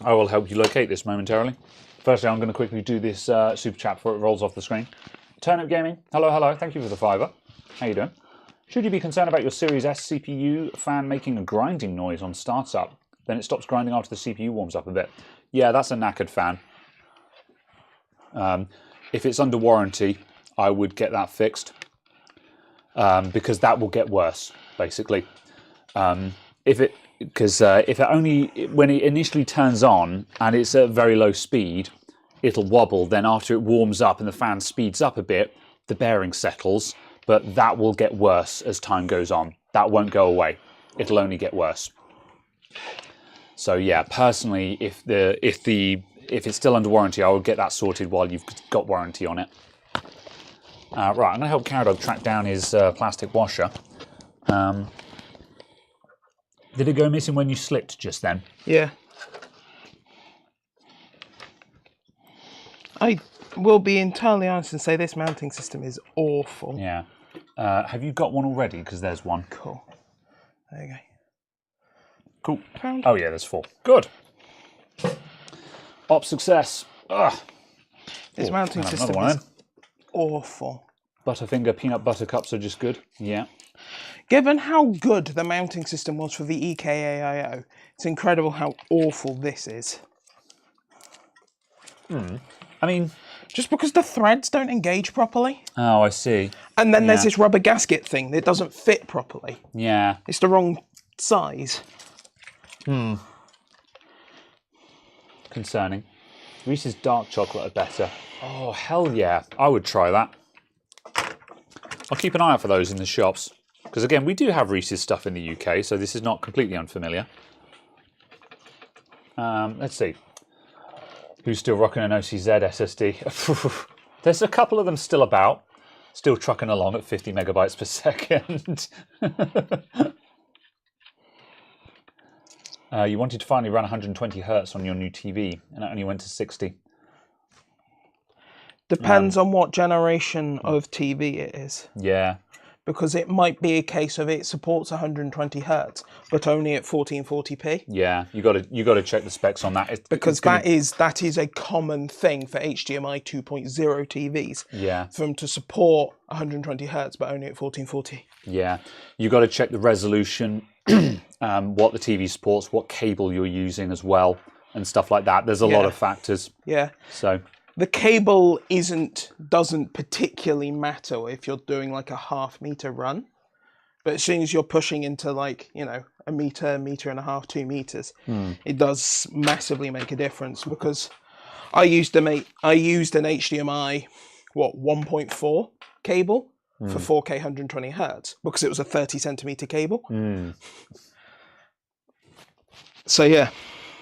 I will help you locate this momentarily. Firstly, I'm going to quickly do this super chat before it rolls off the screen. Turnip Gaming, hello, thank you for the $5. How you doing? Should you be concerned about your Series S CPU fan making a grinding noise on startup? Then it stops grinding after the CPU warms up a bit. Yeah, that's a knackered fan. If it's under warranty, I would get that fixed because that will get worse, basically. If it only, when it initially turns on and it's at very low speed, it'll wobble. Then after it warms up and the fan speeds up a bit, the bearing settles, but that will get worse as time goes on. That won't go away. It'll only get worse. So yeah, personally, if it's still under warranty, I would get that sorted while you've got warranty on it. Right, I'm going to help Caradog track down his plastic washer. Did it go missing when you slipped just then? Yeah. I will be entirely honest and say this mounting system is awful. Yeah. Have you got one already? Because there's one. Cool. There you go. Cool. Found. Oh yeah, there's 4. Good. Op success. Ugh. This mounting system is awful. Butterfinger peanut butter cups are just good. Yeah. Given how good the mounting system was for the EKAIO, it's incredible how awful this is. I mean, just because the threads don't engage properly. Oh, I see. And then there's this rubber gasket thing that doesn't fit properly. Yeah. It's the wrong size. Concerning. Reese's dark chocolate are better. Oh, hell yeah. I would try that. I'll keep an eye out for those in the shops. Because again, we do have Reese's stuff in the UK, so this is not completely unfamiliar. Let's see. Who's still rocking an OCZ SSD? There's a couple of them still about. Still trucking along at 50 megabytes per second. You wanted to finally run 120 hertz on your new TV, and it only went to 60. Depends on what generation of TV it is. Yeah. because it might be a case of it supports 120 hertz, but only at 1440p. Yeah, you got to check the specs on that. Because that is a common thing for HDMI 2.0 TVs. Yeah. For them to support 120 hertz, but only at 1440. Yeah, you got to check the resolution, what the TV supports, what cable you're using as well, and stuff like that. There's a lot of factors. Yeah. So the cable doesn't particularly matter if you're doing like a half-meter run, but as soon as you're pushing into like, you know, a meter, meter and a half, 2 meters, it does massively make a difference. Because I used an HDMI 1.4 cable for 4K 120 hertz because it was a 30 centimeter cable. So yeah,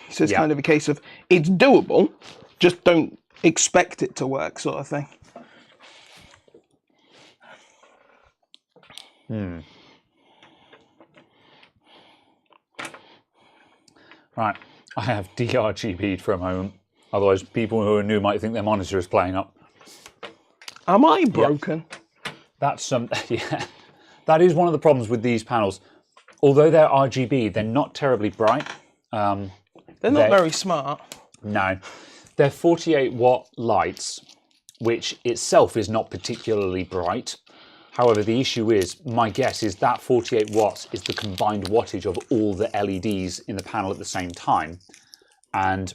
so it's kind of a case of it's doable, just don't expect it to work, sort of thing. Right, I have DRGB'd for a moment. Otherwise, people who are new might think their monitor is playing up. Am I broken? That's yeah. That is one of the problems with these panels. Although they're RGB, they're not terribly bright. They're not very smart. No. They're 48 watt lights, which itself is not particularly bright. However, the issue is, my guess is that 48 watts is the combined wattage of all the LEDs in the panel at the same time. And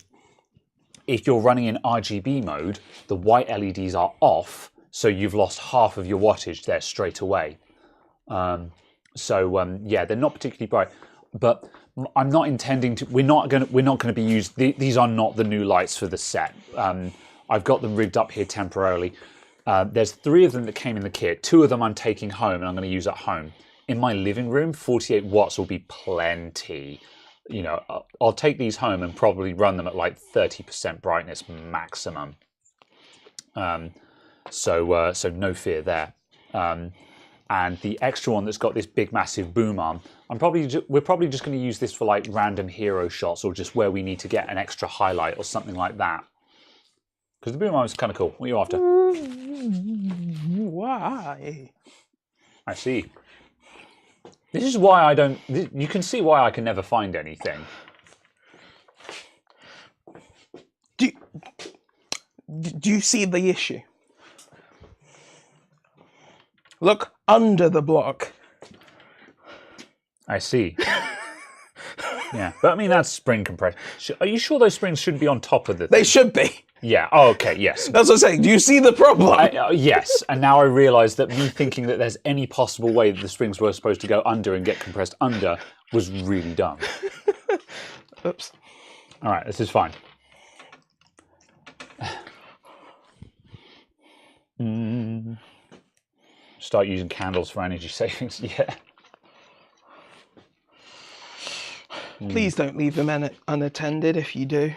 if you're running in RGB mode, the white LEDs are off, so you've lost half of your wattage there straight away. Yeah, they're not particularly bright. But I'm not intending to. We're not going to be used. These are not the new lights for the set. I've got them rigged up here temporarily. There's 3 of them that came in the kit. 2 of them I'm taking home and I'm going to use at home. In my living room, 48 watts will be plenty. You know, I'll take these home and probably run them at like 30% brightness maximum. So no fear there. And the extra one that's got this big massive boom arm, we're probably just going to use this for like random hero shots or just where we need to get an extra highlight or something like that. Because the boom arm is kind of cool. What are you after? Why? I see. This is why I don't. You can see why I can never find anything. Do you see the issue? Look under the block. I see. Yeah, but I mean that's spring compression. Are you sure those springs shouldn't be on top of the thing? They should be. Yeah. Oh, okay. Yes. That's what I'm saying. Do you see the problem? Yes. And now I realise that me thinking that there's any possible way that the springs were supposed to go under and get compressed under was really dumb. Oops. All right. This is fine. Start using candles for energy savings. Yeah. Please don't leave them unattended if you do.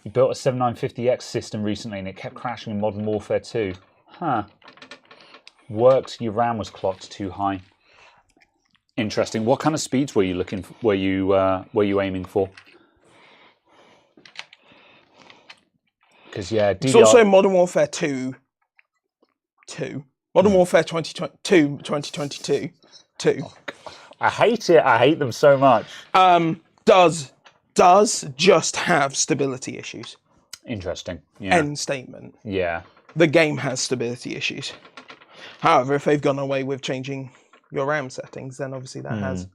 You built a 7950X system recently and it kept crashing in Modern Warfare 2. Huh. Worked, your RAM was clocked too high. Interesting. What kind of speeds were you looking for, were you aiming for? Because yeah, It's also Modern Warfare 2. Modern Warfare 2022. I hate it. I hate them so much. Does just have stability issues. Interesting. Yeah. End statement. Yeah. The game has stability issues. However, if they've gone away with changing your RAM settings, then obviously that has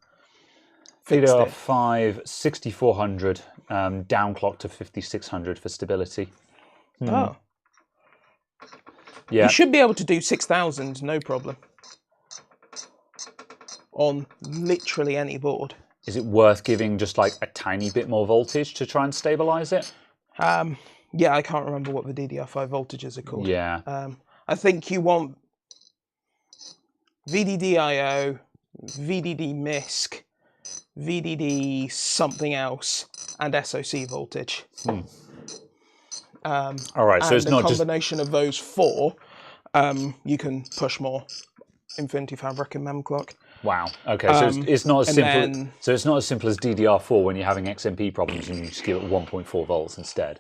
fixed it. 5 6400 downclock to 5600 for stability. Oh. Yeah. You should be able to do 6000 no problem on literally any board. Is it worth giving just like a tiny bit more voltage to try and stabilize it? Yeah, I can't remember what the DDR5 voltages are called. Yeah. I think you want VDD-IO, VDD MISC, VDD something else, and SoC voltage. All right, so it's not just... a combination of those 4, you can push more Infinity Fabric and memclock. Wow. Okay, so it's not as simple. So it's not as simple as DDR4 when you're having XMP problems and you just give it 1.4 volts instead.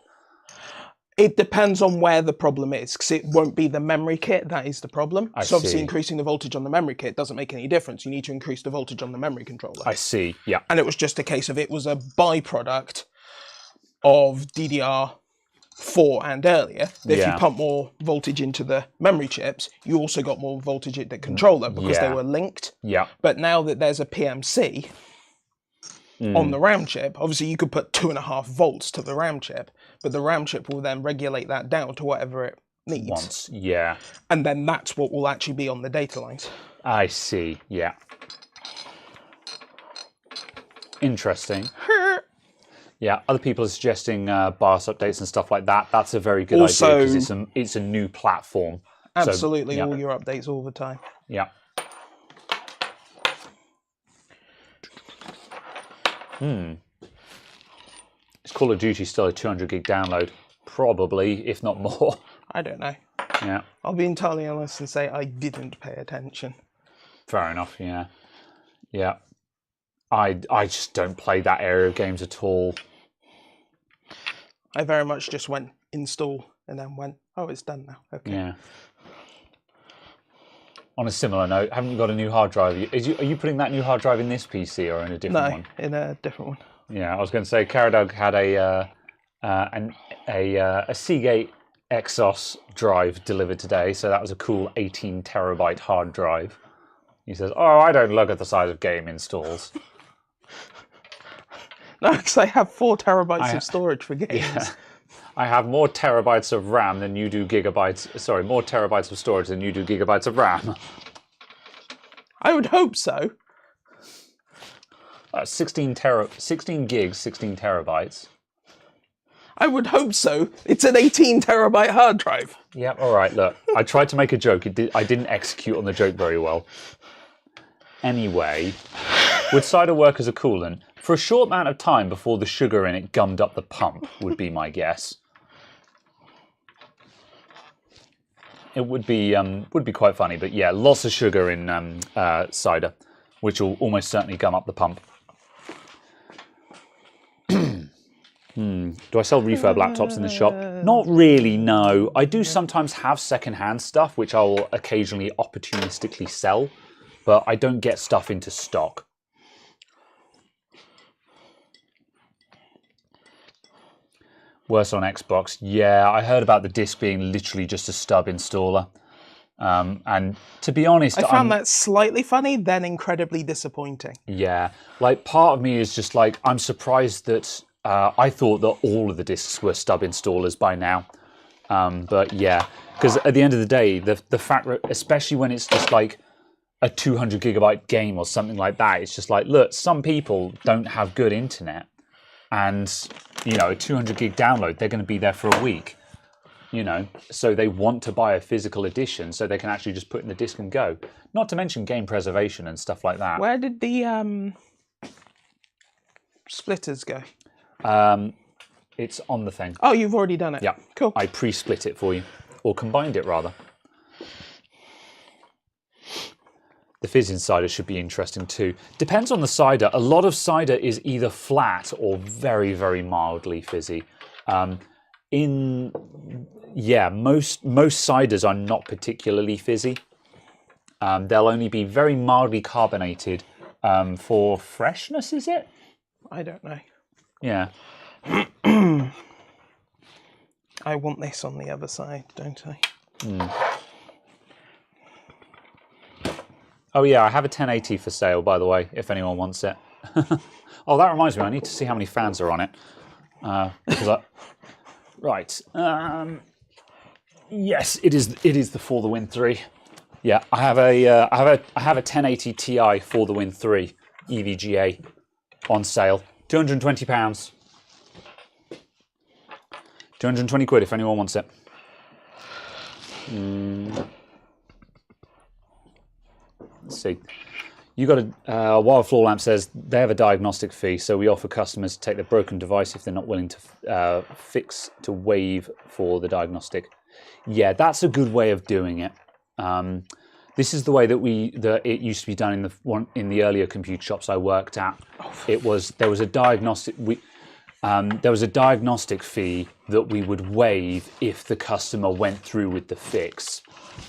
It depends on where the problem is, because it won't be the memory kit that is the problem. So obviously increasing the voltage on the memory kit doesn't make any difference. You need to increase the voltage on the memory controller. I see, yeah. And it was just a case of it was a byproduct of DDR4 and earlier. If you pump more voltage into the memory chips, you also got more voltage at the controller because they were linked. Yeah. But now that there's a PMC on the RAM chip, obviously you could put 2.5 volts to the RAM chip, but the RAM chip will then regulate that down to whatever it needs. Yeah. And then that's what will actually be on the data lines. I see, yeah. Interesting. Yeah, other people are suggesting BIOS updates and stuff like that. That's a very good idea because it's a new platform. Absolutely, all your updates all the time. Yeah. Is Call of Duty still a 200 gig download? Probably, if not more. I don't know. Yeah. I'll be entirely honest and say I didn't pay attention. Fair enough, yeah. Yeah. I just don't play that area of games at all. I very much just went install and then went, oh, it's done now. Okay. Yeah. On a similar note, haven't you got a new hard drive? Are you putting that new hard drive in this PC or in a different one? No, in a different one. Yeah, I was going to say, Caradog had a Seagate Exos drive delivered today, so that was a cool 18 terabyte hard drive. He says, "Oh, I don't look at the size of game installs." No, because I have 4 terabytes of storage for games. Yeah. I have more terabytes of RAM than you do gigabytes. Sorry, more terabytes of storage than you do gigabytes of RAM. I would hope so. 16 gigs, 16 terabytes. I would hope so. It's an 18 terabyte hard drive. Yeah, all right, look. I tried to make a joke. I didn't execute on the joke very well. Anyway, would cider work as a coolant? For a short amount of time before the sugar in it gummed up the pump, would be my guess. It would be quite funny, but yeah, lots of sugar in cider, which will almost certainly gum up the pump. Do I sell refurb laptops in the shop? Not really, no. I do sometimes have second-hand stuff, which I'll occasionally opportunistically sell, but I don't get stuff into stock. Worse on Xbox. Yeah, I heard about the disc being literally just a stub installer. And to be honest, I found that slightly funny, then incredibly disappointing. Yeah, like part of me is just like, I'm surprised that I thought that all of the discs were stub installers by now. But yeah, because at the end of the day, the fact, especially when it's just like a 200 gigabyte game or something like that, it's just like, look, some people don't have good internet. And, you know, a 200 gig download, they're going to be there for a week, you know, so they want to buy a physical edition so they can actually just put in the disc and go. Not to mention game preservation and stuff like that. Where did the splitters go? It's on the thing. Oh, you've already done it. Yeah. Cool. I pre-split it for you, or combined it rather. The fizz in cider should be interesting too. Depends on the cider. A lot of cider is either flat or very, very mildly fizzy. Most ciders are not particularly fizzy. They'll only be very mildly carbonated for freshness, is it? I don't know. Yeah. I want this on the other side, don't I? Oh yeah, I have a 1080 for sale, by the way, if anyone wants it. Oh, that reminds me, I need to see how many fans are on it. Right. Yes, it is the For the Win 3. Yeah, I have a 1080 Ti For the Win 3 EVGA on sale. £220. 220 quid if anyone wants it. Let's see. You got a Wild Floor Lamp says they have a diagnostic fee, so we offer customers to take their broken device if they're not willing to fix to waive for the diagnostic. Yeah, that's a good way of doing it. This is the way that it used to be done in the earlier computer shops I worked at. There was a diagnostic. there was a diagnostic fee that we would waive if the customer went through with the fix.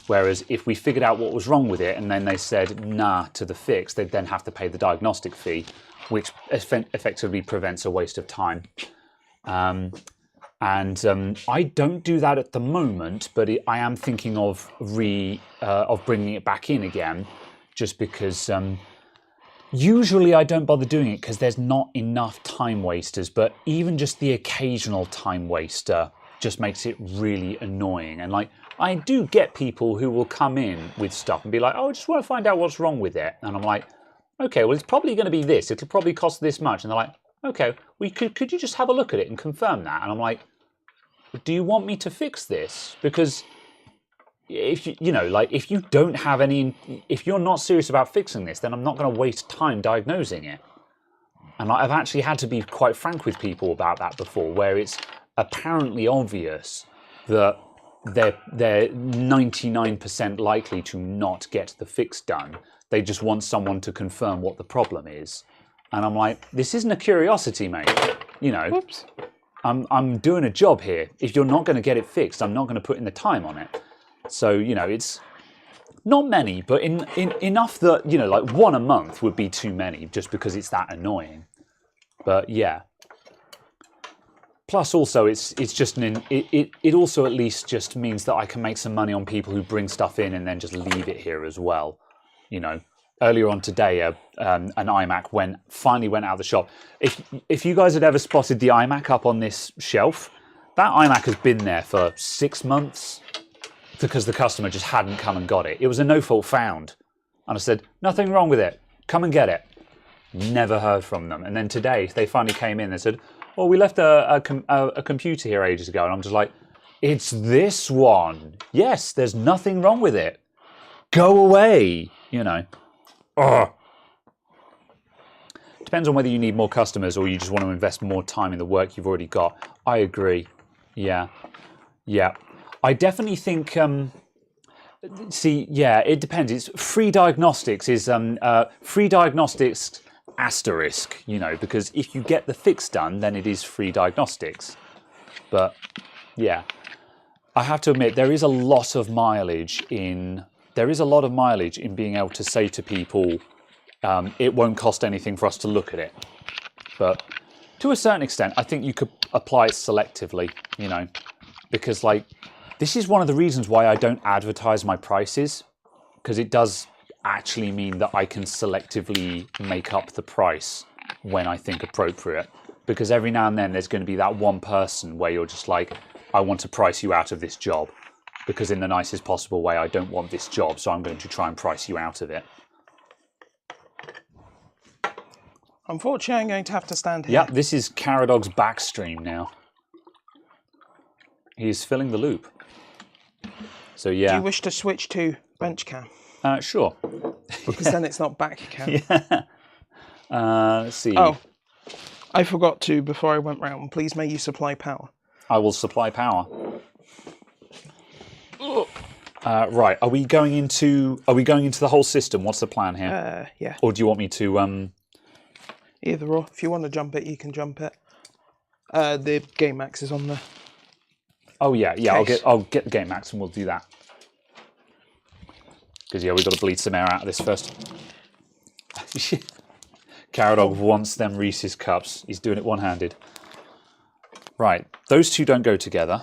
Whereas if we figured out what was wrong with it and then they said nah to the fix, they'd then have to pay the diagnostic fee, which effectively prevents a waste of time. I don't do that at the moment, but I am thinking of bringing it back in again, just because usually I don't bother doing it because there's not enough time wasters, but even just the occasional time waster just makes it really annoying. And like, I do get people who will come in with stuff and be like, oh, I just want to find out what's wrong with it. And I'm like, okay, well, it's probably going to be this. It'll probably cost this much. And they're like, okay, well, could you just have a look at it and confirm that? And I'm like, do you want me to fix this? Because if if you don't have any, if you're not serious about fixing this, then I'm not going to waste time diagnosing it. And I've actually had to be quite frank with people about that before, where it's apparently obvious that they're 99% likely to not get the fix done. They just want someone to confirm what the problem is. And I'm like, this isn't a curiosity, mate. You know, Whoops. I'm doing a job here. If you're not going to get it fixed, I'm not going to put in the time on it. So, you know, it's not many, but enough that, you know, like one a month would be too many just because it's that annoying. But yeah. Plus, also, it's just it also at least just means that I can make some money on people who bring stuff in and then just leave it here as well. You know, earlier on today, an iMac finally went out of the shop. If you guys had ever spotted the iMac up on this shelf, that iMac has been there for 6 months because the customer just hadn't come and got it. It was a no-fault found, and I said, nothing wrong with it. Come and get it. Never heard from them. And then today they finally came in. They said, well, we left a computer here ages ago. And I'm just like, it's this one. Yes, there's nothing wrong with it. Go away, you know. Ugh. Depends on whether you need more customers or you just want to invest more time in the work you've already got. I agree. Yeah. Yeah. I definitely think... see, yeah, it depends. It's free diagnostics is... free diagnostics... asterisk, you know, because if you get the fix done, then it is free diagnostics. But yeah, I have to admit there is a lot of mileage in being able to say to people, it won't cost anything for us to look at it. But to a certain extent, I think you could apply it selectively, you know, because like this is one of the reasons why I don't advertise my prices, because it does actually mean that I can selectively make up the price when I think appropriate, because every now and then there's going to be that one person where you're just like, I want to price you out of this job because in the nicest possible way I don't want this job, so I'm going to try and price you out of it. Unfortunately, I'm going to have to stand here. Yeah, this is Caradog's back stream now. He's filling the loop. So yeah. Do you wish to switch to bench cam? Sure. Because then it's not back cam. Yeah. Let's see. Oh, I forgot to before I went round. Please may you supply power. I will supply power. Right. Are we going into the whole system? What's the plan here? Yeah. Or do you want me to Either or. If you want to jump it, you can jump it. The Game Max is on the. Oh yeah, yeah. Case. I'll get the Game Max and we'll do that. Because yeah, we've got to bleed some air out of this first. Caradog wants them Reese's cups. He's doing it one-handed. Right, those two don't go together.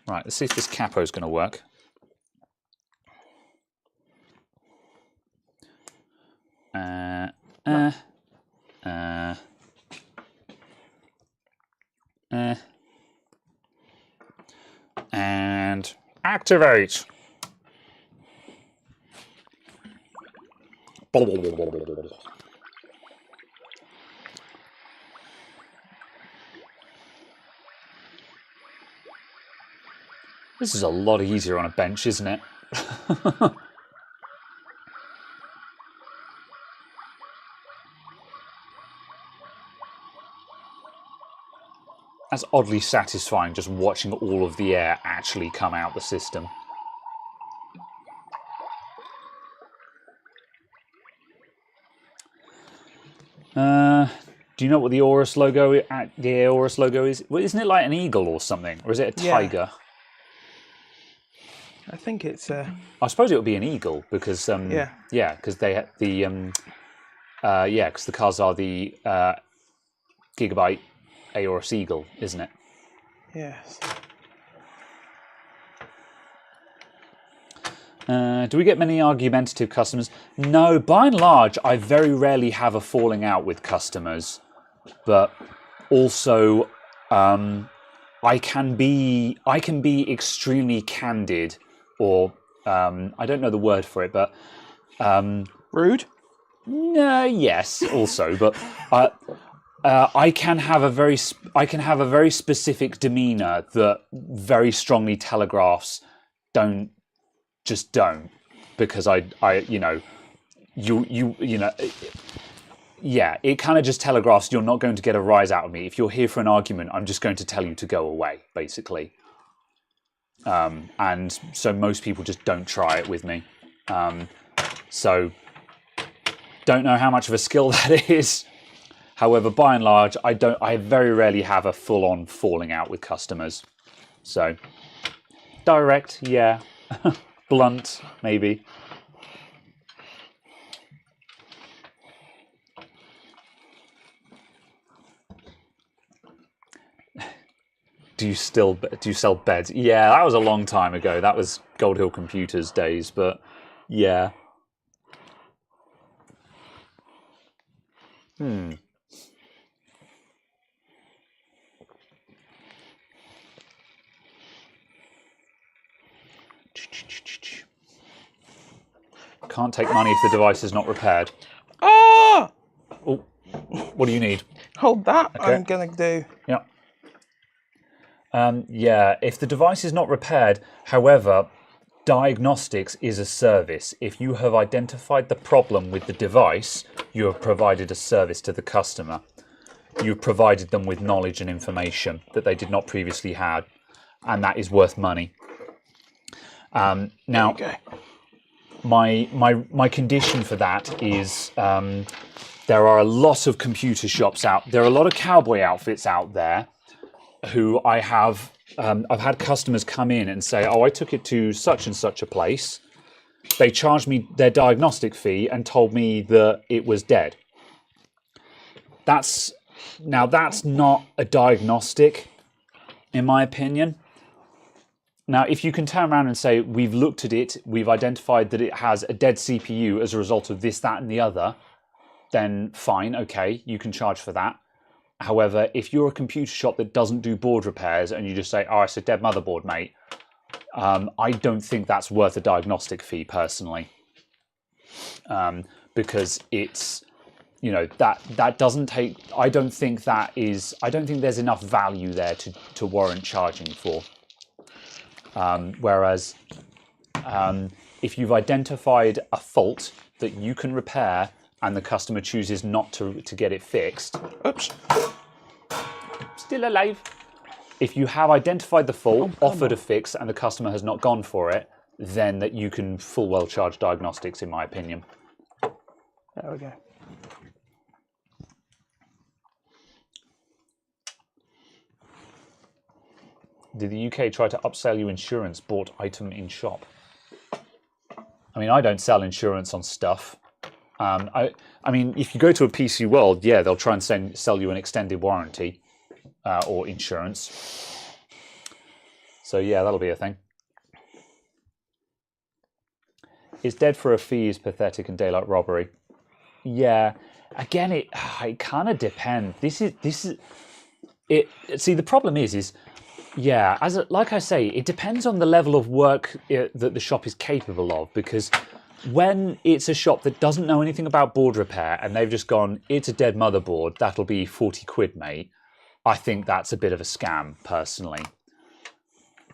Right, let's see if this capo is going to work. And activate. This is a lot easier on a bench, isn't it? That's oddly satisfying, just watching all of the air actually come out the system. Do you know what the Aorus logo is? Well, isn't it like an eagle or something, or is it a tiger? I think it's. I suppose it would be an eagle because because they had the because the cars are the Gigabyte Aorus Eagle, isn't it? Yes. Do we get many argumentative customers? No, by and large, I very rarely have a falling out with customers, but also I can be extremely candid, or I don't know the word for it, but Rude. yes, also, but I can have a very specific demeanour that very strongly telegraphs don't, because it kind of just telegraphs you're not going to get a rise out of me. If you're here for an argument, I'm just going to tell you to go away, basically. And so most people just don't try it with me. So don't know how much of a skill that is. However, by and large, I very rarely have a full-on falling out with customers. So direct, yeah. Blunt, maybe. Do you sell beds? Yeah, that was a long time ago. That was Gold Hill Computers days, but yeah. Can't take money if the device is not repaired. Ah! Oh, what do you need? Hold that. Okay. I'm gonna do. Yeah. Yeah, if the device is not repaired, however, diagnostics is a service. If you have identified the problem with the device, you have provided a service to the customer. You've provided them with knowledge and information that they did not previously have, and that is worth money. Now, Okay. my condition for that is there are a lot of computer shops out. There are a lot of cowboy outfits out there who I have. I've had customers come in and say, "Oh, I took it to such and such a place. They charged me their diagnostic fee and told me that it was dead." That's not a diagnostic, in my opinion. Now, if you can turn around and say, "We've looked at it, we've identified that it has a dead CPU as a result of this, that, and the other," then fine, okay, you can charge for that. However, if you're a computer shop that doesn't do board repairs and you just say, "Oh, it's a dead motherboard, mate," I don't think that's worth a diagnostic fee personally, because it's, that doesn't take. I don't think there's enough value there to warrant charging for. Whereas, if you've identified a fault that you can repair and the customer chooses not to get it fixed, Oops. still alive. If you have identified the fault, offered a fix, and the customer has not gone for it, then that you can full well charge diagnostics, in my opinion. There we go. Did the UK try to upsell you insurance bought item in shop? I mean, I don't sell insurance on stuff. I mean, if you go to a PC World, yeah, they'll try and sell you an extended warranty or insurance. So yeah, that'll be a thing. It's dead for a fee is pathetic and daylight robbery. Yeah, again, it kind of depends. This is it. See, the problem is. Yeah, like I say, it depends on the level of work that the shop is capable of, because when it's a shop that doesn't know anything about board repair and they've just gone, "It's a dead motherboard, that'll be 40 quid, mate," I think that's a bit of a scam, personally.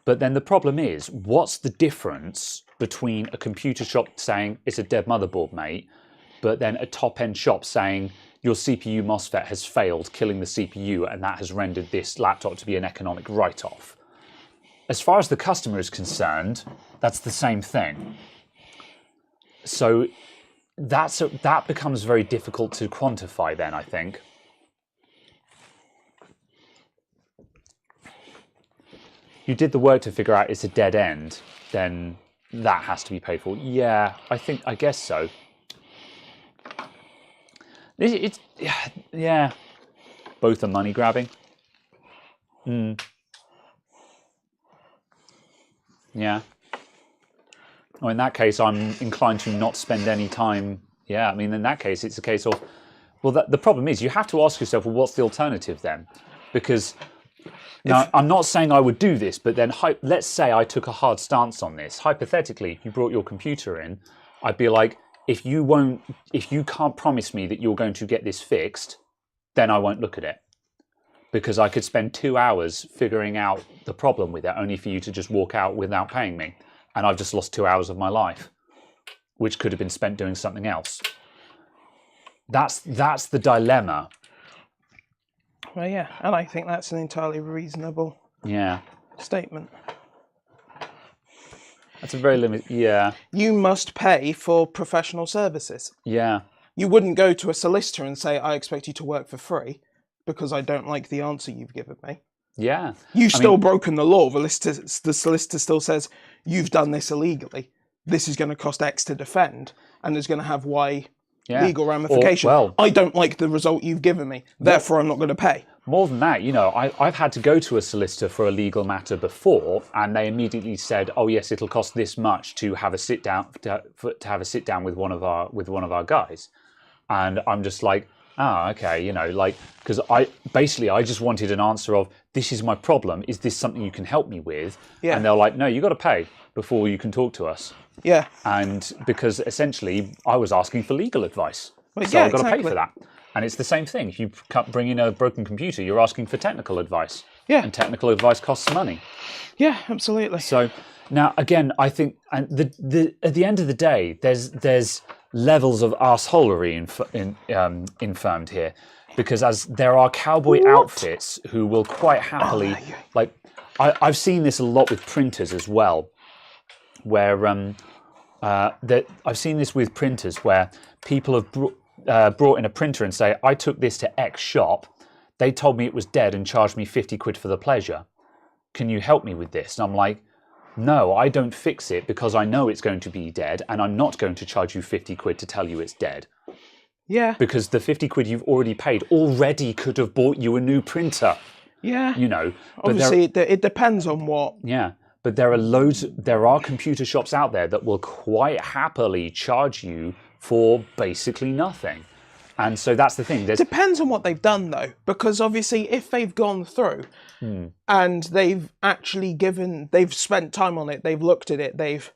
But then the problem is, what's the difference between a computer shop saying, "It's a dead motherboard, mate," but then a top-end shop saying, "Your CPU MOSFET has failed, killing the CPU, and that has rendered this laptop to be an economic write-off"? As far as the customer is concerned, that's the same thing. So that becomes very difficult to quantify then, I think. You did the work to figure out it's a dead end, then that has to be paid for. Yeah, I guess so. It's yeah, both are money grabbing. Yeah. Well, in that case, I'm inclined to not spend any time. Yeah, I mean, in that case, it's a case of, well, the problem is you have to ask yourself, well, what's the alternative then? Because now, I'm not saying I would do this, but then let's say I took a hard stance on this. Hypothetically, if you brought your computer in, I'd be like, if you can't promise me that you're going to get this fixed, then I won't look at it. Because I could spend 2 hours figuring out the problem with it, only for you to just walk out without paying me. And I've just lost 2 hours of my life, which could have been spent doing something else. That's the dilemma. Well, yeah, and I think that's an entirely reasonable statement. That's a very limited, yeah. You must pay for professional services. Yeah. You wouldn't go to a solicitor and say, I expect you to work for free because I don't like the answer you've given me. Yeah. You've still broken the law. The solicitor still says, you've done this illegally. This is going to cost X to defend, and it's going to have Y legal ramification. I don't like the result you've given me, therefore I'm not going to pay. More than that, you know, I've had to go to a solicitor for a legal matter before, and they immediately said, "Oh yes, it'll cost this much to have a sit down with one of our guys," and I'm just like, "Oh, okay," you know, like, because I just wanted an answer of, "This is my problem. Is this something you can help me with?" Yeah. And they're like, "No, you got to pay before you can talk to us." Yeah. And because essentially I was asking for legal advice, well, so I've got to pay for that. And it's the same thing. If you bring in a broken computer, you're asking for technical advice. Yeah. And technical advice costs money. Yeah, absolutely. So now, again, I think, and at the end of the day, there's levels of arseholery infirmed here, because as there are cowboy outfits who will quite happily, like, I've seen this a lot with printers as well, where I've seen this with printers where people have brought in a printer and say, I took this to X shop, they told me it was dead and charged me 50 quid for the pleasure. Can you help me with this? And I'm like, no, I don't fix it because I know it's going to be dead, and I'm not going to charge you 50 quid to tell you it's dead. Yeah. Because the 50 quid you've already paid already could have bought you a new printer. Yeah. You know. Obviously, it depends on what. Yeah. But there are computer shops out there that will quite happily charge you for basically nothing. And so that's the thing. Depends on what they've done, though, because obviously if they've gone through and they've spent time on it, they've looked at it, they've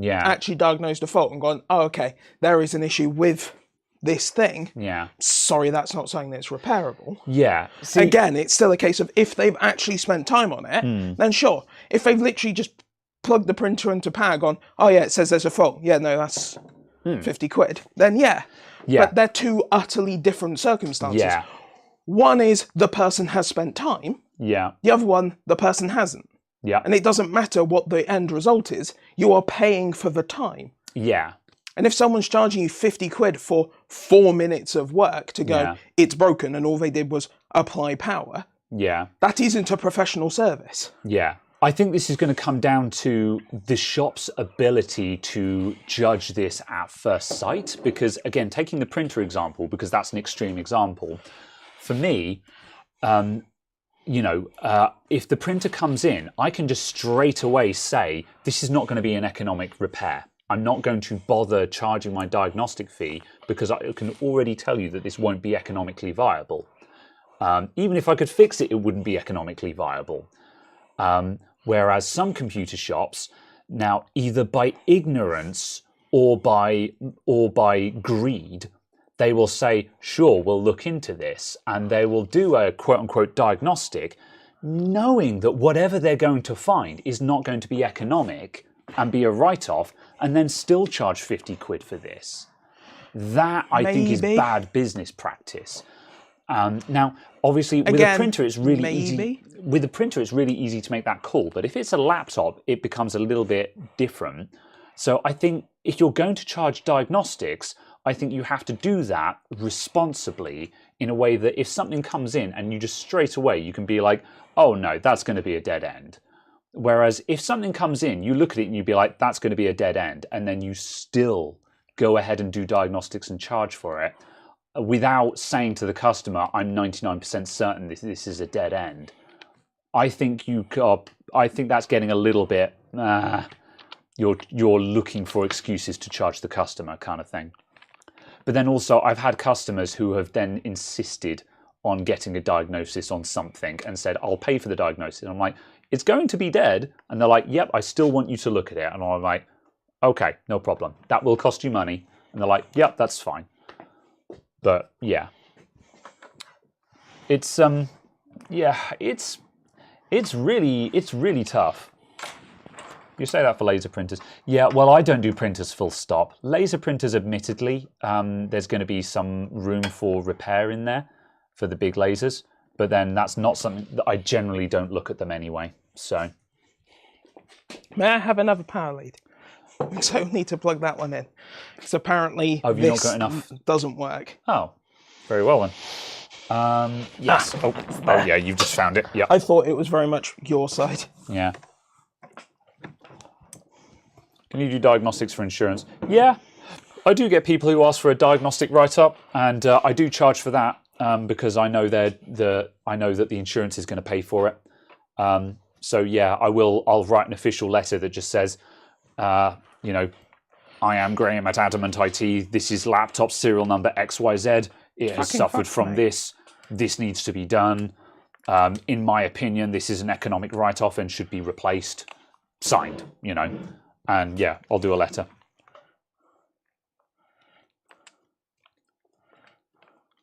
actually diagnosed a fault and gone, oh, okay, there is an issue with this thing. Yeah. Sorry, that's not something that's repairable. Yeah. See, again, it's still a case of if they've actually spent time on it, then sure. If they've literally just plugged the printer into power, gone, oh yeah, it says there's a fault. Yeah, no, that's 50 quid. Then yeah. But they're two utterly different circumstances. Yeah. One is the person has spent time. Yeah. The other one, the person hasn't. Yeah. And it doesn't matter what the end result is. You are paying for the time. Yeah. And if someone's charging you 50 quid for 4 minutes of work to go, it's broken, and all they did was apply power. Yeah. That isn't a professional service. Yeah. I think this is going to come down to the shop's ability to judge this at first sight. Because, again, taking the printer example, because that's an extreme example, for me, you know, if the printer comes in, I can just straight away say, this is not going to be an economic repair. I'm not going to bother charging my diagnostic fee because I can already tell you that this won't be economically viable. Even if I could fix it, it wouldn't be economically viable. Whereas some computer shops, now either by ignorance or by greed, they will say, sure, we'll look into this, and they will do a quote-unquote diagnostic, knowing that whatever they're going to find is not going to be economic and be a write-off, and then still charge 50 quid for this. That, I think, is bad business practice. Now, obviously, with a printer, it's really easy. With a printer, it's really easy to make that call. But if it's a laptop, it becomes a little bit different. So I think if you're going to charge diagnostics, I think you have to do that responsibly in a way that if something comes in and you just straight away, you can be like, oh no, that's going to be a dead end. Whereas if something comes in, you look at it and you'd be like, that's going to be a dead end. And then you still go ahead and do diagnostics and charge for it without saying to the customer, I'm 99% certain this is a dead end. I think that's getting a little bit, you're looking for excuses to charge the customer kind of thing. But then also I've had customers who have then insisted on getting a diagnosis on something and said, I'll pay for the diagnosis. And I'm like, it's going to be dead. And they're like, yep, I still want you to look at it. And I'm like, okay, no problem. That will cost you money. And they're like, yep, that's fine. But yeah, it's really tough. You say that for laser printers. Yeah, well, I don't do printers full stop. Laser printers, admittedly, there's going to be some room for repair in there for the big lasers, but then that's not something that I generally don't look at them anyway. So, may I have another power lead? So I need to plug that one in because apparently have you not got enough? Doesn't work. Oh, very well then. Yes. Oh yeah, you've just found it. Yeah. I thought it was very much your side. Yeah. Can you do diagnostics for insurance? Yeah, I do get people who ask for a diagnostic write-up, and I do charge for that because I know that the insurance is going to pay for it. So yeah, I'll write an official letter that just says, you know, I am Graham at Adamant IT. This is laptop serial number XYZ. It has suffered from this. This needs to be done. In my opinion, this is an economic write-off and should be replaced. Signed, you know. And yeah, I'll do a letter.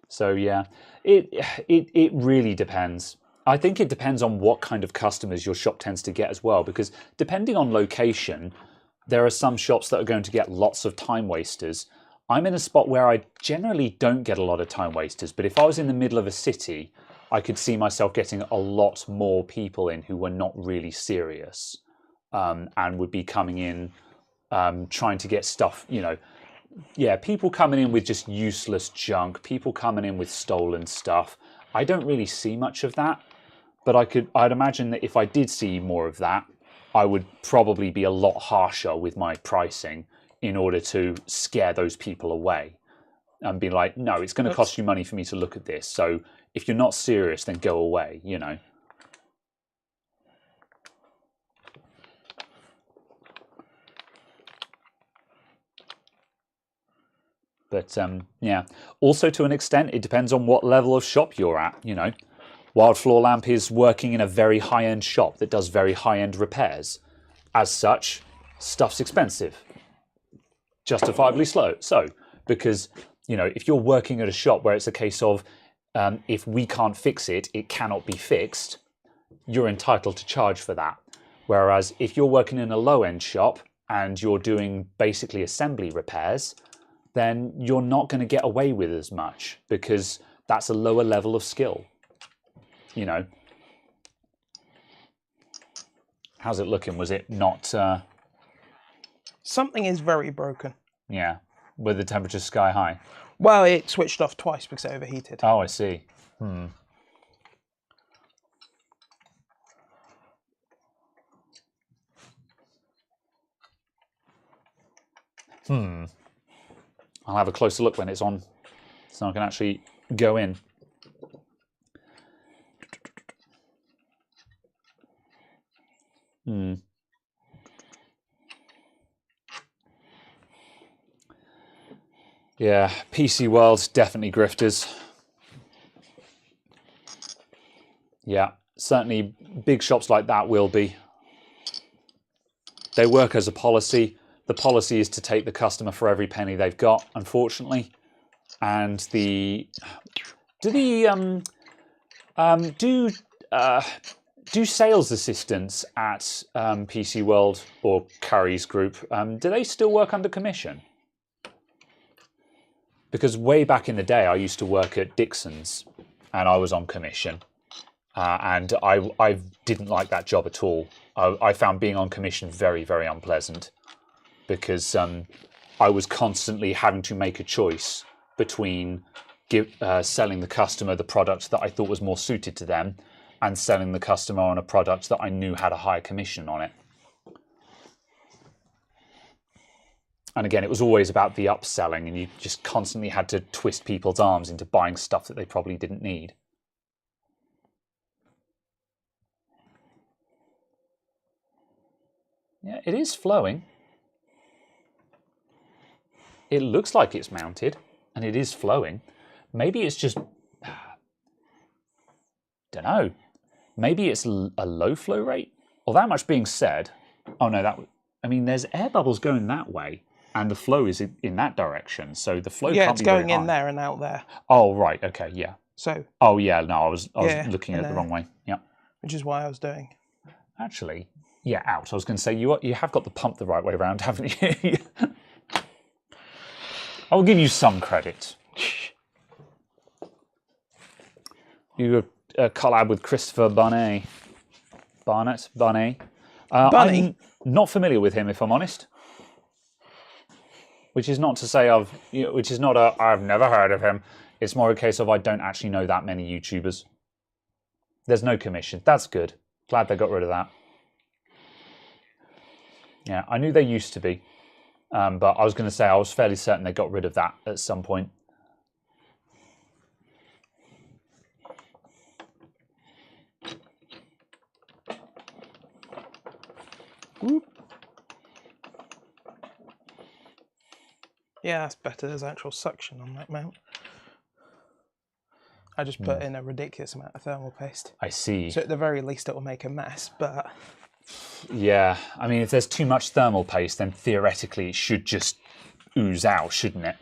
So yeah, it really depends. I think it depends on what kind of customers your shop tends to get as well, because depending on location, there are some shops that are going to get lots of time wasters. I'm in a spot where I generally don't get a lot of time wasters, but if I was in the middle of a city, I could see myself getting a lot more people in who were not really serious. And would be coming in trying to get stuff, you know, yeah, people coming in with just useless junk, people coming in with stolen stuff. I don't really see much of that, but I'd imagine that if I did see more of that, I would probably be a lot harsher with my pricing in order to scare those people away and be like, no, it's going to cost you money for me to look at this. So if you're not serious, then go away, you know. But yeah, also to an extent, it depends on what level of shop you're at, you know. Wild Floor Lamp is working in a very high-end shop that does very high-end repairs. As such, stuff's expensive. Justifiably so, because, you know, if you're working at a shop where it's a case of if we can't fix it, it cannot be fixed, you're entitled to charge for that. Whereas if you're working in a low-end shop and you're doing basically assembly repairs, then you're not going to get away with as much because that's a lower level of skill, you know. How's it looking? Was it not... Something is very broken. Yeah, with the temperature sky high. Well, it switched off twice because it overheated. Oh, I see. I'll have a closer look when it's on, so I can actually go in. Yeah, PC world, definitely grifters. Yeah, certainly big shops like that will be. They work as a policy. The policy is to take the customer for every penny they've got, unfortunately. And do sales assistants at PC World or Curry's group, do they still work under commission? Because way back in the day, I used to work at Dixon's and I was on commission. And I didn't like that job at all. I found being on commission very, very unpleasant. Because I was constantly having to make a choice between selling the customer the product that I thought was more suited to them and selling the customer on a product that I knew had a higher commission on it. And again, it was always about the upselling, and you just constantly had to twist people's arms into buying stuff that they probably didn't need. Yeah, it is flowing. It looks like it's mounted, and it is flowing. Maybe it's just, don't know. Maybe it's a low flow rate. Well, that much being said, oh no, I mean, there's air bubbles going that way, and the flow is in that direction. So the flow can't be very high. Yeah, it's going in there and out there. Oh right, okay, yeah. So. Oh yeah, no, I was looking at it the wrong way. Yeah. Which is why I was doing. Actually, yeah, out. I was going to say you have got the pump the right way around, haven't you? I'll give you some credit. You a collab with Christopher Barnett. Bunny. I'm not familiar with him, if I'm honest. Which is not to say I've never heard of him. It's more a case of I don't actually know that many YouTubers. There's no commission. That's good. Glad they got rid of that. Yeah, I knew they used to be. But I was going to say I was fairly certain they got rid of that at some point. Whoop. Yeah, that's better. There's actual suction on that mount. I just put in a ridiculous amount of thermal paste. I see. So at the very least it will make a mess, but... Yeah, I mean, if there's too much thermal paste, then theoretically it should just ooze out, shouldn't it?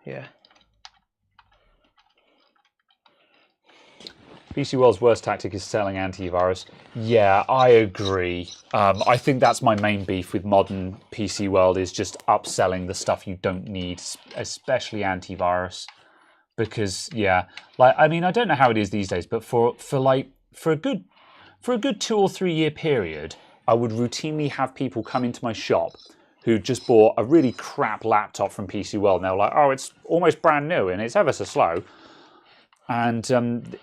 Yeah. PC World's worst tactic is selling antivirus. Yeah, I agree. I think that's my main beef with modern PC World is just upselling the stuff you don't need, especially antivirus. Because yeah, like I mean, I don't know how it is these days, but for a good 2 or 3 year period, I would routinely have people come into my shop who just bought a really crap laptop from PC World, and they were like, "Oh, it's almost brand new and it's ever so slow." And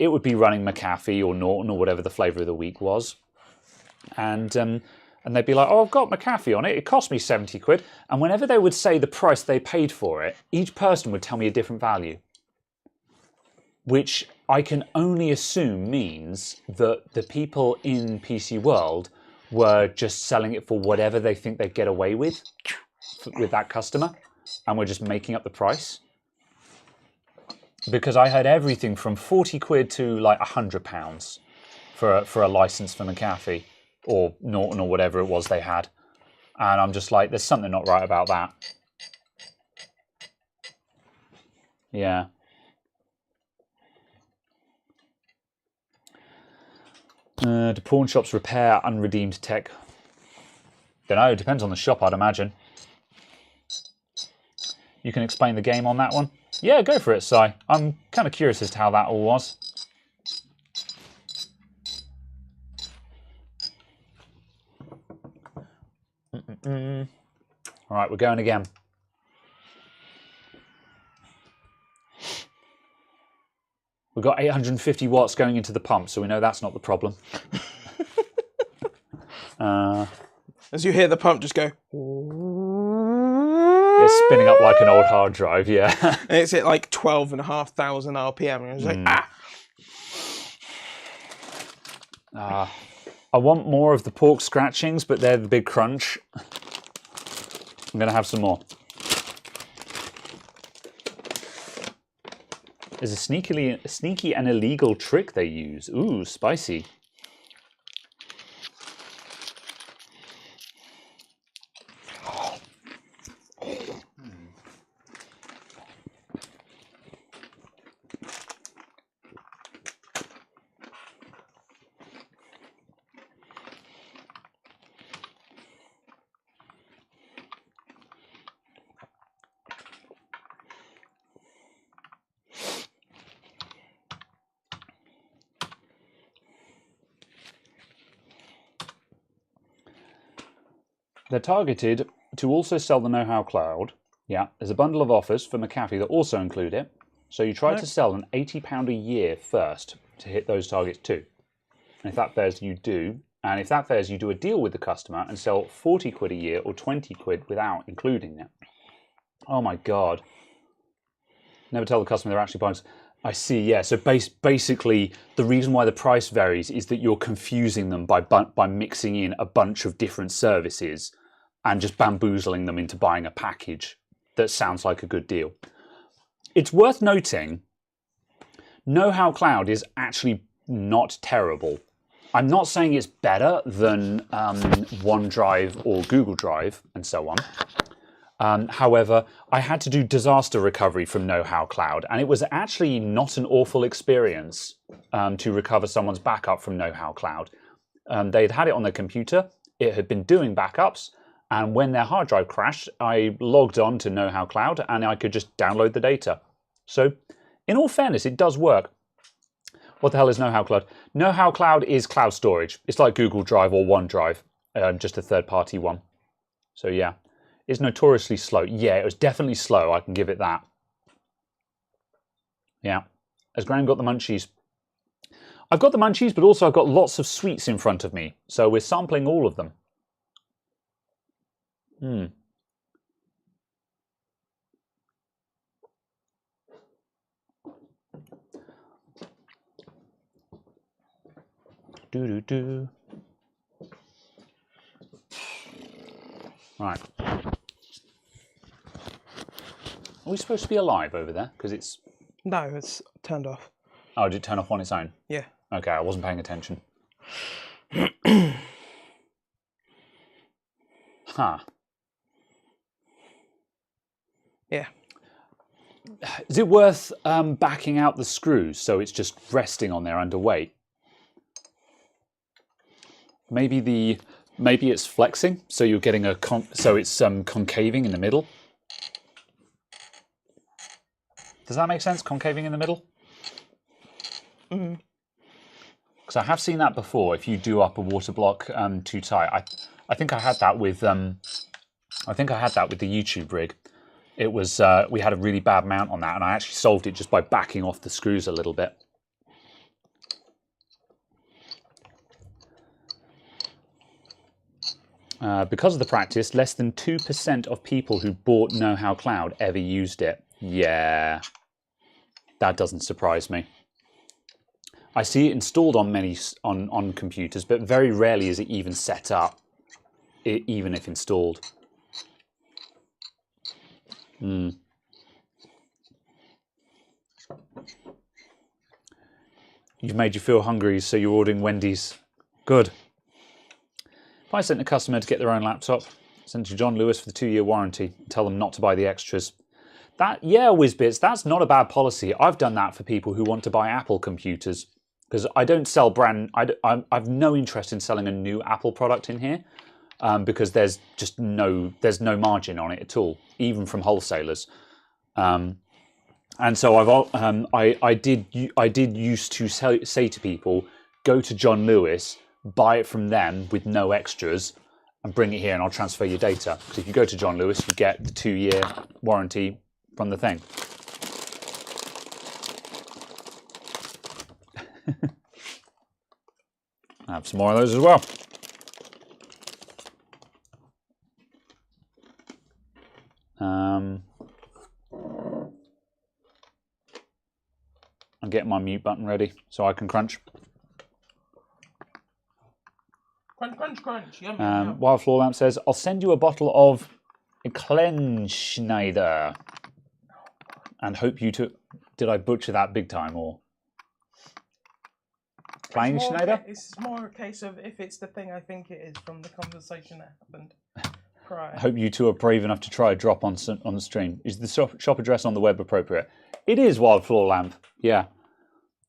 it would be running McAfee or Norton or whatever the flavour of the week was. And they'd be like, "Oh, I've got McAfee on it. It cost me 70 quid." And whenever they would say the price they paid for it, each person would tell me a different value. Which I can only assume means that the people in PC World were just selling it for whatever they think they'd get away with that customer. And we're just making up the price. Because I heard everything from 40 quid to like £100 for a license for McAfee or Norton or whatever it was they had. And I'm just like, there's something not right about that. Yeah. Do pawn shops repair unredeemed tech? Don't know, depends on the shop, I'd imagine. You can explain the game on that one? Yeah, go for it, Si. I'm kind of curious as to how that all was. All right, we're going again. We've got 850 watts going into the pump, so we know that's not the problem. As you hear the pump just go... It's spinning up like an old hard drive, yeah. And it's at like 12,500 RPM, and it's like, I want more of the pork scratchings, but they're the big crunch. I'm going to have some more. There's a sneaky and illegal trick they use. Ooh, spicy. They're targeted to also sell the Know How Cloud, Yeah, there's a bundle of offers for McAfee that also include it. So you try to sell an £80 a year first to hit those targets too. And if that fails, you do. And if that fails, you do a deal with the customer and sell 40 quid a year or 20 quid without including it. Oh my God. Never tell the customer they're actually buying. I see, yeah. So basically, the reason why the price varies is that you're confusing them by mixing in a bunch of different services and just bamboozling them into buying a package that sounds like a good deal. It's worth noting, Know How Cloud is actually not terrible. I'm not saying it's better than OneDrive or Google Drive and so on. However, I had to do disaster recovery from Know How Cloud, and it was actually not an awful experience to recover someone's backup from Know How Cloud. They'd had it on their computer, it had been doing backups, and when their hard drive crashed, I logged on to Know How Cloud and I could just download the data. So, in all fairness, it does work. What the hell is Know How Cloud? Know How Cloud is cloud storage. It's like Google Drive or OneDrive, just a third-party one. So yeah, it's notoriously slow. Yeah, it was definitely slow, I can give it that. Yeah. Has Graham got the munchies? I've got the munchies, but also I've got lots of sweets in front of me. So we're sampling all of them. Do-do-do. Right. Are we supposed to be alive over there? Because it's... No, it's turned off. Oh, did it turn off on its own? Yeah. Okay, I wasn't paying attention. Huh. Yeah. Is it worth backing out the screws so it's just resting on there underweight? Maybe it's flexing, so you're getting it's concaving in the middle. Does that make sense? Concaving in the middle? Because I have seen that before. If you do up a water block too tight, I think I had that with the YouTube rig. It was we had a really bad mount on that, and I actually solved it just by backing off the screws a little bit. Because of the practice, less than 2% of people who bought Know How Cloud ever used it. Yeah, that doesn't surprise me. I see it installed on many on computers, but very rarely is it even set up, even if installed. You've made you feel hungry, so you're ordering Wendy's. Good. If I sent a customer to get their own laptop, send it to John Lewis for the 2-year warranty, tell them not to buy the extras. Yeah, Whizbits, that's not a bad policy. I've done that for people who want to buy Apple computers, because I don't sell I've no interest in selling a new Apple product in here, because there's just no margin on it at all, even from wholesalers. And so I did used to say to people, go to John Lewis, buy it from them with no extras, and bring it here, and I'll transfer your data. Because if you go to John Lewis, you get the 2-year warranty from the thing. I have some more of those as well. I'm getting my mute button ready so I can crunch. Crunch, crunch, crunch. Yum, yum, yum. Wild Floor Lamp says, I'll send you a bottle of Klenschneider and hope you took... Did I butcher that big time, or... Kleinschneider? It's more a case of if it's the thing I think it is from the conversation that happened prior. I hope you two are brave enough to try a drop on the stream. Is the shop address on the web appropriate? It is, Wild Floor Lamp. Yeah.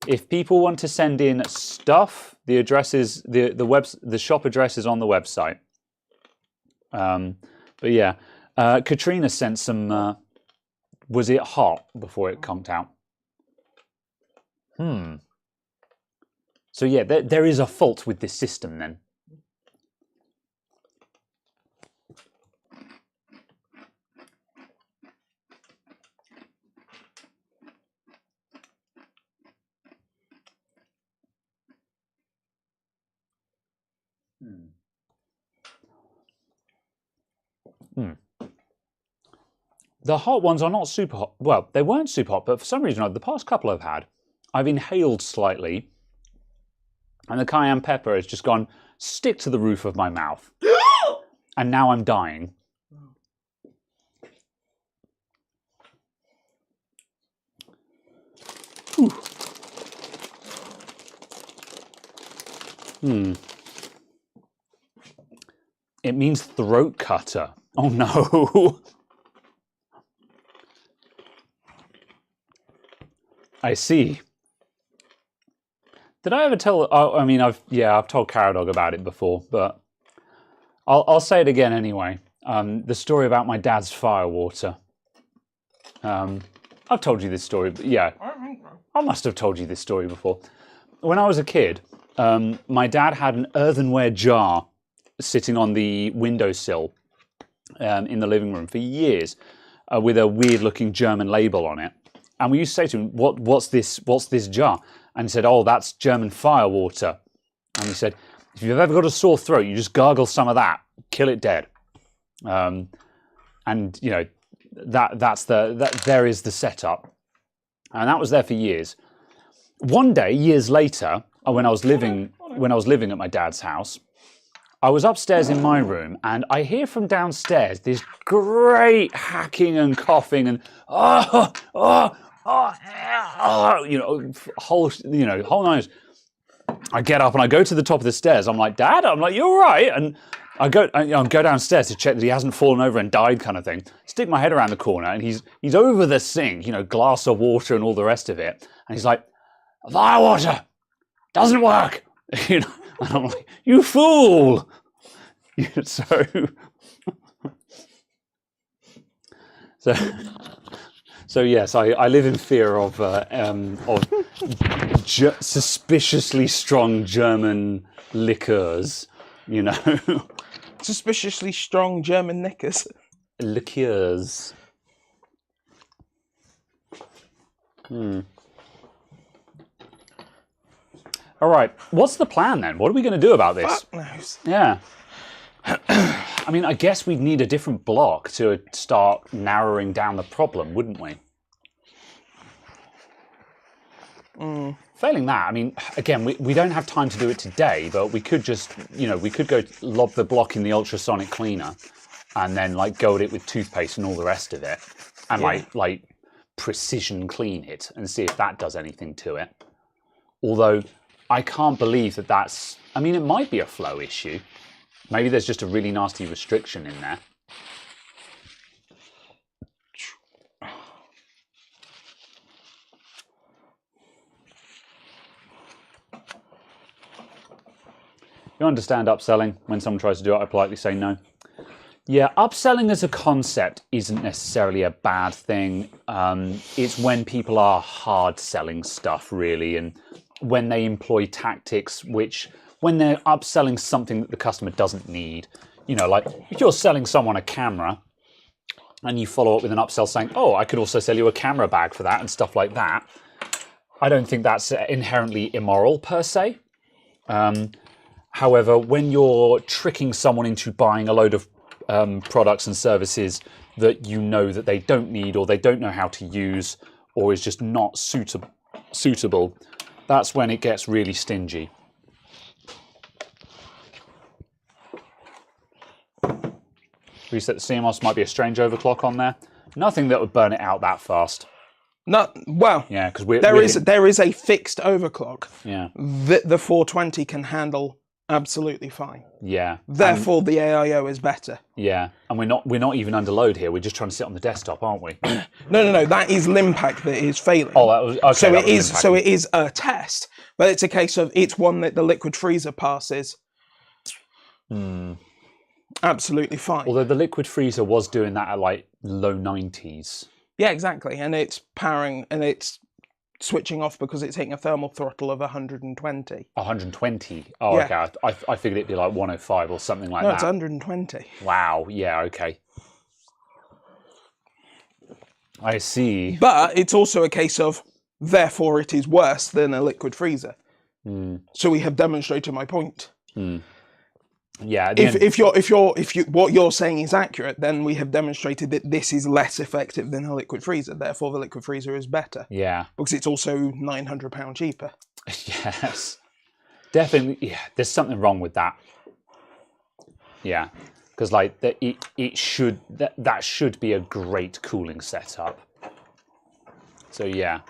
If people want to send in stuff, the address is the shop address is on the website. But yeah, Katrina sent some. Was it hot before it conked out? So yeah, there is a fault with this system then. The hot ones are not super hot. Well, they weren't super hot, but for some reason, the past couple I've had, I've inhaled slightly, and the cayenne pepper has just gone stick to the roof of my mouth. And now I'm dying. It means throat cutter. Oh no. I see. Did I ever tell? I mean, I've told Caradog about it before, but I'll say it again anyway. The story about my dad's firewater. I've told you this story, but yeah, I must have told you this story before. When I was a kid, my dad had an earthenware jar sitting on the windowsill in the living room for years, with a weird-looking German label on it. And we used to say to him, "What's this jar?" And he said, "Oh, that's German firewater." And he said, "If you've ever got a sore throat, you just gargle some of that, kill it dead." And you know, there is the setup, and that was there for years. One day, years later, when I was living at my dad's house, I was upstairs in my room, and I hear from downstairs this great hacking and coughing and whole nose. I get up and I go to the top of the stairs. I'm like, "Dad," I'm like, "You all right?" And I go downstairs to check that he hasn't fallen over and died, kind of thing. Stick my head around the corner, and he's over the sink, glass of water and all the rest of it. And he's like, "Firewater doesn't work," And I'm like, "You fool!" So yes, I live in fear of suspiciously strong German liqueurs, Suspiciously strong German knickers. Liqueurs. All right, what's the plan then? What are we going to do about this? Fuck knows. Yeah. I mean, I guess we'd need a different block to start narrowing down the problem, wouldn't we? Failing that, I mean, again, we don't have time to do it today, but we could just, we could go lob the block in the ultrasonic cleaner and then go at it with toothpaste and all the rest of it and like precision clean it and see if that does anything to it. Although I can't believe that's, I mean, it might be a flow issue. Maybe there's just a really nasty restriction in there. You understand upselling? When someone tries to do it, I politely say no. Yeah, upselling as a concept isn't necessarily a bad thing. It's when people are hard selling stuff, really, and when they employ tactics when they're upselling something that the customer doesn't need. Like if you're selling someone a camera and you follow up with an upsell saying, "Oh, I could also sell you a camera bag for that," and stuff like that. I don't think that's inherently immoral per se. However, when you're tricking someone into buying a load of products and services that that they don't need or they don't know how to use or is just not suitable, that's when it gets really stingy. Reset the CMOS, might be a strange overclock on there. Nothing that would burn it out that fast. Yeah, because there is a fixed overclock. Yeah. That the 420 can handle absolutely fine. Yeah. Therefore, the AIO is better. Yeah, and we're not even under load here. We're just trying to sit on the desktop, aren't we? No. That is Limpack that is failing. Oh, that was okay. So it is a test, but it's a case of it's one that the liquid freezer passes. Absolutely fine. Although the liquid freezer was doing that at low 90s. Yeah, exactly, and it's powering and it's switching off because it's hitting a thermal throttle of 120. 120? Oh, yeah. Okay. I figured it'd be 105 or something like that. No, it's 120. Wow. Yeah. Okay. I see. But it's also a case of, therefore, it is worse than a liquid freezer. So we have demonstrated my point. Yeah. If what you're saying is accurate, then we have demonstrated that this is less effective than a liquid freezer. Therefore, the liquid freezer is better. Yeah. Because it's also £900 cheaper. Yes. Definitely. Yeah. There's something wrong with that. Yeah. Because like that should be a great cooling setup. So yeah.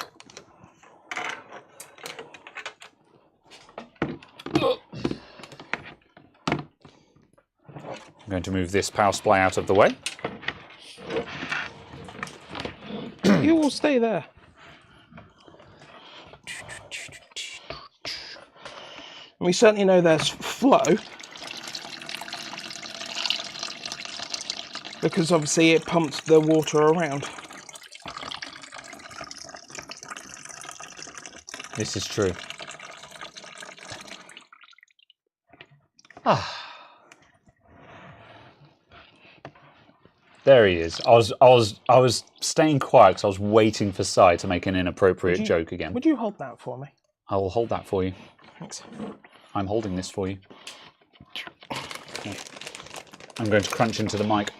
I'm going to move this power supply out of the way. You will stay there. We certainly know there's flow, because obviously it pumps the water around. This is true. Ah. There he is. I was staying quiet because I was waiting for Si to make an inappropriate joke again. Would you hold that for me? I will hold that for you. Thanks. I'm holding this for you. I'm going to crunch into the mic.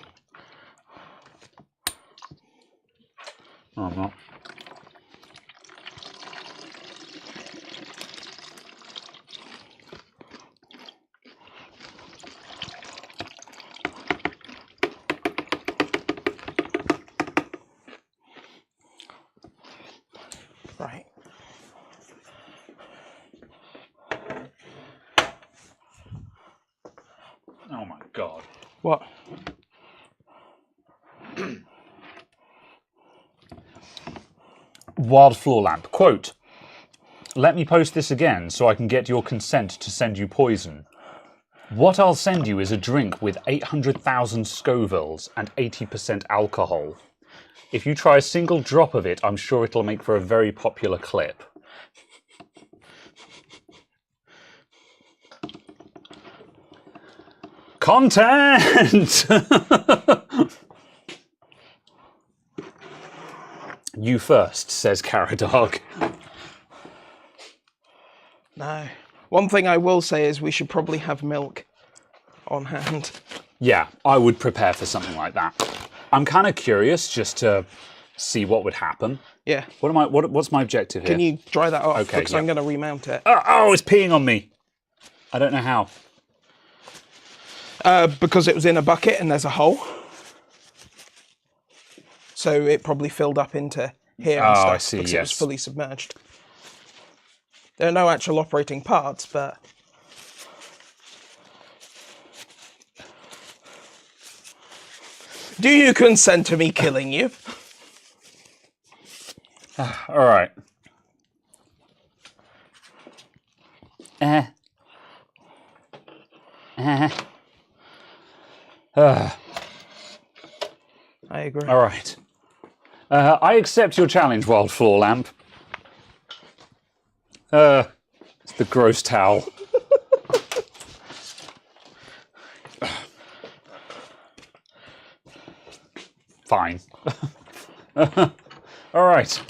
No, I'm not. Right. Oh my God. What? Wild floor lamp. Quote, "Let me post this again so I can get your consent to send you poison. What I'll send you is a drink with 800,000 Scovilles and 80% alcohol. If you try a single drop of it, I'm sure it'll make for a very popular clip." Content! You first, says Caradog. No. One thing I will say is we should probably have milk on hand. Yeah, I would prepare for something like that. I'm kind of curious just to see what would happen. Yeah. What's my objective here? Can you dry that off? Okay, Because yeah. I'm going to remount it. Oh, it's peeing on me. I don't know how. Because it was in a bucket and there's a hole. So it probably filled up into here and stuff. I see, because yes. it was fully submerged. There are no actual operating parts, but... Do you consent to me killing you? All right. I agree. All right. I accept your challenge, Wild Floor Lamp. It's the gross towel. Fine. All right.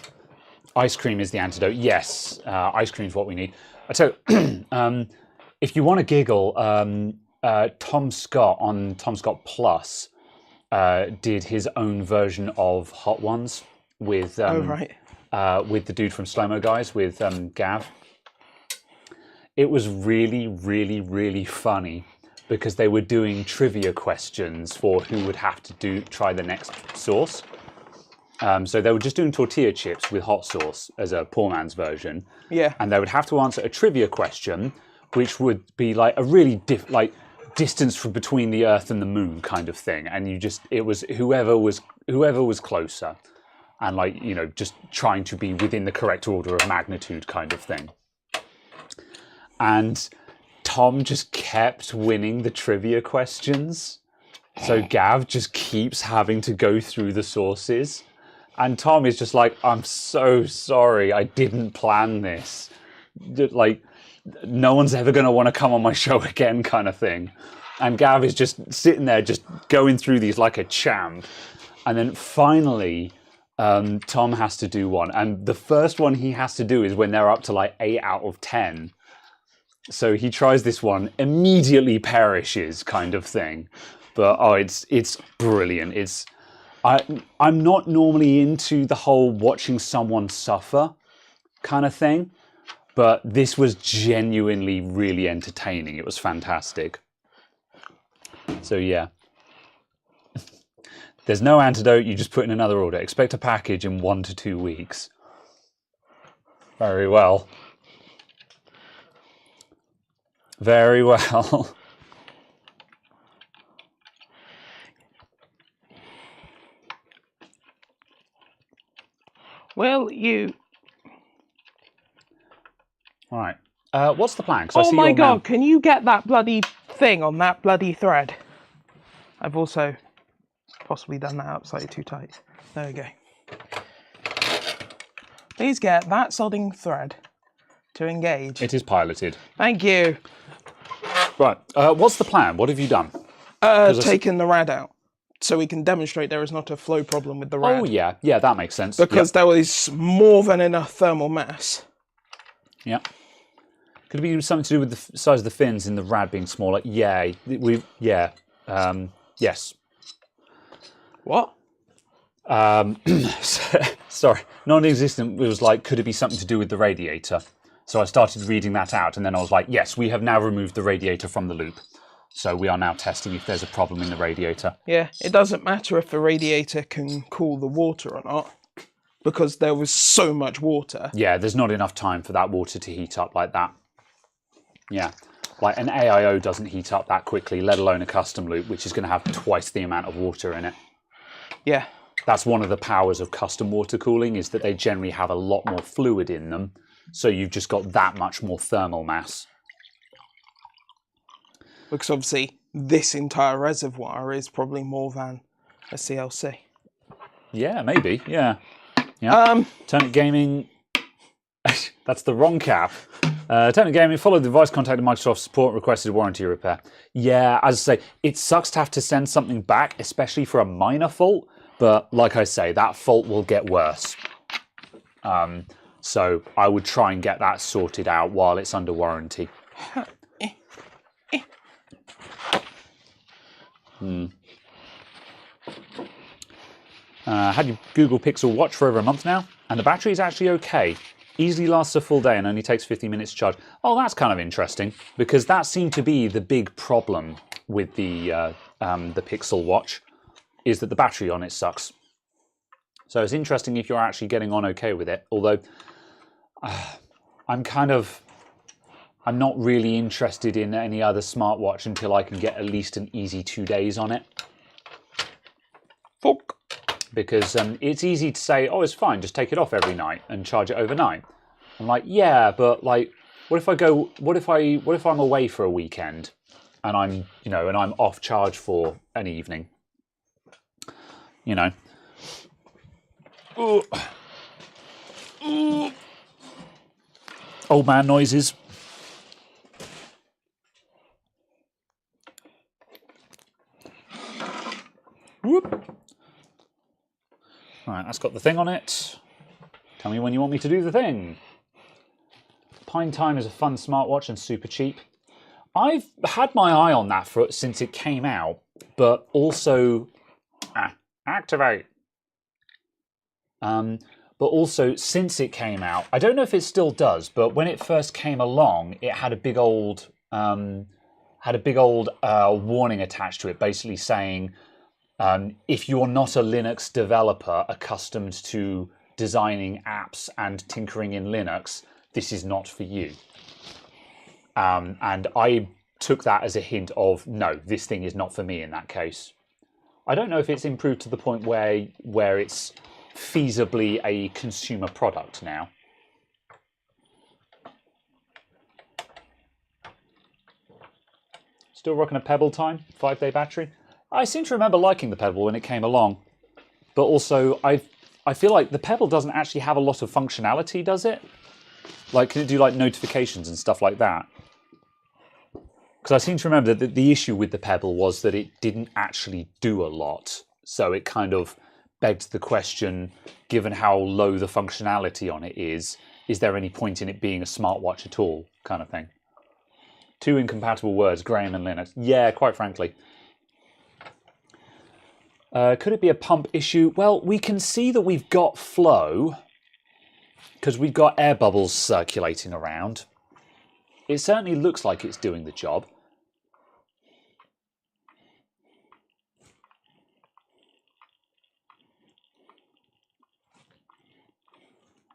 Ice cream is the antidote. Yes, ice cream is what we need. So, if you want to giggle, Tom Scott on Tom Scott Plus did his own version of Hot Ones with with the dude from Slow Mo Guys, with Gav. It was really, really, really funny because they were doing trivia questions for who would have to try the next sauce. So they were just doing tortilla chips with hot sauce as a poor man's version. Yeah. And they would have to answer a trivia question, which would be like a really distance from between the Earth and the Moon kind of thing. And it was whoever was closer, and just trying to be within the correct order of magnitude kind of thing. And Tom just kept winning the trivia questions. So Gav just keeps having to go through the sources. And Tom is just like, "I'm so sorry, I didn't plan this. Like, no one's ever going to want to come on my show again," kind of thing. And Gav is just sitting there, just going through these like a champ. And then finally, Tom has to do one. And the first one he has to do is when they're up to like 8 out of 10. So he tries this one, immediately perishes, kind of thing. But oh, it's brilliant. I'm not normally into the whole watching someone suffer kind of thing, but this was genuinely really entertaining. It was fantastic. So yeah. There's no antidote, you just put in another order. Expect a package in 1 to 2 weeks. Very well. Very well. Well, you... All right. What's the plan? Oh my God, can you get that bloody thing on that bloody thread? I've also possibly done that up slightly too tight. There we go. Please get that sodding thread to engage. It is piloted. Thank you. Right. What's the plan? What have you done? Taken the rad out, so we can demonstrate there is not a flow problem with the rad. Oh yeah, yeah, that makes sense. Because there was more than enough thermal mass. Yeah. Could it be something to do with the size of the fins in the rad being smaller? Yeah. Yes. What? Sorry, non-existent. It was like, could it be something to do with the radiator? So I started reading that out, and then I was like, yes, we have now removed the radiator from the loop. So we are now testing if there's a problem in the radiator. Yeah, it doesn't matter if the radiator can cool the water or not, because there was so much water. Yeah, there's not enough time for that water to heat up like that. Yeah, like an AIO doesn't heat up that quickly, let alone a custom loop, which is going to have twice the amount of water in it. Yeah. That's one of the powers of custom water cooling, is that they generally have a lot more fluid in them. So you've just got that much more thermal mass. Because obviously this entire reservoir is probably more than a CLC. Yeah, maybe. Yeah. Yeah. Turnip Gaming. That's the wrong cap. Turnip Gaming followed the device, contacted Microsoft support, requested warranty repair. Yeah, as I say, it sucks to have to send something back, especially for a minor fault. But like I say, that fault will get worse. So I would try and get that sorted out while it's under warranty. Had your Google Pixel Watch for over a month now, and the battery is actually okay. Easily lasts a full day and only takes 50 minutes to charge. Oh, that's kind of interesting, because that seemed to be the big problem with the Pixel Watch, is that the battery on it sucks. So it's interesting if you're actually getting on okay with it, although I'm not really interested in any other smartwatch until I can get at least an easy 2 days on it. Fuck. Because it's easy to say, oh, it's fine, just take it off every night and charge it overnight. I'm like, yeah, but like, what if I'm away for a weekend and I'm off charge for an evening? You know. Ooh. Ooh. Old man noises. Whoop. Right, that's got the thing on it. Tell me when you want me to do the thing. Pine Time is a fun smartwatch and super cheap. I've had my eye on that since it came out, but also activate. But also since it came out, I don't know if it still does, but when it first came along, it had a big old warning attached to it, basically saying, if you're not a Linux developer accustomed to designing apps and tinkering in Linux, this is not for you. And I took that as a hint of, no, this thing is not for me in that case. I don't know if it's improved to the point where it's feasibly a consumer product now. Still rocking a Pebble Time, 5-day battery. I seem to remember liking the Pebble when it came along, but also I feel like the Pebble doesn't actually have a lot of functionality, does it? Like, can it do like notifications and stuff like that? Because I seem to remember that the issue with the Pebble was that it didn't actually do a lot. So it kind of begged the question, given how low the functionality on it is there any point in it being a smartwatch at all, kind of thing? Two incompatible words, Graham and Linux. Yeah, quite frankly. Could it be a pump issue? Well, we can see that we've got flow because we've got air bubbles circulating around. It certainly looks like it's doing the job.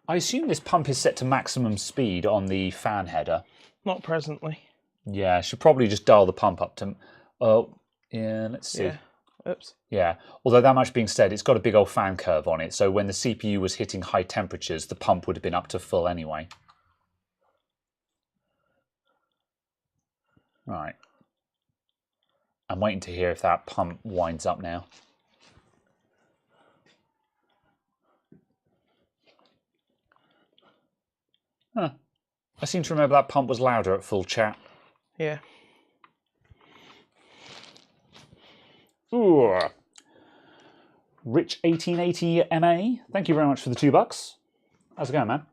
I assume this pump is set to maximum speed on the fan header. Not presently. Yeah, should probably just dial the pump up to... Oh, yeah, let's see. Yeah. Oops. Yeah, although that much being said, it's got a big old fan curve on it, so when the CPU was hitting high temperatures, the pump would have been up to full anyway. Right. I'm waiting to hear if that pump winds up now. Huh. I seem to remember that pump was louder at full chat. Yeah. Ooh. Rich 1880 MA, thank you very much for the $2. How's it going, man?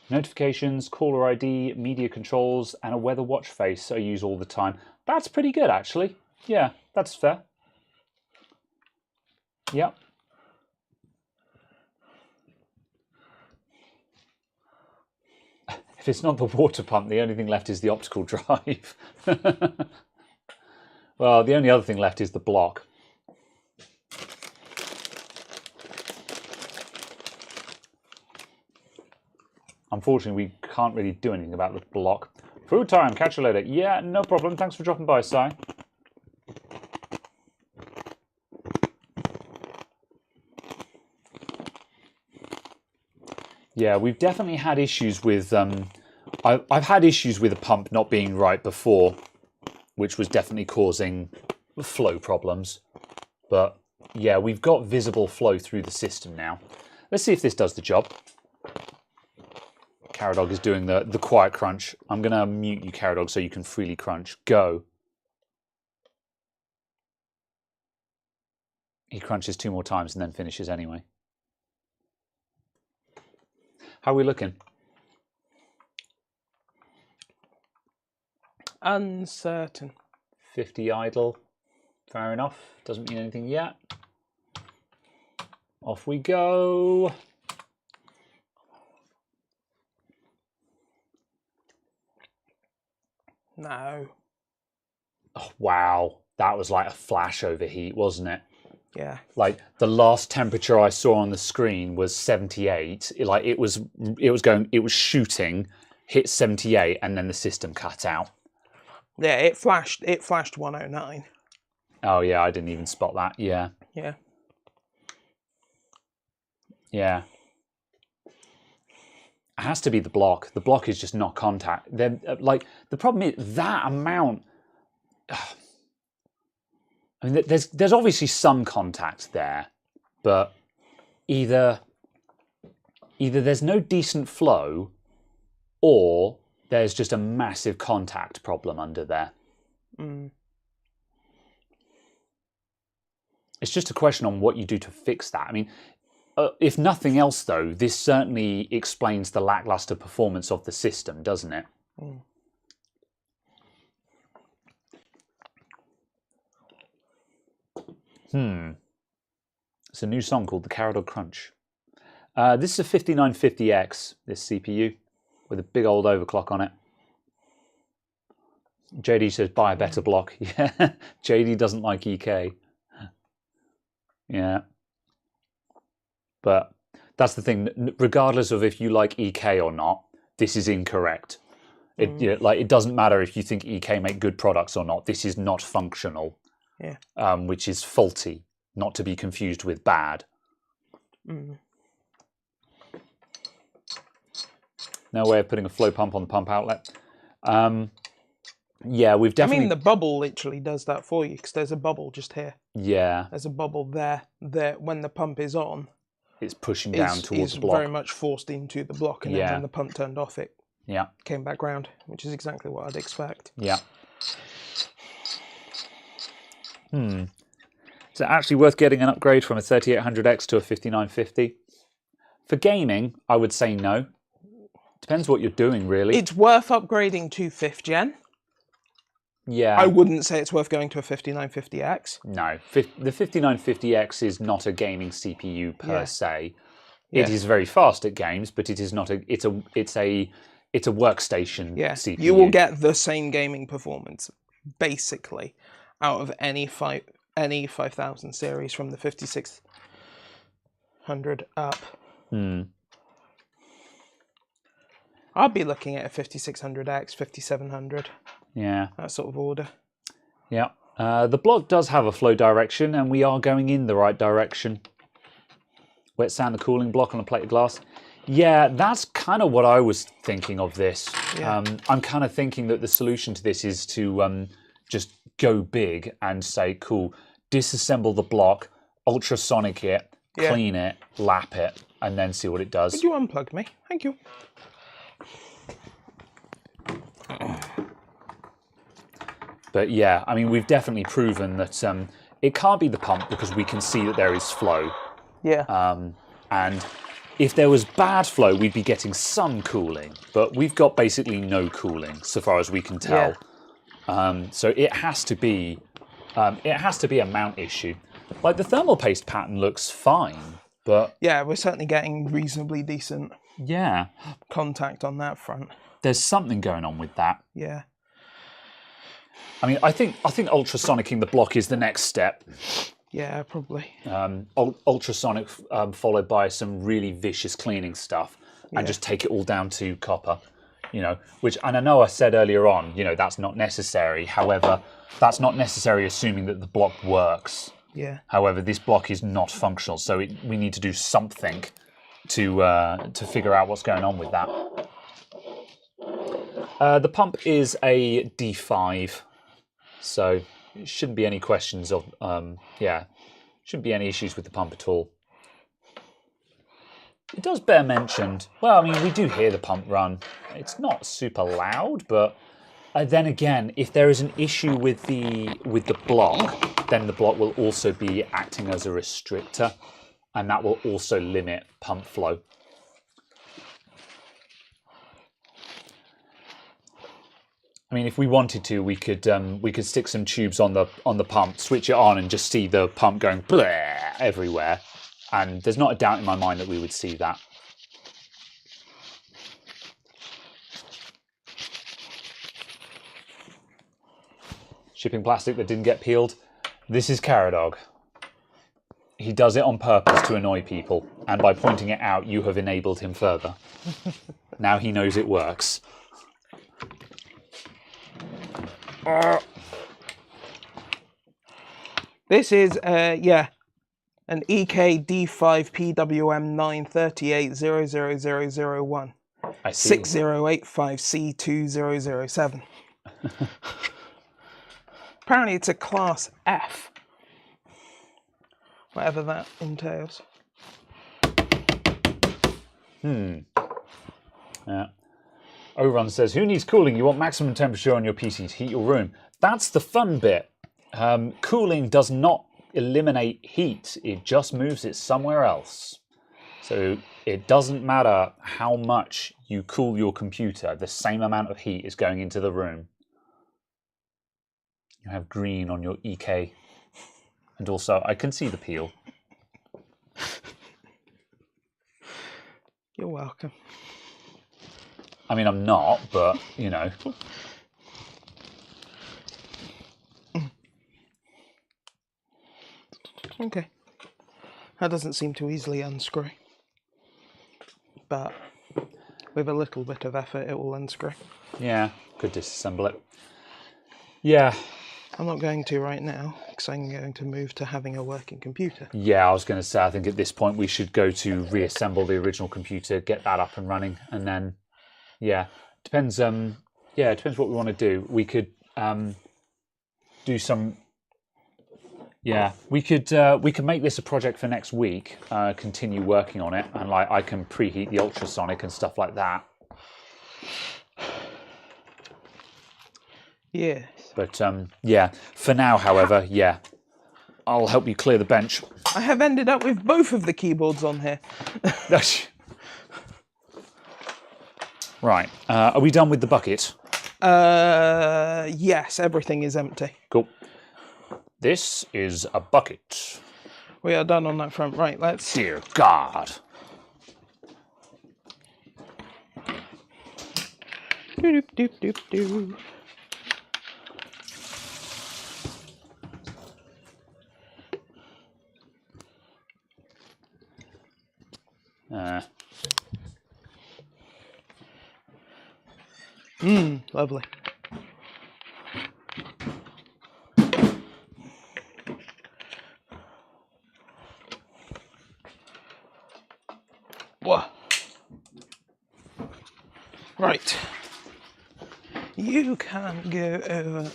Notifications, caller ID, media controls, and a weather watch face I use all the time. That's pretty good, actually. Yeah, that's fair. Yep. If it's not the water pump, the only thing left is the optical drive. Well, the only other thing left is the block. Unfortunately, we can't really do anything about the block. Food time, catch you later. Yeah, no problem. Thanks for dropping by, Si. Yeah, we've definitely had issues with... I've had issues with the pump not being right before, which was definitely causing flow problems. But yeah, we've got visible flow through the system now. Let's see if this does the job. Caradog is doing the quiet crunch. I'm going to mute you, Caradog, so you can freely crunch. Go. He crunches 2 more times and then finishes anyway. How are we looking? Uncertain. 50 idle. Fair enough. Doesn't mean anything yet. Off we go. No. Oh, wow. That was like a flash overheat, wasn't it? Yeah. Like the last temperature I saw on the screen was 78. It was shooting, hit 78, and then the system cut out. Yeah, it flashed 109. Oh yeah, I didn't even spot that. Yeah. Yeah. Yeah. It has to be the block. The block is just not contact. Then like the problem is that amount. I mean, there's obviously some contact there, but either there's no decent flow, or there's just a massive contact problem under there. Mm. It's just a question on what you do to fix that. I mean, if nothing else, though, this certainly explains the lackluster performance of the system, doesn't it? Mm. It's a new song called The Caradog Crunch. This is a 5950X, this CPU, with a big old overclock on it. JD says, buy a better block. Yeah, JD doesn't like EK. Yeah. But that's the thing, regardless of if you like EK or not, this is incorrect. It doesn't matter if you think EK make good products or not. This is not functional. Yeah. Which is faulty, not to be confused with bad. Mm. No way of putting a flow pump on the pump outlet. Yeah, we've definitely... I mean, the bubble literally does that for you, because there's a bubble just here. Yeah. There's a bubble there. When the pump is on, it's pushing down towards the block. It's very much forced into the block, and then when the pump turned off, it came back round, which is exactly what I'd expect. Yeah. Is it actually worth getting an upgrade from a 3800X to a 5950? For gaming, I would say no. Depends what you're doing, really. It's worth upgrading to 5th gen. Yeah. I wouldn't say it's worth going to a 5950X. No, the 5950X is not a gaming CPU per se. Yeah. It is very fast at games, but it is not a. It's a workstation CPU. You will get the same gaming performance, basically, out of any 5000 series from the 5600 up. I'd be looking at a 5600X, 5700. Yeah. That sort of order. Yeah. The block does have a flow direction, and we are going in the right direction. Wet sand the cooling block on a plate of glass. Yeah, that's kind of what I was thinking of this. Yeah. I'm kind of thinking that the solution to this is to just go big and say, cool, disassemble the block, ultrasonic it, clean it, lap it, and then see what it does. Could you unplug me? Thank you. But yeah, I mean, we've definitely proven that it can't be the pump because we can see that there is flow. Yeah. And if there was bad flow, we'd be getting some cooling, but we've got basically no cooling so far as we can tell. Yeah. So it has to be a mount issue. Like the thermal paste pattern looks fine, but yeah, we're certainly getting reasonably decent contact on that front. There's something going on with that. Yeah. I mean, I think ultrasonicing the block is the next step. Yeah, probably. Ultrasonic followed by some really vicious cleaning stuff, and just take it all down to copper. You know, and I know I said earlier on, you know, that's not necessary. However, that's not necessary assuming that the block works. Yeah. However, this block is not functional, so we need to do something to figure out what's going on with that. The pump is a D5. So it shouldn't be any questions of, shouldn't be any issues with the pump at all. It does bear mentioned, well, I mean, we do hear the pump run. It's not super loud, but then again, if there is an issue with the block, then the block will also be acting as a restrictor, and that will also limit pump flow. I mean, if we wanted to, we could stick some tubes on the pump, switch it on, and just see the pump going bleh everywhere. And there's not a doubt in my mind that we would see that. Shipping plastic that didn't get peeled. This is Caradog. He does it on purpose to annoy people, and by pointing it out, you have enabled him further. Now he knows it works. This is an EK D5 PWM 938-00001. I see. 6085C2007. Apparently it's a class F. Whatever that entails. Yeah. Orun says, who needs cooling? You want maximum temperature on your PC to heat your room. That's the fun bit. Cooling does not eliminate heat. It just moves it somewhere else. So it doesn't matter how much you cool your computer. The same amount of heat is going into the room. You have green on your EK. And also, I can see the peel. You're welcome. I mean, I'm not, but, you know. Okay. That doesn't seem to easily unscrew. But with a little bit of effort, it will unscrew. Yeah, could disassemble it. Yeah. I'm not going to right now, because I'm going to move to having a working computer. Yeah, I was going to say, I think at this point we should go to reassemble the original computer, get that up and running, and then, yeah, depends. It depends what we want to do. We could do some. Yeah, we could make this a project for next week. Continue working on it, and like I can preheat the ultrasonic and stuff like that. Yeah. But yeah, for now, however, yeah, I'll help you clear the bench. I have ended up with both of the keyboards on here. Right. Are we done with the bucket? Yes, everything is empty. Cool. This is a bucket. We are done on that front. Right, let's... Dear God. Doop, doop, doop, doop. Lovely. Whoa. Right. You can go over.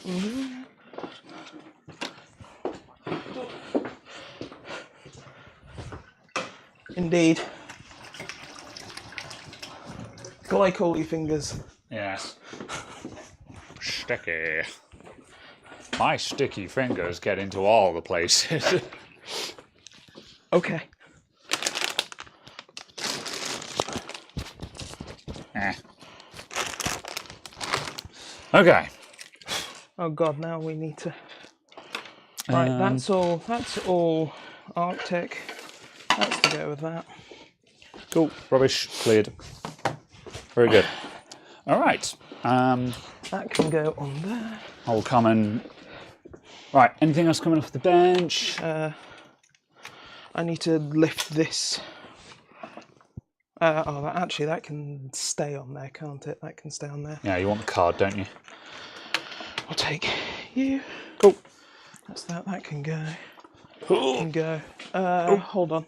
Indeed. Glycol fingers. Yes. Sticky. My sticky fingers get into all the places. Okay. Okay. Oh God, now we need to... Right, that's all Arctic. That's to go with that. Cool. Rubbish. Cleared. Very good. All right. That can go on there. I'll come and... Right, anything else coming off the bench? I need to lift this. Actually, that can stay on there, can't it? That can stay on there. Yeah, you want the card, don't you? I'll take you. Cool. That's that. That can go. Cool. Can go. Hold on.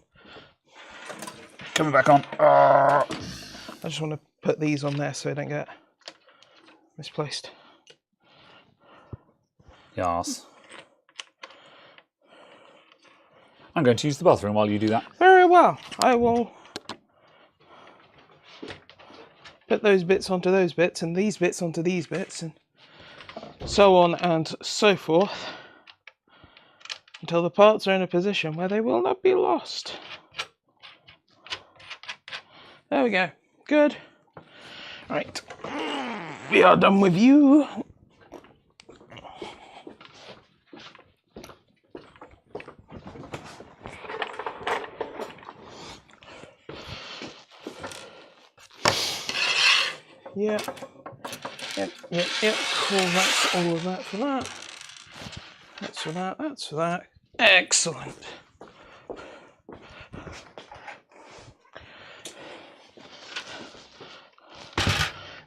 Coming back on. I just want to put these on there so they don't get misplaced. Yes. I'm going to use the bathroom while you do that. Very well. I will put those bits onto those bits and these bits onto these bits and so on and so forth until the parts are in a position where they will not be lost. There we go. Good. Right. We are done with you. Yep. Cool, that's all of that for that. That's for that, that's for that. Excellent.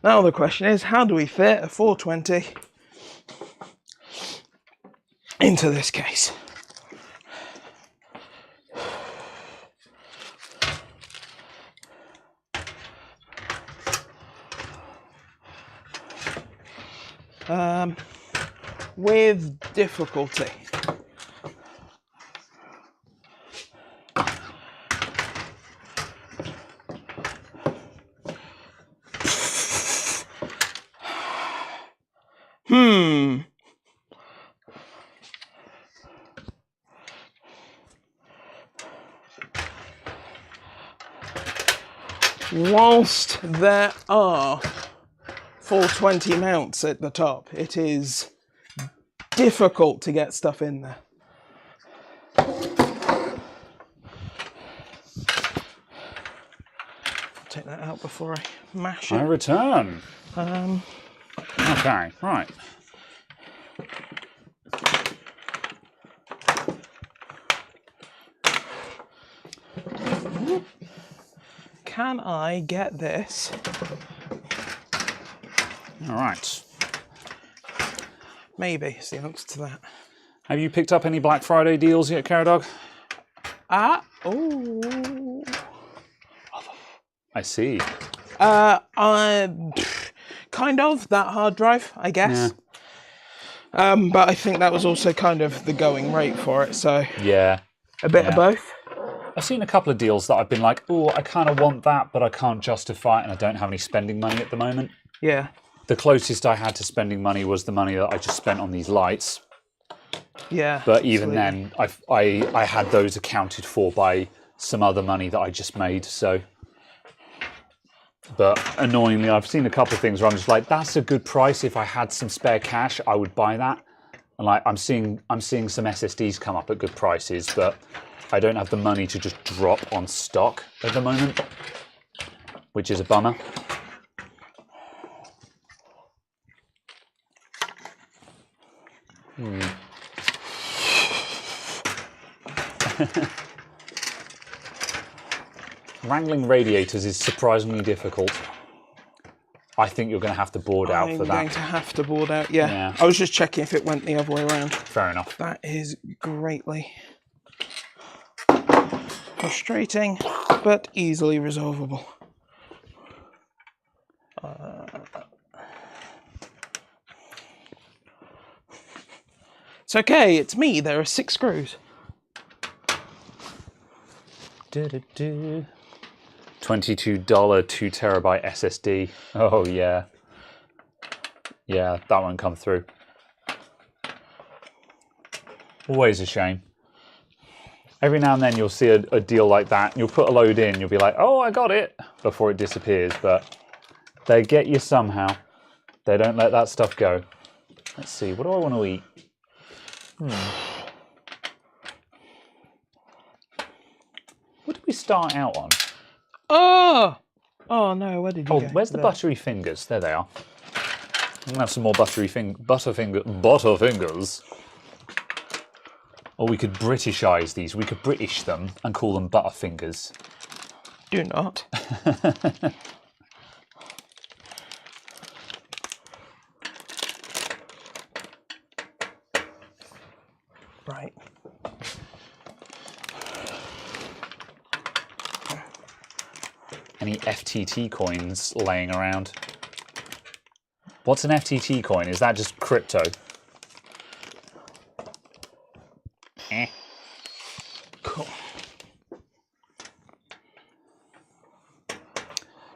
Now the question is, how do we fit a 420 into this case? With difficulty. Whilst there are 420 mounts at the top, it is difficult to get stuff in there. Take that out before I mash it. I return. Okay, right. Can I get this? All right. Maybe is the answer to that. Have you picked up any Black Friday deals yet, Caradog? Oh. I see. I'm kind of that hard drive, I guess. Yeah. But I think that was also kind of the going rate for it, so yeah, a bit of both. I've seen a couple of deals that I've been like, oh, I kind of want that, but I can't justify it, and I don't have any spending money at the moment. Yeah. The closest I had to spending money was the money that I just spent on these lights. Yeah. But even then, I had those accounted for by some other money that I just made. So, but annoyingly, I've seen a couple of things where I'm just like, that's a good price. If I had some spare cash, I would buy that. And like, I'm seeing some SSDs come up at good prices, but I don't have the money to just drop on stock at the moment, which is a bummer. Wrangling radiators is surprisingly difficult. I think you're going to have to board out for that. I'm going to have to board out, yeah. I was just checking if it went the other way around. Fair enough. That is greatly frustrating, but easily resolvable. It's okay, it's me. There are 6 screws. $22 2TB SSD. Oh yeah. Yeah, that won't come through. Always a shame. Every now and then you'll see a deal like that, and you'll put a load in, you'll be like, oh, I got it, before it disappears, but they get you somehow. They don't let that stuff go. Let's see, what do I want to eat? What did we start out on? Oh! Oh no, where did you go? Where's the buttery fingers? There they are. I'm going to have some more butterfingers. Or we could Britishize these. We could British them and call them butterfingers. Do not. Right. Any FTT coins laying around? What's an FTT coin? Is that just crypto? Cool. Do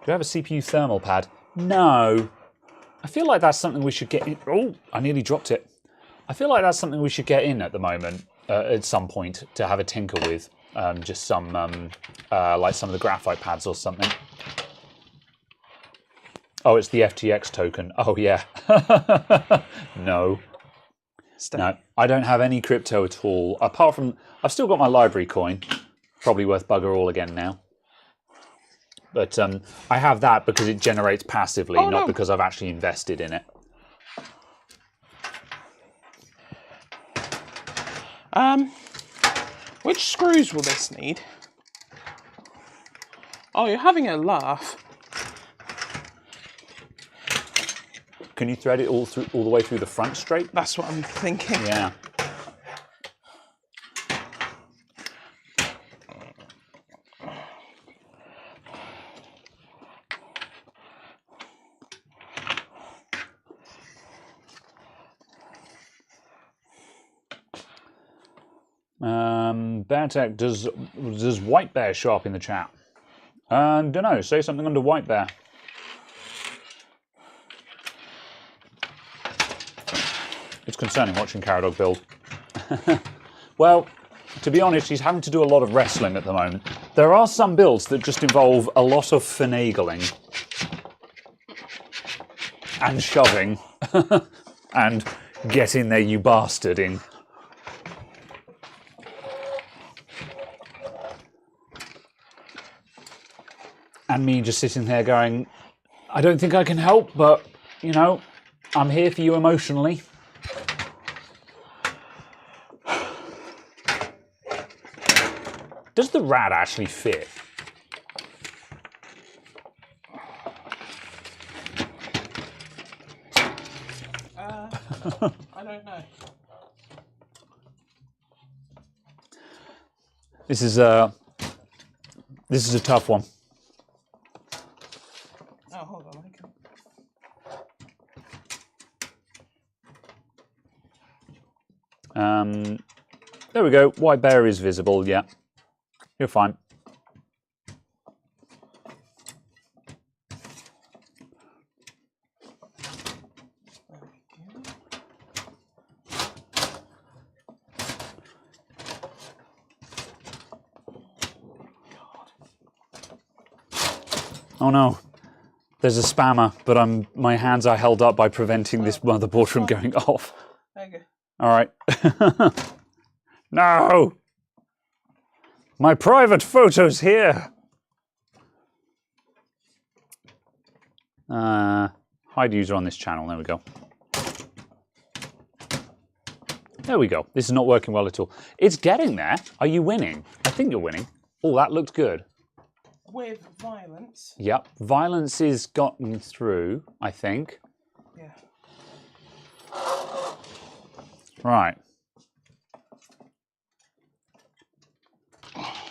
you have a CPU thermal pad? No. I feel like that's something we should get in. Oh, I nearly dropped it. I feel like that's something we should get in at the moment, at some point, to have a tinker with. Just some, like some of the graphite pads or something. Oh, it's the FTX token. Oh, yeah. No. No, I don't have any crypto at all. Apart from, I've still got my library coin. Probably worth bugger all again now. But I have that because it generates passively, not because I've actually invested in it. Which screws will this need? Oh, you're having a laugh. Can you thread it all the way through the front straight? That's what I'm thinking. Yeah. Bear Tech, does White Bear show up in the chat? Don't know. Say something under White Bear. It's concerning watching Caradog build. Well, to be honest, he's having to do a lot of wrestling at the moment. There are some builds that just involve a lot of finagling and shoving and get in there, you bastarding. And me just sitting there going, I don't think I can help, but, you know, I'm here for you emotionally. Does the rad actually fit? I don't know. This is a tough one. Oh, hold on. There we go. White Bear is visible. Yeah, you're fine. Oh no. There's a spammer, but my hands are held up by preventing this motherboard from going off. There you go. All right. No! My private photos here! Hide user on this channel. There we go. There we go. This is not working well at all. It's getting there. Are you winning? I think you're winning. Oh, that looked good. With violence. Yep. Violence is gotten through, I think. Yeah. Right.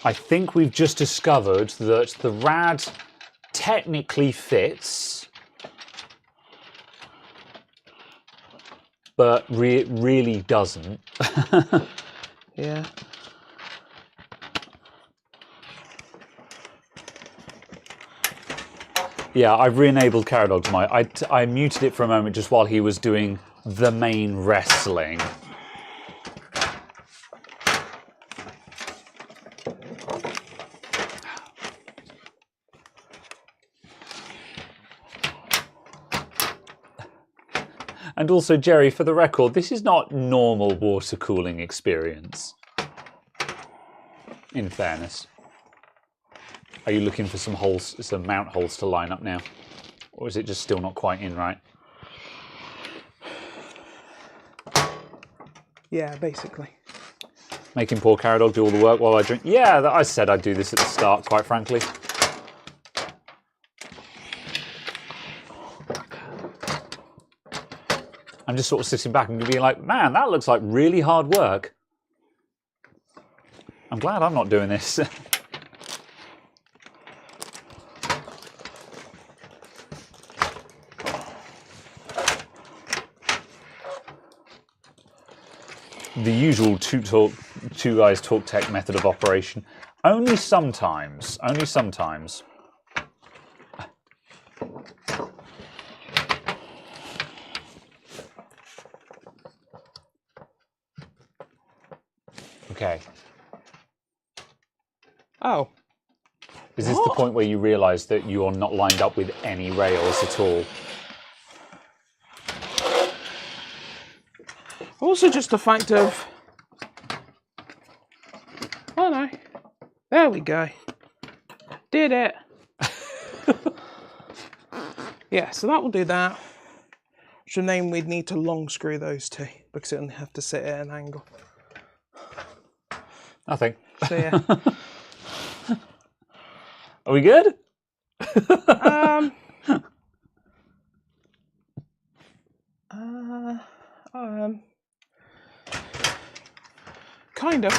I think we've just discovered that the rad technically fits, but really doesn't. Yeah. Yeah, I've re-enabled Caradog's mic. I muted it for a moment just while he was doing the main wrestling. And also, Jerry, for the record, this is not normal water cooling experience. In fairness. Are you looking for some holes, some mount holes to line up now? Or is it just still not quite in right? Yeah, basically. Making poor Caradog do all the work while I drink? Yeah, I said I'd do this at the start, quite frankly. I'm just sort of sitting back and being like, man, that looks like really hard work. I'm glad I'm not doing this. The usual two guys talk tech method of operation. Only sometimes. Only sometimes. Okay. Oh. Is this the point where you realise that you are not lined up with any rails at all? Also just the fact of... Oh no. There we go. Did it. Yeah, so that will do that. Which will mean we'd need to long screw those two because it'll have to sit at an angle. Nothing. So yeah. Are we good? Kind of.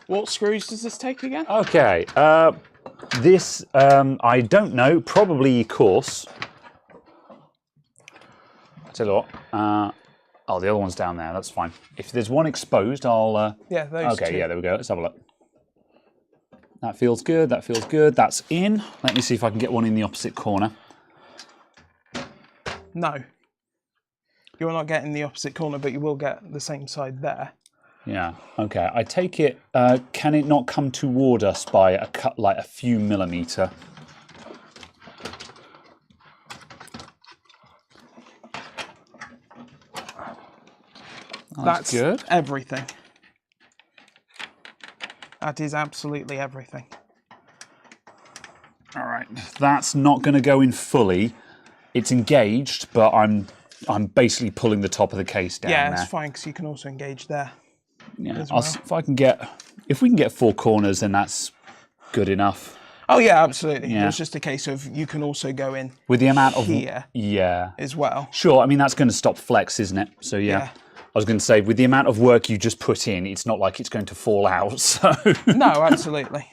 What screws does this take again? Okay. This, I don't know, probably coarse. Tell you what. Oh, the other one's down there. That's fine. If there's one exposed, I'll... Yeah, those two. Okay, yeah, there we go. Let's have a look. That feels good. That feels good. That's in. Let me see if I can get one in the opposite corner. No. You're not getting the opposite corner, but you will get the same side there. Yeah, okay. I take it, can it not come toward us by a few millimetre? Oh, that's good. Everything. That is absolutely everything. All right, that's not going to go in fully. It's engaged, but I'm basically pulling the top of the case down. Yeah, there. it's fine because you can also engage there. Yeah, I'll see if I can get. If we can get 4 corners, then that's good enough. Oh yeah, absolutely. Yeah. It's just a case of you can also go in with the amount of here. Yeah. As well. Sure. I mean that's going to stop flex, isn't it? So yeah. I was going to say, with the amount of work you just put in, it's not like it's going to fall out. So no, absolutely.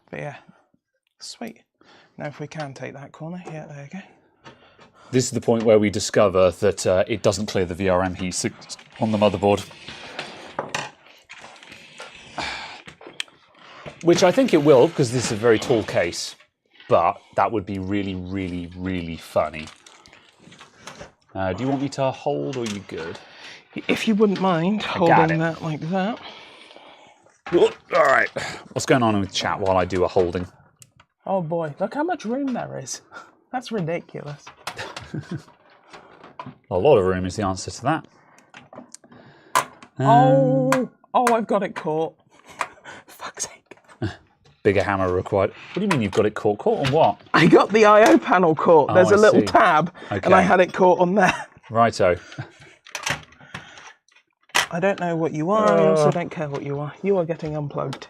But yeah, sweet. Now if we can take that corner, yeah, there you go. This is the point where we discover that it doesn't clear the VRM heat on the motherboard. Which I think it will, because this is a very tall case. But that would be really, really, really funny. Do you want me to hold, or are you good? If you wouldn't mind holding that like that. All right. What's going on with chat while I do a holding? Oh boy, look how much room there is. That's ridiculous. A lot of room is the answer to that. Oh, I've got it caught. Fuck's sake. Bigger hammer required. What do you mean you've got it caught? Caught on what? I got the I/O panel caught. There's I a little see. tab, and I had it caught on there. Righto. I don't know what you are. I also don't care what you are. You are getting unplugged.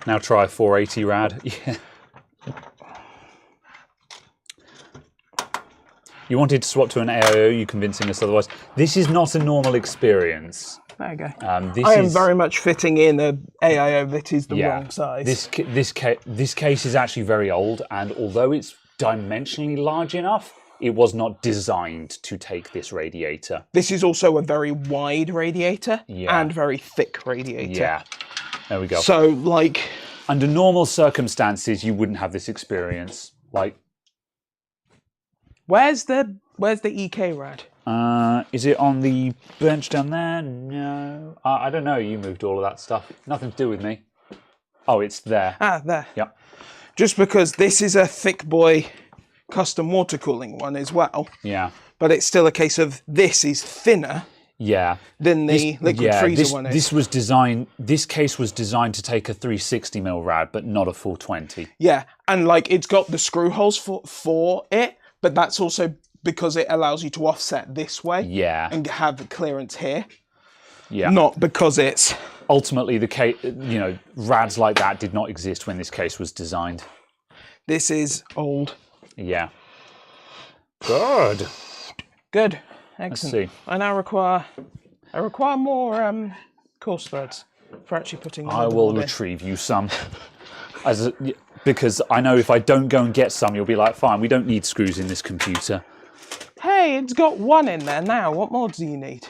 Now try 480 rad. Yeah. You wanted to swap to an AIO, you convincing us otherwise. This is not a normal experience. There you go. I am very much fitting in a AIO that is the wrong size. This case is actually very old, and although it's dimensionally large enough, it was not designed to take this radiator. This is also a very wide radiator and very thick radiator. Yeah, there we go. So, like... Under normal circumstances, you wouldn't have this experience. Like... Where's the EK rad? Is it on the bench down there? No. I don't know. You moved all of that stuff. Nothing to do with me. Oh, it's there. Ah, there. Yep. Just because this is a thick boy custom water cooling one as well. Yeah. But it's still a case of this is thinner. Yeah. Than the liquid freezer one is. This case was designed to take a 360mm rad, but not a 420. Yeah, and like it's got the screw holes for it, but that's also because it allows you to offset this way. Yeah. And have the clearance here. Yeah. Not because it's... Ultimately, the case, rads like that did not exist when this case was designed. This is old. Yeah. Good. Good. Excellent. Let's see. I now require more course threads for actually putting them I will retrieve you some. Because I know if I don't go and get some, you'll be like, fine, we don't need screws in this computer. Hey, it's got one in there now. What more do you need?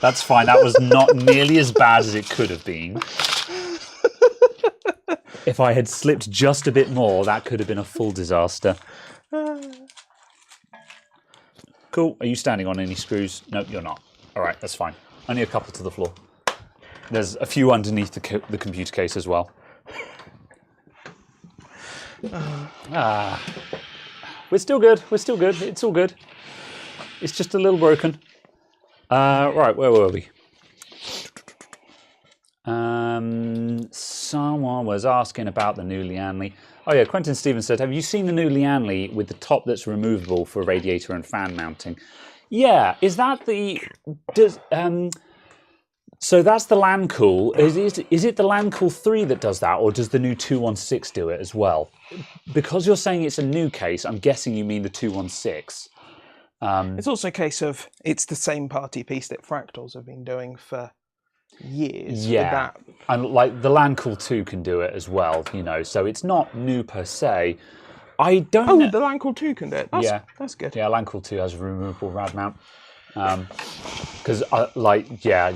That's fine. That was not nearly as bad as it could have been. If I had slipped just a bit more, that could have been a full disaster. Cool. Are you standing on any screws? No, you're not. All right, that's fine. Only a couple to the floor. There's a few underneath the computer case as well. We're still good. We're still good. It's all good. It's just a little broken. Right, where were we? Someone was asking about the new Lianli. Oh yeah, Quentin Stevens said, have you seen the new Lianli with the top that's removable for radiator and fan mounting? Yeah, is that the... So that's the LANCool. Is it the LANCool 3 that does that, or does the new 216 do it as well? Because you're saying it's a new case, I'm guessing you mean the 216. It's also a case of it's the same party piece that Fractals have been doing for years. Yeah, with that. And like the LANCool 2 can do it as well, so it's not new per se. I don't know. The LANCool 2 can do it. That's good. Yeah, LANCool 2 has a removable rad mount. Because,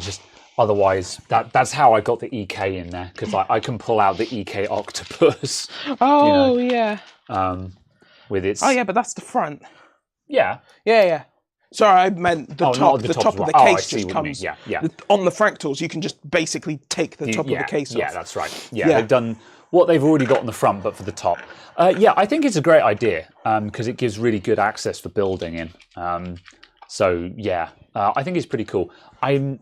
just otherwise, that's how I got the EK in there, because I can pull out the EK Octopus. Oh, yeah. With its... Oh, yeah, but that's the front. Yeah. Yeah. Sorry, I meant the top. The top of the case just comes. Yeah. On the Fractals, you can just basically take the top of the case off. Yeah, that's right. Yeah, they've done what they've already got on the front, but for the top. I think it's a great idea because it gives really good access for building in. I think it's pretty cool. I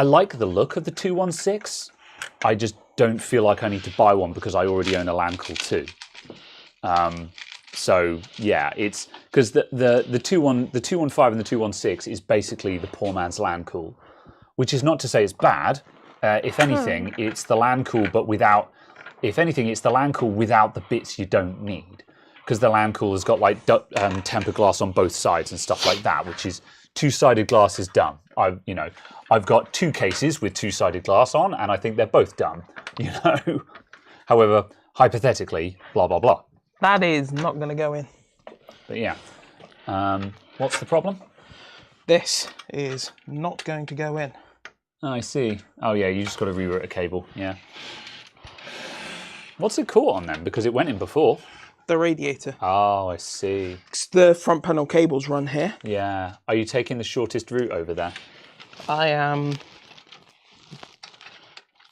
like the look of the 216. I just don't feel like I need to buy one because I already own a LANCool 2. It's because the 215 and the 216 is basically the poor man's LANCool, which is not to say it's bad. If anything, it's the LANCool, but without. If anything, it's the LANCool without the bits you don't need, because the LANCool has got like tempered glass on both sides and stuff like that, which is two-sided glass is dumb. I've got two cases with two-sided glass on, and I think they're both dumb. However, hypothetically, blah blah blah. That is not going to go in. But yeah, what's the problem? This is not going to go in. Oh, I see. Oh yeah, you just got to reroute a cable. Yeah. What's it caught on then? Because it went in before. the radiator. Oh, I see. The front panel cables run here. Yeah. Are you taking the shortest route over there? I am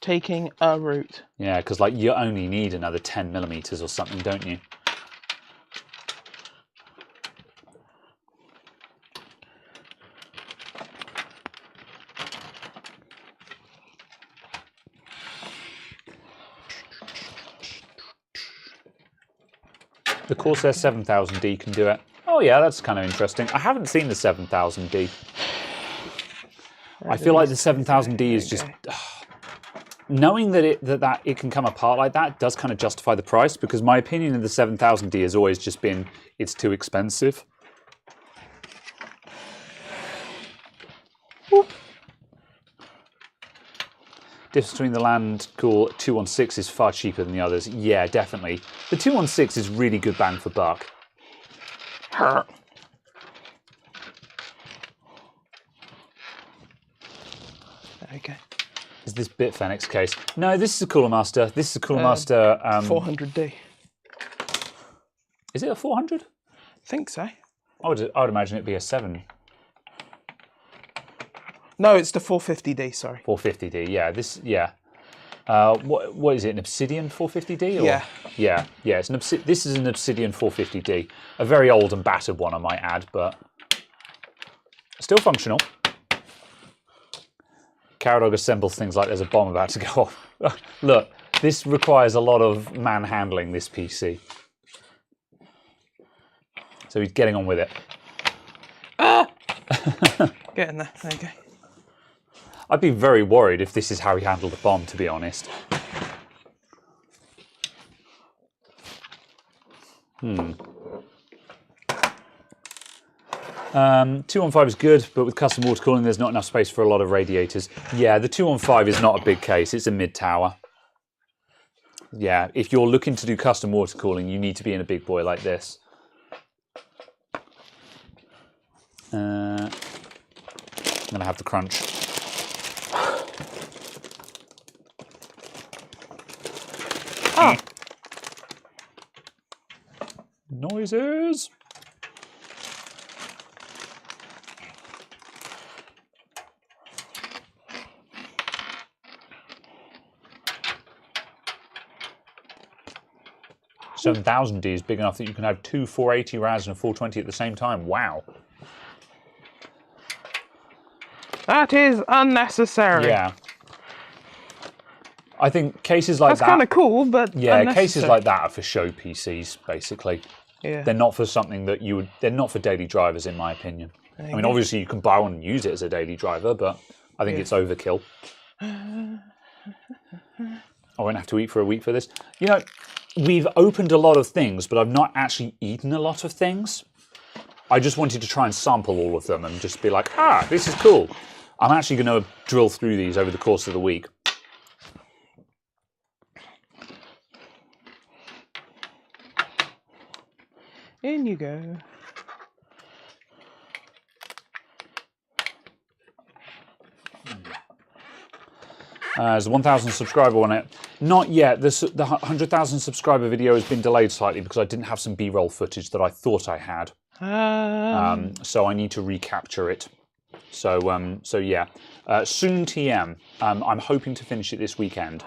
taking a route. Yeah, because like you only need another 10 millimeters or something, don't you? The Corsair 7000D can do it. Oh yeah, that's kind of interesting. I haven't seen the 7000D. I feel like the 7000D is just... knowing that it can come apart like that does kind of justify the price, because my opinion of the 7000D has always just been it's too expensive. Difference between the Landcool 216 is far cheaper than the others. Yeah, definitely. The 216 is really good bang for buck. Okay. Is this Bitfenix case? No, this is a Cooler Master. This is a Cooler Master. 400D. Is it a 400? I think so. I would imagine it'd be a 7. No, it's the 450D. Sorry. 450D. Yeah. This. Yeah. What is it? An Obsidian 450D? Or? Yeah. Yeah. Yeah. It's an This is an Obsidian 450D. A very old and battered one, I might add, but still functional. Caradog assembles things like there's a bomb about to go off. Look, this requires a lot of manhandling, this PC. So he's getting on with it. Ah! Get in there. There you go. I'd be very worried if this is how he handled a bomb, to be honest. 215 is good, but with custom water cooling, there's not enough space for a lot of radiators. Yeah, the 215 is not a big case. It's a mid-tower. Yeah, if you're looking to do custom water cooling, you need to be in a big boy like this. I'm going to have the crunch. Ah. Noises. $7,000D is big enough that you can have two 480 RAS and a 420 at the same time. Wow. That is unnecessary. Yeah. I think cases like that... That's kind of cool, but yeah, cases like that are for show PCs, basically. Yeah. They're not for something that you would... They're not for daily drivers, in my opinion. I mean, obviously you can buy one and use it as a daily driver, but I think it's overkill. I won't have to eat for a week for this. You know, we've opened a lot of things, but I've not actually eaten a lot of things. I just wanted to try and sample all of them and just be like, ah, this is cool. I'm actually going to drill through these over the course of the week. In you go. There's a 1,000 subscriber on it. Not yet. The 100,000 subscriber video has been delayed slightly because I didn't have some B-roll footage that I thought I had. So I need to recapture it. So yeah. Soon TM. I'm hoping to finish it this weekend.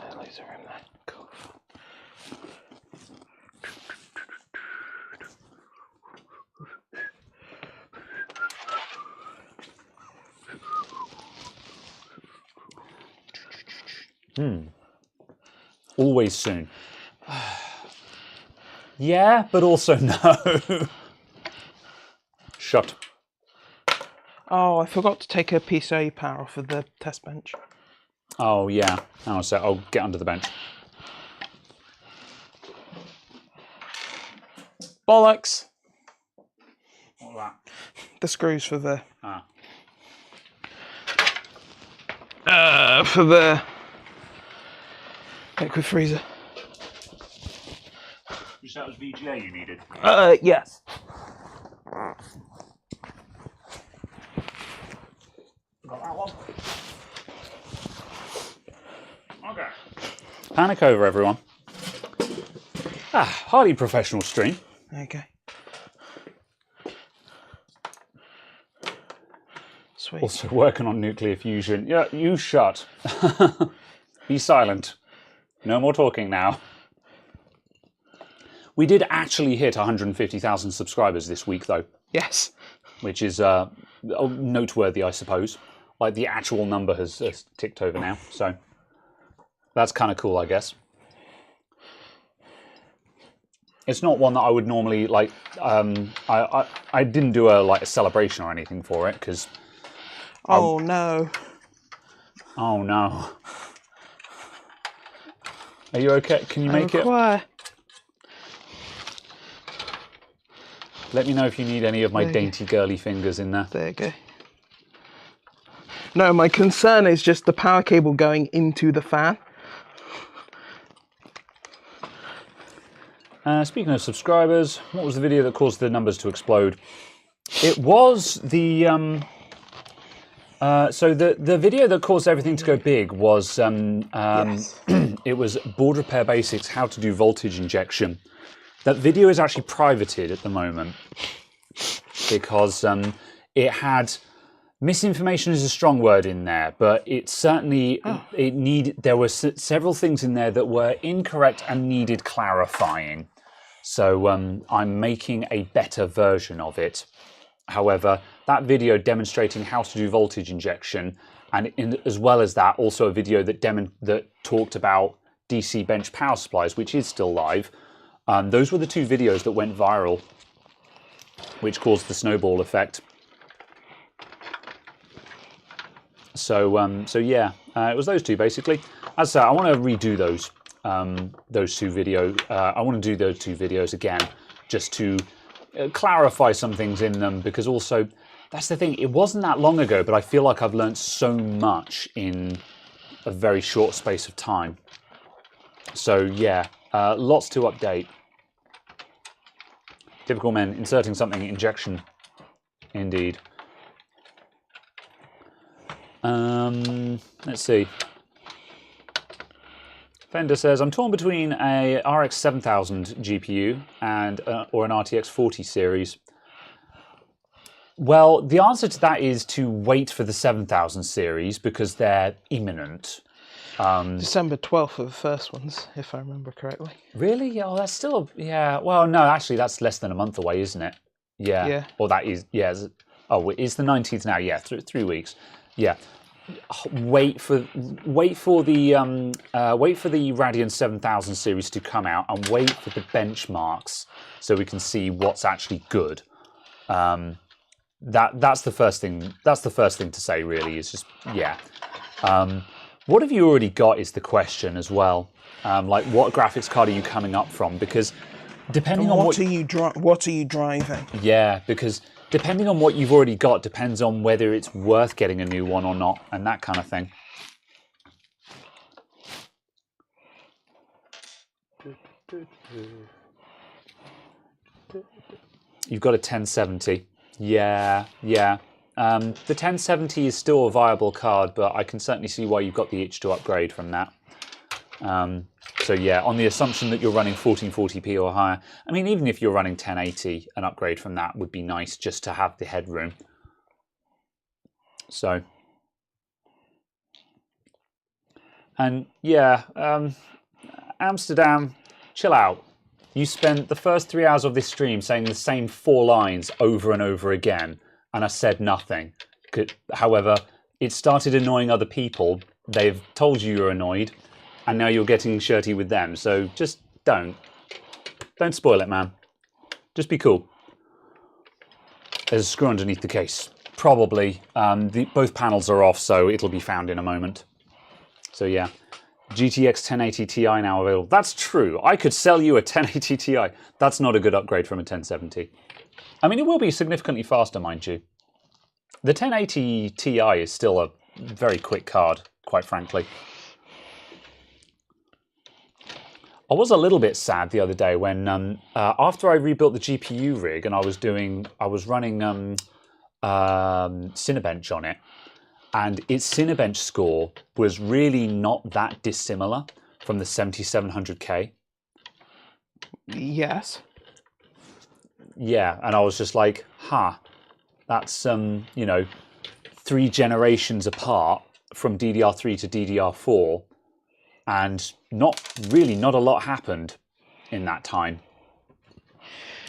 Always soon. Yeah, but also no. Shut. Oh, I forgot to take a PCIe power off of the test bench. Oh yeah. Hang on a sec. I'll get under the bench. Bollocks. What's that? The screws for the Ah. for the liquid freezer. You said it was VGA you needed? Yes. Got that one? Okay. Panic over, everyone. Highly professional stream. Okay. Sweet. Also working on nuclear fusion. Yeah, you shut. Be silent. No more talking now. We did actually hit 150,000 subscribers this week, though. Yes. Which is noteworthy, I suppose. Like, the actual number has ticked over now, so that's kind of cool, I guess. It's not one that I would normally, like, I didn't do a celebration or anything for it, because... Oh, no. Oh, no. Are you okay? Can you make it? Let me know if you need any of my dainty girly fingers in there. There you go. No, my concern is just the power cable going into the fan. Speaking of subscribers, what was the video that caused the numbers to explode? It was the... so the video that caused everything to go big was... Yes. It was Board Repair Basics, How to Do Voltage Injection. That video is actually privated at the moment because it had misinformation is a strong word in there, but it certainly there were several things in there that were incorrect and needed clarifying. So I'm making a better version of it. However, that video demonstrating how to do voltage injection, and as well as that, also a video that talked about DC bench power supplies, which is still live. Those were the two videos that went viral, which caused the snowball effect. So yeah, it was those two basically. As I said, I want to redo those two videos. I want to do those two videos again, just to clarify some things in them, because also that's the thing. It wasn't that long ago, but I feel like I've learned so much in a very short space of time. So yeah, lots to update. Typical men inserting something injection, indeed. Let's see. Fender says, I'm torn between a RX 7000 GPU and or an RTX 40 series. Well, the answer to that is to wait for the 7000 series because they're imminent. December 12th are the first ones, if I remember correctly. Really? Oh, that's still... Yeah. Well, no, actually, that's less than a month away, isn't it? Yeah. Yeah. Or that is... Yeah. Oh, it's the 19th now. Yeah, 3 weeks. Yeah. Wait for the Radeon 7000 series to come out, and wait for the benchmarks so we can see what's actually good. That's the first thing. That's the first thing to say. Really, is just yeah. What have you already got is the question as well. Like, what graphics card are you coming up from? Because depending on what are you driving? Yeah, because depending on what you've already got depends on whether it's worth getting a new one or not, and that kind of thing. You've got a 1070. Yeah, yeah. The 1070 is still a viable card, but I can certainly see why you've got the itch to upgrade from that. So yeah, on the assumption that you're running 1440p or higher. I mean, even if you're running 1080, an upgrade from that would be nice just to have the headroom. So, and yeah, Amsterdam, chill out. You spent the first 3 hours of this stream saying the same 4 lines over and over again, and I said nothing. However, it started annoying other people. They've told you you're annoyed, and now you're getting shirty with them. So just don't spoil it, man. Just be cool. There's a screw underneath the case. Probably. Both panels are off, so it'll be found in a moment. So yeah. GTX 1080 Ti now available. That's true. I could sell you a 1080 Ti. That's not a good upgrade from a 1070. I mean, it will be significantly faster, mind you. The 1080 Ti is still a very quick card, quite frankly. I was a little bit sad the other day when, after I rebuilt the GPU rig and I was running Cinebench on it, and its Cinebench score was really not that dissimilar from the 7700K. Yes. Yeah, and I was just like, that's, you know, 3 generations apart from DDR3 to DDR4, and not a lot happened in that time.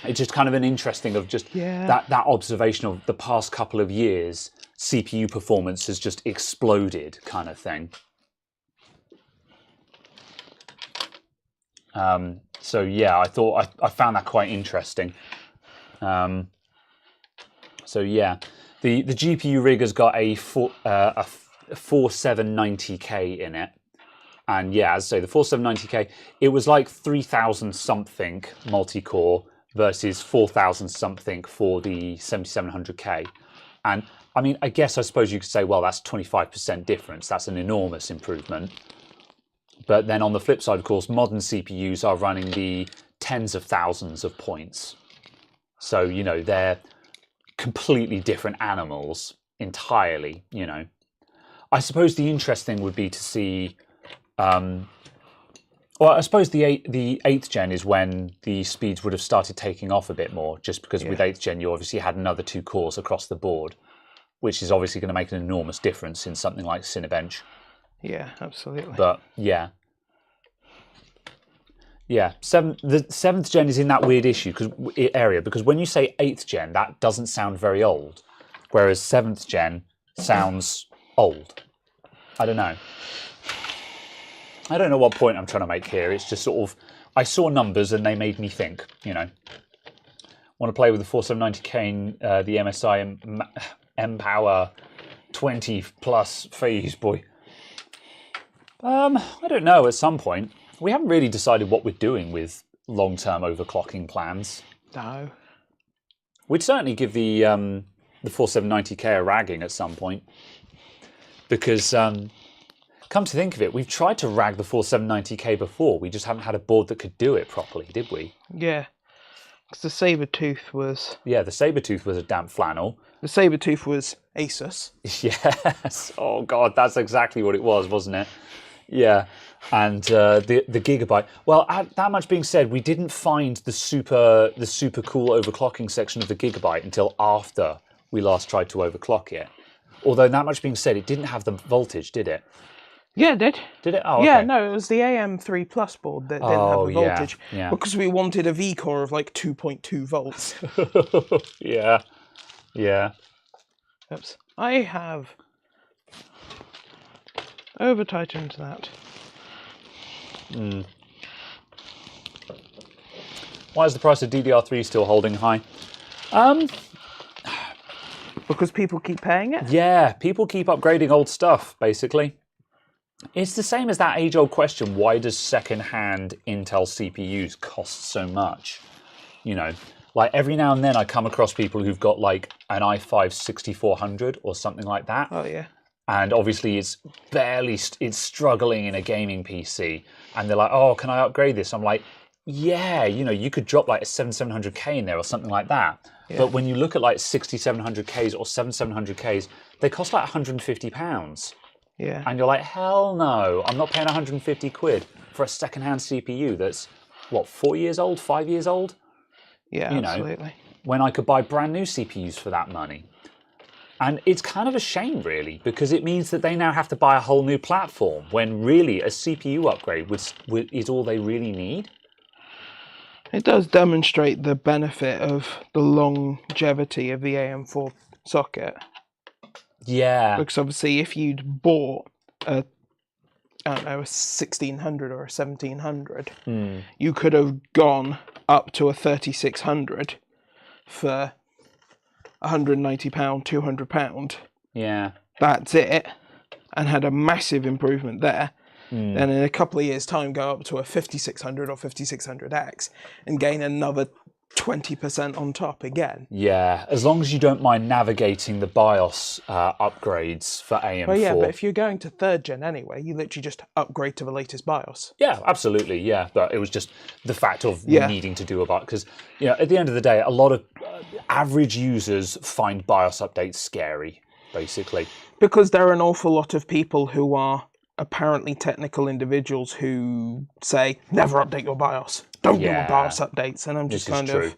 It's just kind of an interesting of just that observation of the past couple of years, CPU performance has just exploded kind of thing. So yeah, I found that quite interesting. So yeah, the GPU rig has got a 4790K in it, and yeah, as I say, the 4790K, it was like 3000 something multi-core versus 4000 something for the 7700K. And I mean, I suppose you could say, well, that's 25% difference. That's an enormous improvement. But then on the flip side, of course, modern CPUs are running the tens of thousands of points. So, you know, they're completely different animals entirely, you know. I suppose the interesting would be to see, well, I suppose the 8th gen is when the speeds would have started taking off a bit more, just because with 8th gen you obviously had another 2 cores across the board, which is obviously going to make an enormous difference in something like Cinebench. Yeah, absolutely. But yeah, the 7th gen is in that weird area because when you say 8th gen, that doesn't sound very old, whereas 7th gen sounds old. I don't know what point I'm trying to make here. It's just sort of, I saw numbers and they made me think, you know. Want to play with the 4790K, the MSI M-Power 20 plus phase, boy. I don't know, at some point. We haven't really decided what we're doing with long-term overclocking plans. No. We'd certainly give the 4790K a ragging at some point. Because, come to think of it, we've tried to rag the 4790K before. We just haven't had a board that could do it properly, did we? Yeah. Because the Sabertooth was... Yeah, the Sabertooth was a damp flannel. The Sabertooth was Asus. Yes. Oh, God, that's exactly what it was, wasn't it? Yeah. And the Gigabyte. Well, that much being said, we didn't find the super cool overclocking section of the Gigabyte until after we last tried to overclock it. Although, that much being said, it didn't have the voltage, did it? Yeah, it did. Did it? Oh, okay. Yeah, no, it was the AM3 Plus board that didn't have the voltage. Yeah. Because we wanted a V-core of like 2.2 volts. Yeah. Yeah. Oops. I have over-tightened that. Why is the price of DDR3 still holding high? Because people keep paying it? Yeah, people keep upgrading old stuff, basically. It's the same as that age-old question, why does second-hand Intel CPUs cost so much? You know, like every now and then I come across people who've got like an i5-6400 or something like that. Oh, yeah. And obviously it's struggling in a gaming PC. And they're like, oh, can I upgrade this? I'm like, yeah, you know, you could drop like a 7700K in there or something like that. Yeah. But when you look at like 6700Ks or 7700Ks, they cost like £150. Yeah. And you're like, hell no, I'm not paying 150 quid for a second-hand CPU that's, what, 4 years old, 5 years old? Yeah, you absolutely. Know, when I could buy brand new CPUs for that money. And it's kind of a shame, really, because it means that they now have to buy a whole new platform when really a CPU upgrade is all they really need. It does demonstrate the benefit of the longevity of the AM4 socket. Yeah. Because obviously if you'd bought a 1600 or a 1700, you could have gone up to a 3600 for £190, £200. Yeah. That's it. And had a massive improvement there. Then in a couple of years' time, go up to a 5600 or 5600X and gain another 20% on top again. Yeah, as long as you don't mind navigating the BIOS upgrades for AM4. Well, yeah, but if you're going to 3rd gen anyway, you literally just upgrade to the latest BIOS. Yeah, absolutely, yeah. But it was just the fact of needing to do a BIOS. Because, you know, at the end of the day, a lot of average users find BIOS updates scary, basically. Because there are an awful lot of people who are apparently technical individuals who say, never update your BIOS. don't do BIOS updates, and I'm just kind of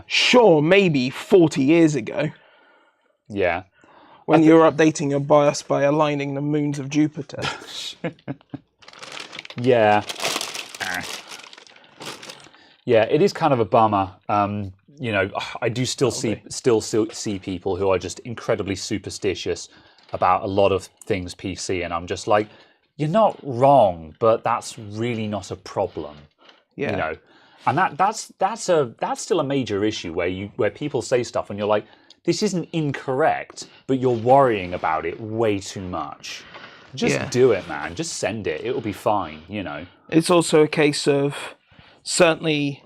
sure, maybe 40 years ago. Yeah. When you're updating your BIOS by aligning the moons of Jupiter. Yeah. Yeah, it is kind of a bummer. You know, I do still see people who are just incredibly superstitious about a lot of things PC, and I'm just like, you're not wrong, but that's really not a problem. Yeah. You know, and that's still a major issue where people say stuff and you're like, this isn't incorrect, but you're worrying about it way too much. Just do it, man. Just send it. It'll be fine, you know. It's also a case of, certainly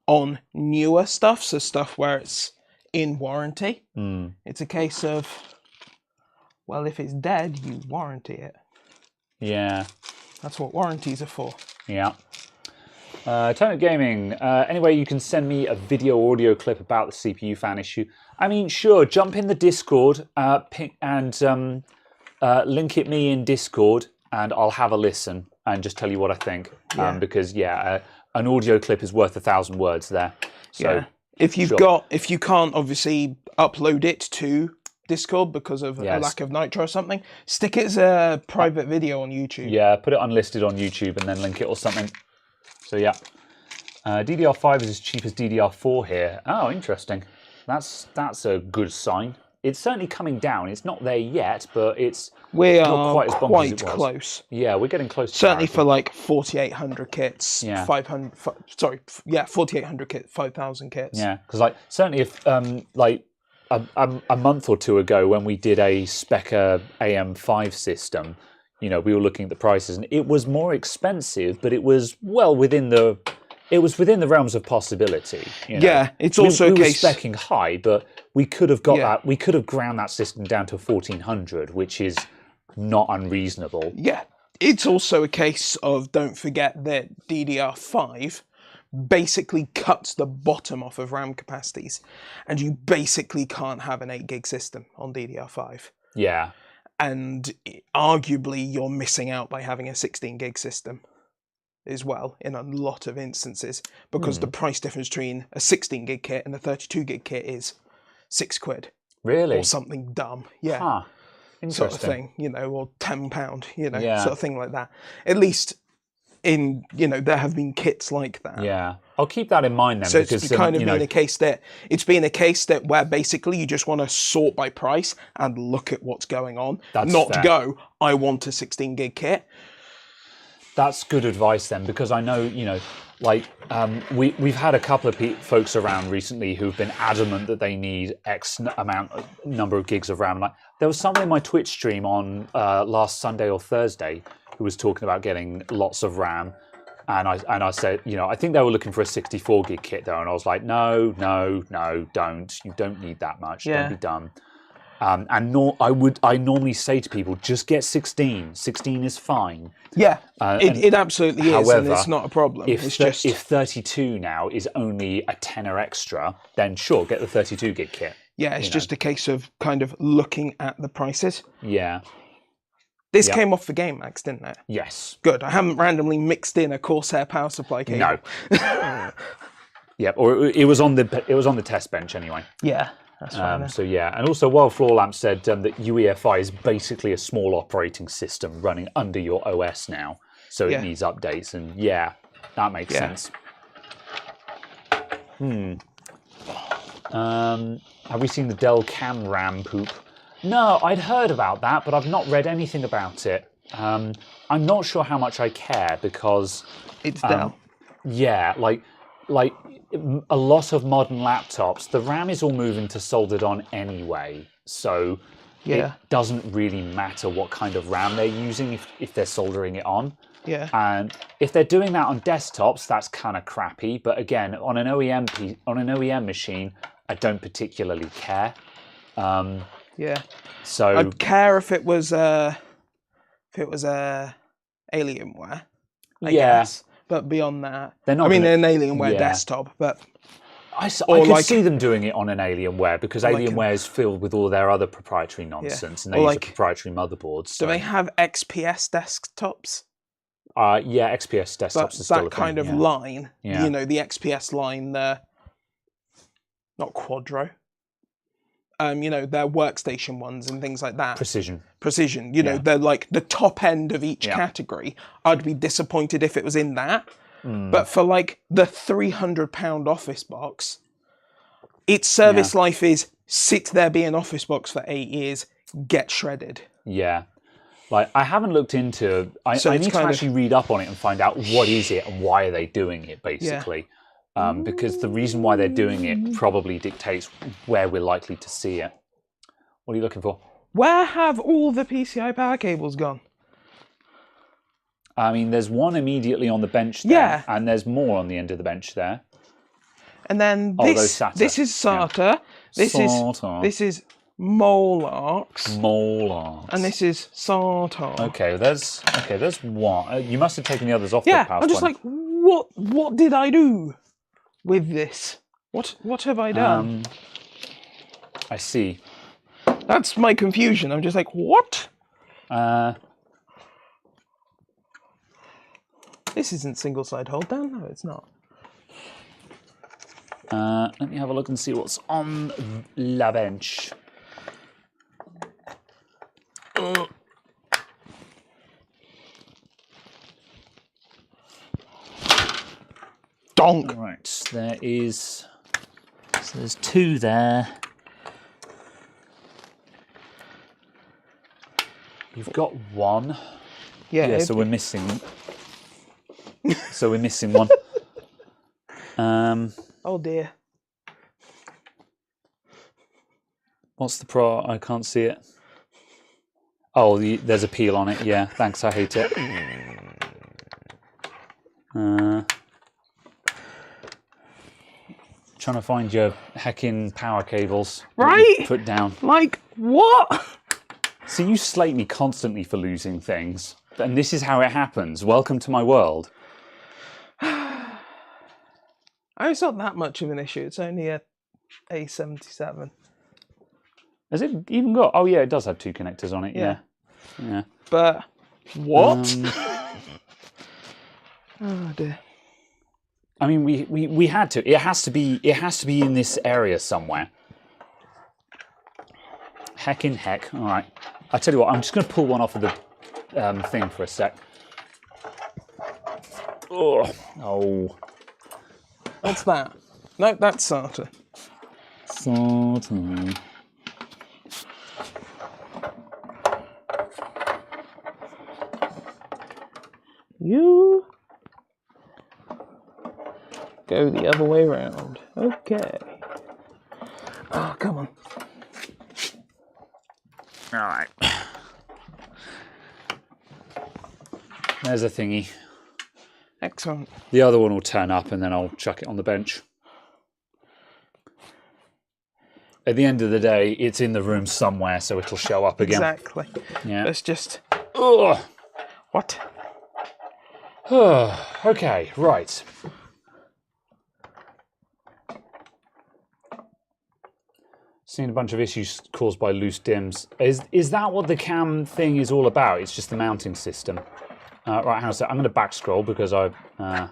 on newer stuff, so stuff where it's in warranty, it's a case of, well, if it's dead, you warranty it. Yeah. That's what warranties are for. Yeah. Tone Gaming, anyway, you can send me a video audio clip about the CPU fan issue. I mean, sure, jump in the Discord and link it me in Discord, and I'll have a listen and just tell you what I think. Because an audio clip is worth 1,000 words there. So if you can't obviously upload it to Discord because of a lack of nitro or something, stick it as a private video on YouTube. Yeah, put it unlisted on YouTube and then link it or something. So yeah, DDR5 is as cheap as DDR4 here. Oh, interesting. That's a good sign. It's certainly coming down. It's not there yet, but it's not quite as bonkers as it was. Close. Yeah, we're getting close. Certainly for like 4,800 kits, 4,800 kits, 5,000 kits. Yeah, because like certainly if like a month or two ago when we did a Spectre AM5 system, you know, we were looking at the prices and it was more expensive, but it was within the realms of possibility. You know? Yeah, it's also we were speccing high, but we could have got that. We could have ground that system down to 1,400, which is not unreasonable. Yeah, it's also a case of, don't forget that DDR5 basically cuts the bottom off of RAM capacities, and you basically can't have an 8 gig system on DDR5. Yeah. And arguably you're missing out by having a 16 gig system as well in a lot of instances, because the price difference between a 16 gig kit and a 32 gig kit is £6. Really? Or something dumb. Yeah. Huh. Sort of thing, you know, or £10, you know, sort of thing like that. At least in, you know, there have been kits like that. Yeah. I'll keep that in mind then. So because, it's kind of been a case that where basically you just want to sort by price and look at what's going on. That's not fair. Go, I want a 16 gig kit. That's good advice then, because I know, you know, like we've had a couple of folks around recently who've been adamant that they need X number of gigs of RAM. Like, there was someone in my Twitch stream on last Sunday or Thursday who was talking about getting lots of RAM, and I said, you know, I think they were looking for a 64 gig kit though, and I was like, no, don't. You don't need that much. Don't be dumb. I normally say to people, just get 16. 16 is fine. Yeah, it absolutely is, however, and it's not a problem. If 32 now is only a tenner extra, then sure, get the 32 gig kit. Yeah, it's just a case of kind of looking at the prices. Yeah. This came off the Game Max, didn't it? Yes. Good. I haven't randomly mixed in a Corsair power supply cable. No. Yeah, or it was on the test bench anyway. Yeah. That's fine. So yeah, and also Wild Floor Lamp said that UEFI is basically a small operating system running under your OS now, so it needs updates, and yeah, that makes sense. Have we seen the Dell Cam RAM poop? No, I'd heard about that, but I've not read anything about it. I'm not sure how much I care, because it's Dell. Yeah, like a lot of modern laptops, the RAM is all moving to soldered on anyway, so it doesn't really matter what kind of RAM they're using if they're soldering it on. Yeah. And if they're doing that on desktops, that's kind of crappy. But again, on an OEM machine, I don't particularly care. Yeah. So I'd care if it was Alienware. I guess. But beyond that, they're an Alienware desktop, but I could see them doing it on an Alienware, because Alienware is filled with all their other proprietary nonsense, and they use proprietary motherboards. So. Do they have XPS desktops? Yeah, XPS desktops are still a that thing, kind of line. Yeah. You know, the XPS line, not Quadro. You know, they're workstation ones and things like that. Precision. You know, they're like the top end of each category. I'd be disappointed if it was in that. But for like the £300 Office box, its service life is sit there, be an Office box for 8 years, get shredded. Yeah. Like, I haven't looked into... I need to actually read up on it and find out what is it and why are they doing it, basically. Because the reason why they're doing it probably dictates where we're likely to see it. What are you looking for? Where have all the PCI power cables gone? I mean, there's one immediately on the bench there, and there's more on the end of the bench there. And then this is SATA. Yeah. This is Molarx. Molarx. And this is SATA. Okay, there's one. You must have taken the others off the power. I'm just like, what did I do with this? What have I done? I see. That's my confusion. I'm just like, what? This isn't single side hold down. No, it's not. Let me have a look and see what's on la bench. Donk. Right, there's 2 there. You've got 1. Yeah. So we're missing. So we're missing 1. Oh dear. What's the pro? I can't see it. Oh, there's a peel on it. Yeah, thanks. I hate it. Trying to find your heckin' power cables. Right? Put down. Like, what? See, you slate me constantly for losing things. And this is how it happens. Welcome to my world. It's not that much of an issue. It's only a A77. Has it even got... Oh, yeah, it does have 2 connectors on it. Yeah. But what? Oh, dear. I mean, we had to. It has to be in this area somewhere. Heckin' heck. All right. I tell you what. I'm just going to pull one off of the thing for a sec. Oh. What's that? No, that's SATA. SATA. You go the other way around. Okay. Oh, come on. All right. There's a thingy. Excellent. The other one will turn up and then I'll chuck it on the bench. At the end of the day, it's in the room somewhere, so it'll show up again. Exactly. Yeah. Let's just... Ugh. What? Okay, right. Seen a bunch of issues caused by loose DIMMs. Is that what the cam thing is all about? It's just the mounting system. Right, hang on a sec. I'm going to back scroll because I... I'm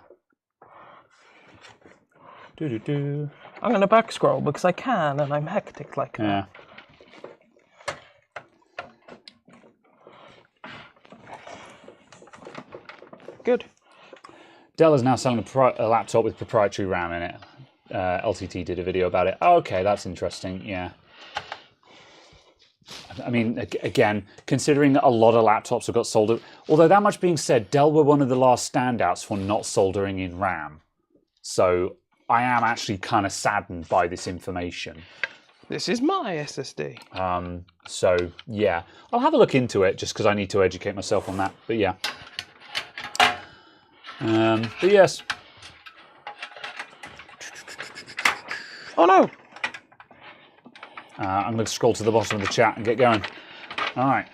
going to back scroll because I can and I'm hectic like that. Good. Dell is now selling a laptop with proprietary RAM in it. LTT did a video about it. Oh, okay, that's interesting. Yeah. I mean, again, considering that a lot of laptops have got soldered... Although that much being said, Dell were one of the last standouts for not soldering in RAM. So I am actually kind of saddened by this information. This is my SSD. So, yeah. I'll have a look into it just because I need to educate myself on that. But, yeah. But, yes. Oh, no. I'm going to scroll to the bottom of the chat and get going. All right.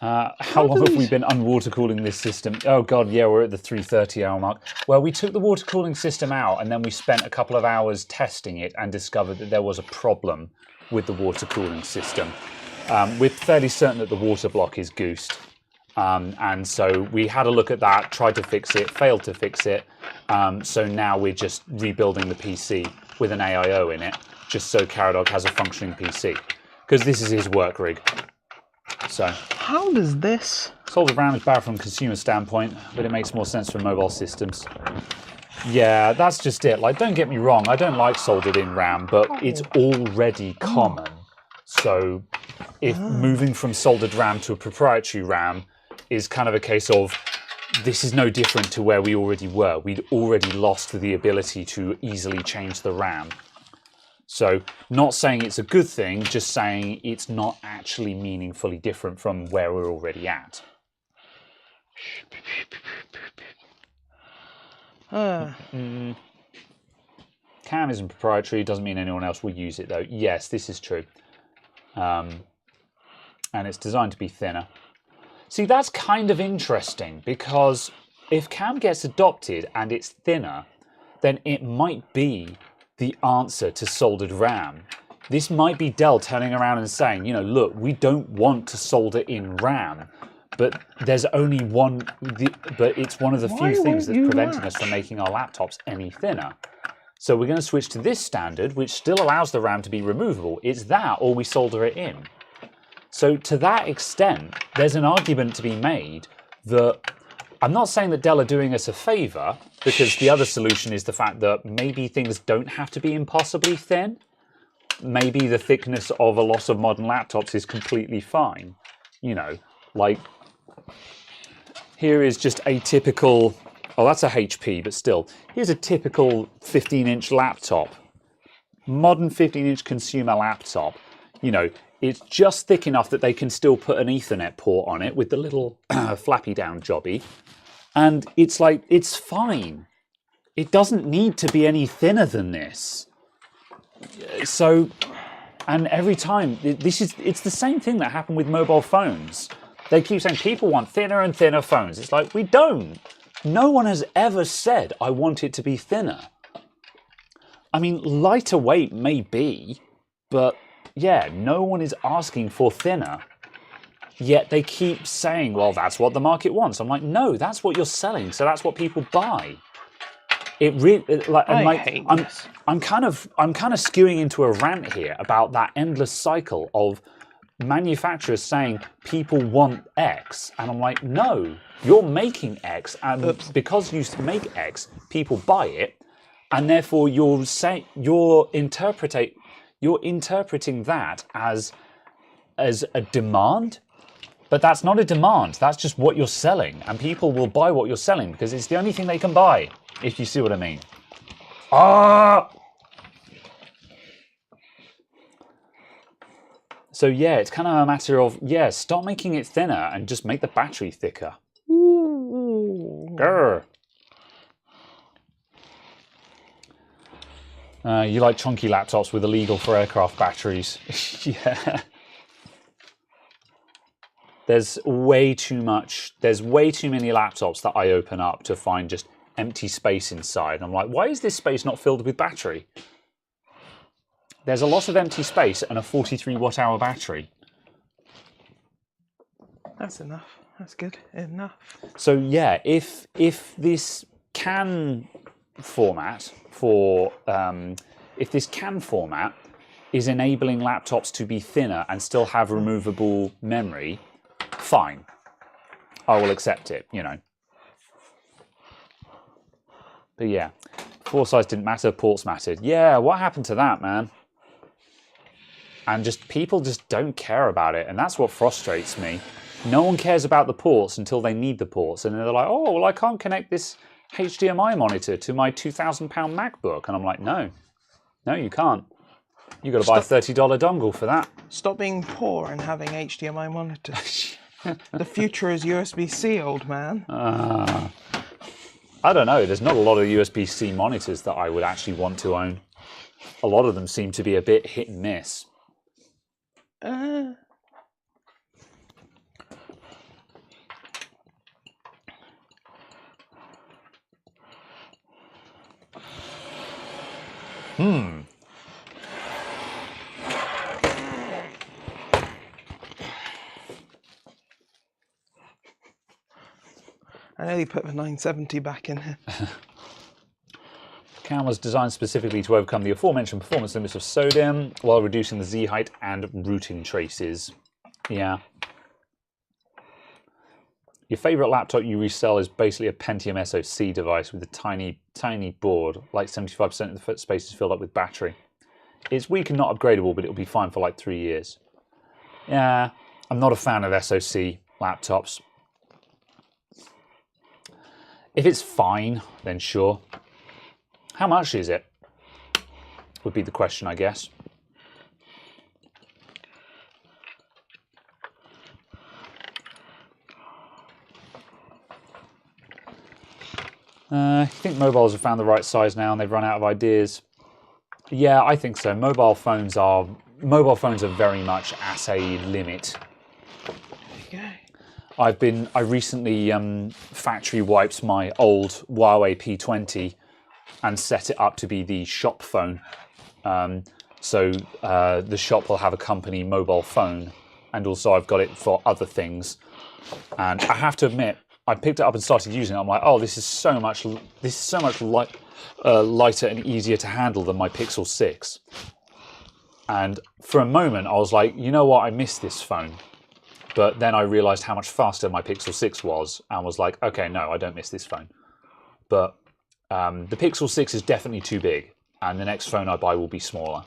How long have we been unwatercooling this system? Oh, God, yeah, we're at the 3:30-hour mark. Well, we took the water cooling system out and then we spent a couple of hours testing it and discovered that there was a problem with the water cooling system. We're fairly certain that the water block is goosed. And so we had a look at that, tried to fix it, failed to fix it. So now we're just rebuilding the PC with an AIO in it, just so Caradog has a functioning PC. Because this is his work rig. So how does this? soldered RAM is bad from a consumer standpoint, but it makes more sense for mobile systems. Yeah, that's just it. Like, don't get me wrong, I don't like soldered in RAM, but it's already common. So if moving from soldered RAM to a proprietary RAM is kind of a case of, this is no different to where we already were. We'd already lost the ability to easily change the RAM. So not saying it's a good thing, just saying it's not actually meaningfully different from where we're already at. Cam isn't proprietary, doesn't mean anyone else will use it though. Yes, this is true. And it's designed to be thinner. See, that's kind of interesting, because if Cam gets adopted and it's thinner, then it might be the answer to soldered RAM. This might be Dell turning around and saying, you know, look, we don't want to solder in RAM, but there's only one, but it's one of the few things that's preventing us from making our laptops any thinner. So we're going to switch to this standard, which still allows the RAM to be removable. It's that, or we solder it in. So to that extent, there's an argument to be made that I'm not saying that Dell are doing us a favour, because the other solution is the fact that maybe things don't have to be impossibly thin. Maybe the thickness of a lot of modern laptops is completely fine. You know, like here is just a typical, oh, that's a HP, but still, here's a typical 15-inch laptop. Modern 15-inch consumer laptop. You know, it's just thick enough that they can still put an Ethernet port on it with the little flappy down jobby. And it's like, it's fine. It doesn't need to be any thinner than this. So, and every time, it's the same thing that happened with mobile phones. They keep saying people want thinner and thinner phones. It's like, we don't. No one has ever said, I want it to be thinner. I mean, lighter weight may be, but yeah, no one is asking for thinner. Yet they keep saying, well, that's what the market wants. I'm like, no, that's what you're selling, so that's what people buy. It really, like, I'm kind of skewing into a rant here about that endless cycle of manufacturers saying people want X, and I'm like, no, you're making X, and because you make X, people buy it, and therefore you're interpreting that as a demand. But that's not a demand, that's just what you're selling. And people will buy what you're selling because it's the only thing they can buy, if you see what I mean. So yeah, it's kind of a matter of, yeah, stop making it thinner and just make the battery thicker. Grr. You like chunky laptops with illegal for aircraft batteries. Yeah. There's way too many laptops that I open up to find just empty space inside. And I'm like, why is this space not filled with battery? There's a lot of empty space and a 43 watt-hour battery. That's enough. That's good enough. So yeah, if this CAN format is enabling laptops to be thinner and still have removable memory, fine. I will accept it, you know. But yeah, fore size didn't matter, ports mattered. Yeah, what happened to that, man? And just people just don't care about it, and that's what frustrates me. No one cares about the ports until they need the ports, and they're like, oh, well, I can't connect this HDMI monitor to my £2,000 MacBook. And I'm like, no, you can't. You've got to buy a $30 dongle for that. Stop being poor and having HDMI monitors. The future is USB-C, old man. I don't know. There's not a lot of USB-C monitors that I would actually want to own. A lot of them seem to be a bit hit and miss. I nearly put the 970 back in here. Camera's designed specifically to overcome the aforementioned performance limits of sodium while reducing the Z height and routing traces. Yeah. Your favourite laptop you resell is basically a Pentium SoC device with a tiny, tiny board. Like 75% of the space is filled up with battery. It's weak and not upgradable, but it'll be fine for like 3 years. Yeah, I'm not a fan of SoC laptops. If it's fine, then sure. How much is it? Would be the question, I guess. I think mobiles have found the right size now and they've run out of ideas. Yeah, I think so. Mobile phones are very much at a limit. Okay. I recently factory wiped my old Huawei P20 and set it up to be the shop phone. So the shop will have a company mobile phone, and also I've got it for other things. And I have to admit, I picked it up and started using it. I'm like, oh, this is so much lighter and easier to handle than my Pixel 6. And for a moment, I was like, you know what, I miss this phone. But then I realized how much faster my Pixel 6 was, and was like, okay, no, I don't miss this phone. But the Pixel 6 is definitely too big, and the next phone I buy will be smaller.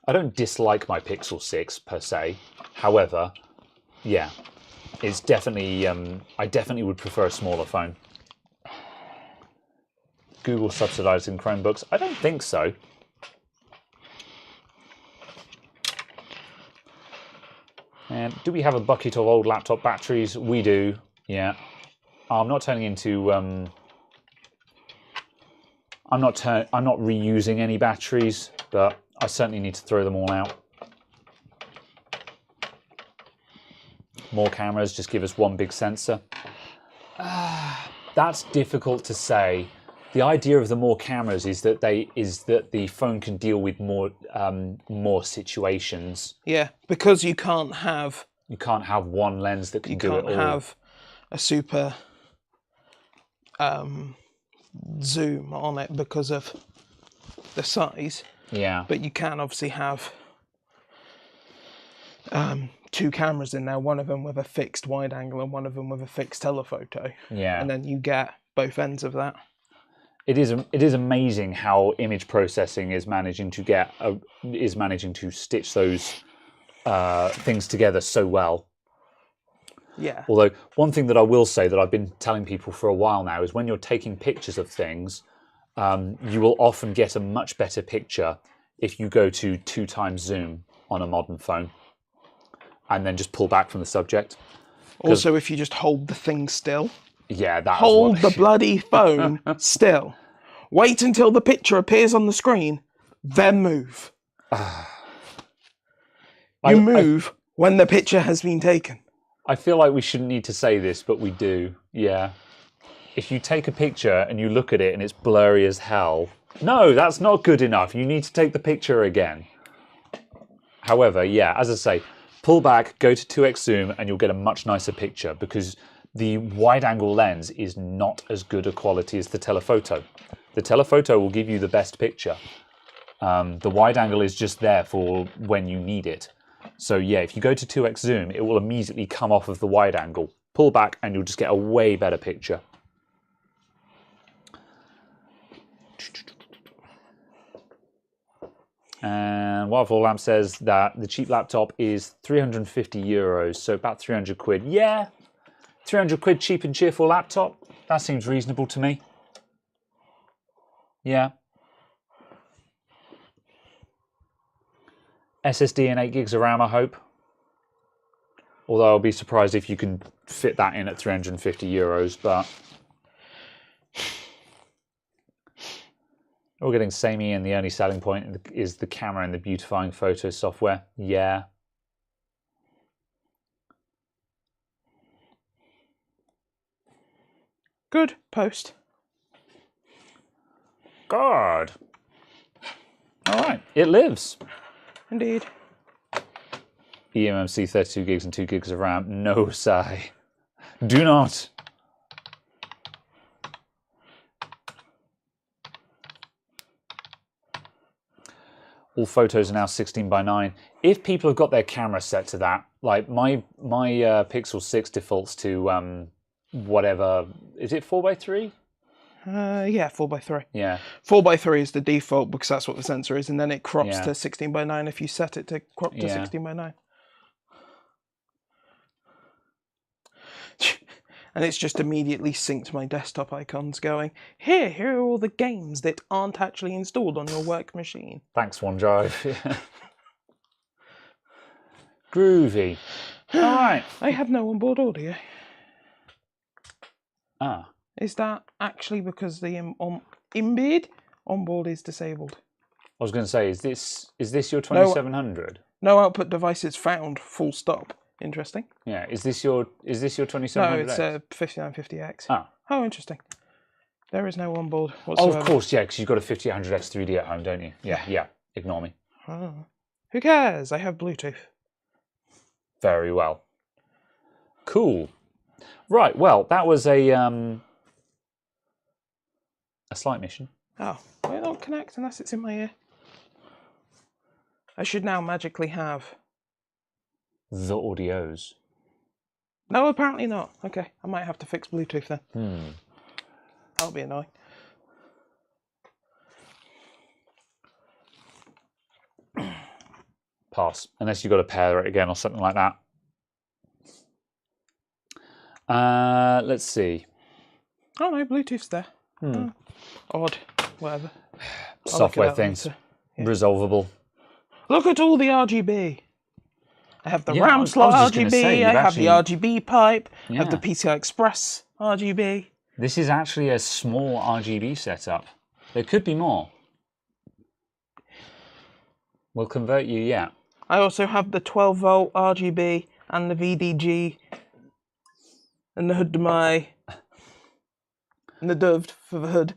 I don't dislike my Pixel 6 per se. However, yeah, it's definitely, I definitely would prefer a smaller phone. Google subsidizing Chromebooks? I don't think so. And do we have a bucket of old laptop batteries? We do, yeah. I'm not turning into, I'm not reusing any batteries, but I certainly need to throw them all out. More cameras, just give us one big sensor. That's difficult to say. The idea of the more cameras is that the phone can deal with more situations. Yeah, because you can't have one lens that can do it all. You can't have a super zoom on it because of the size. Yeah. But you can obviously have two cameras in there, one of them with a fixed wide angle and one of them with a fixed telephoto. Yeah. And then you get both ends of that. It is amazing how image processing is managing to stitch those things together so well. Yeah. Although one thing that I will say that I've been telling people for a while now is when you're taking pictures of things, you will often get a much better picture if you go to 2x zoom on a modern phone and then just pull back from the subject. Also, if you just hold the thing still. Yeah, that's hold the bloody phone still. Wait until the picture appears on the screen, then move. You move when the picture has been taken. I feel like we shouldn't need to say this, but we do. Yeah. If you take a picture and you look at it and it's blurry as hell, no, that's not good enough. You need to take the picture again. However, yeah, as I say, pull back, go to 2x zoom, and you'll get a much nicer picture because the wide-angle lens is not as good a quality as the telephoto. The telephoto will give you the best picture. The wide-angle is just there for when you need it. So yeah, if you go to 2x zoom, it will immediately come off of the wide-angle. Pull back and you'll just get a way better picture. And Waterfall Lamp says that the cheap laptop is €350, so about 300 quid. Yeah, 300 quid cheap and cheerful laptop. That seems reasonable to me. Yeah. SSD and 8 gigs of RAM, I hope. Although I'll be surprised if you can fit that in at €350, but we're getting samey, and the only selling point is the camera and the beautifying photo software. Yeah. Good post. God. All right, it lives. Indeed. eMMC 32 gigs and 2 gigs of RAM. No, Sai. Do not. All photos are now 16:9. If people have got their camera set to that, like my Pixel 6 defaults to whatever, is it 4:3? Yeah, 4:3. Yeah. 4:3 is the default because that's what the sensor is, and then it crops Yeah. to 16:9 if you set it to crop to 16:9. And it's just immediately synced my desktop icons going, here are all the games that aren't actually installed on your work machine. Thanks, OneDrive. Groovy. All right. I have no onboard audio. Ah. Is that actually because the embed onboard is disabled? I was going to say, is this your 2700? No output devices found, full stop. Interesting. Yeah, is this your 2700? No, it's a 5950X. Ah. Oh, interesting. There is no onboard Oh, whatsoever. of course, yeah, because you've got a 5800X 3D at home, don't you? Yeah. Ignore me. Oh. Who cares? I have Bluetooth. Very well. Cool. Right. Well, that was a slight mission. Oh, well, it don't connect unless it's in my ear. I should now magically have... The audios. No, apparently not. Okay, I might have to fix Bluetooth then. That'll be annoying. Pass. Unless you've got to pair it again or something like that. Let's see. Oh no, Bluetooth's there. Oh, odd. Whatever. Software things. Yeah. Resolvable. Look at all the RGB. I have the RAM I was slot just gonna RGB, say, I have the RGB pipe, I have the Yeah. PCI Express RGB. This is actually a small RGB setup. There could be more. We'll convert you, yeah. I also have the 12 volt RGB and the VDG and the HDMI and the DUV for the hood.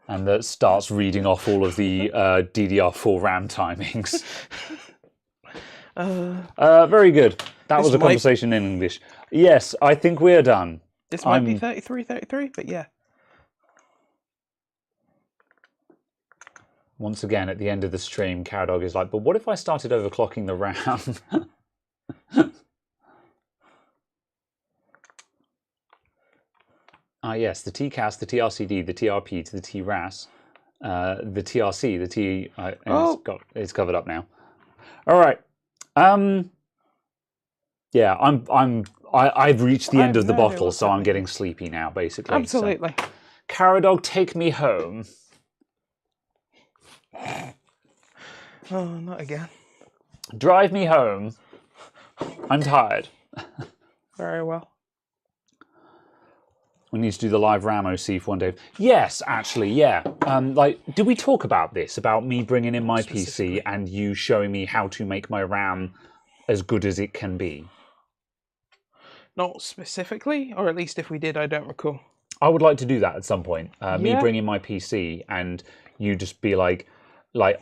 And that starts reading off all of the DDR4 RAM timings. Very good. That was a conversation in English. Yes, I think we're done. This might be 3333, but yeah. Once again, at the end of the stream, Cowdog is like, but what if I started overclocking the RAM? Ah, yes, the TCAS, the TRCD, the TRP to the TRAS, the TRC, the T. It's covered up now. All right. Yeah, I've reached the end of the bottle, so I'm getting sleepy now, basically. Absolutely. So, Caradog, take me home. Oh, not again. Drive me home. I'm tired. Very well. We need to do the live RAM OC for one day. Yes, actually, yeah. Like, did we talk about this? About me bringing in my PC and you showing me how to make my RAM as good as it can be? Not specifically, or at least if we did, I don't recall. I would like to do that at some point. Me bring in my PC and you just be like,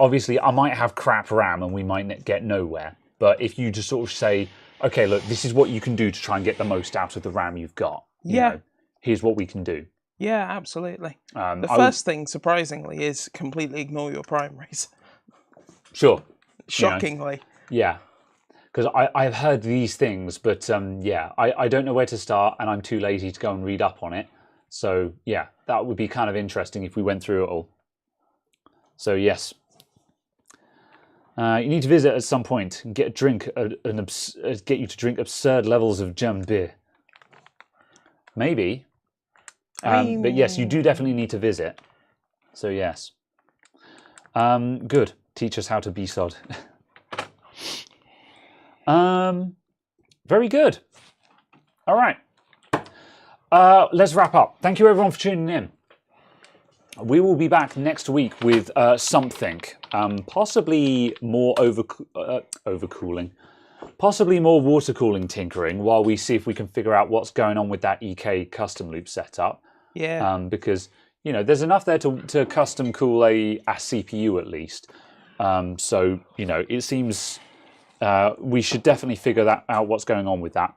obviously I might have crap RAM and we might get nowhere. But if you just sort of say, okay, look, this is what you can do to try and get the most out of the RAM you've got. You know, here's what we can do. Yeah, absolutely. The first thing, surprisingly, is completely ignore your primaries. Sure. Shockingly. Yeah. Because I've heard these things, but yeah, I don't know where to start and I'm too lazy to go and read up on it. So yeah, that would be kind of interesting if we went through it all. So yes. You need to visit at some point and get a drink, get you to drink absurd levels of German beer. Maybe. But yes, you do definitely need to visit. So yes. Good. Teach us how to BSOD. Very good. All right. Let's wrap up. Thank you everyone for tuning in. We will be back next week with something, possibly more overcooling, possibly more water cooling tinkering while we see if we can figure out what's going on with that EK custom loop setup. Yeah. Because, you know, there's enough there to custom cool a CPU at least. So, you know, it seems we should definitely figure out what's going on with that.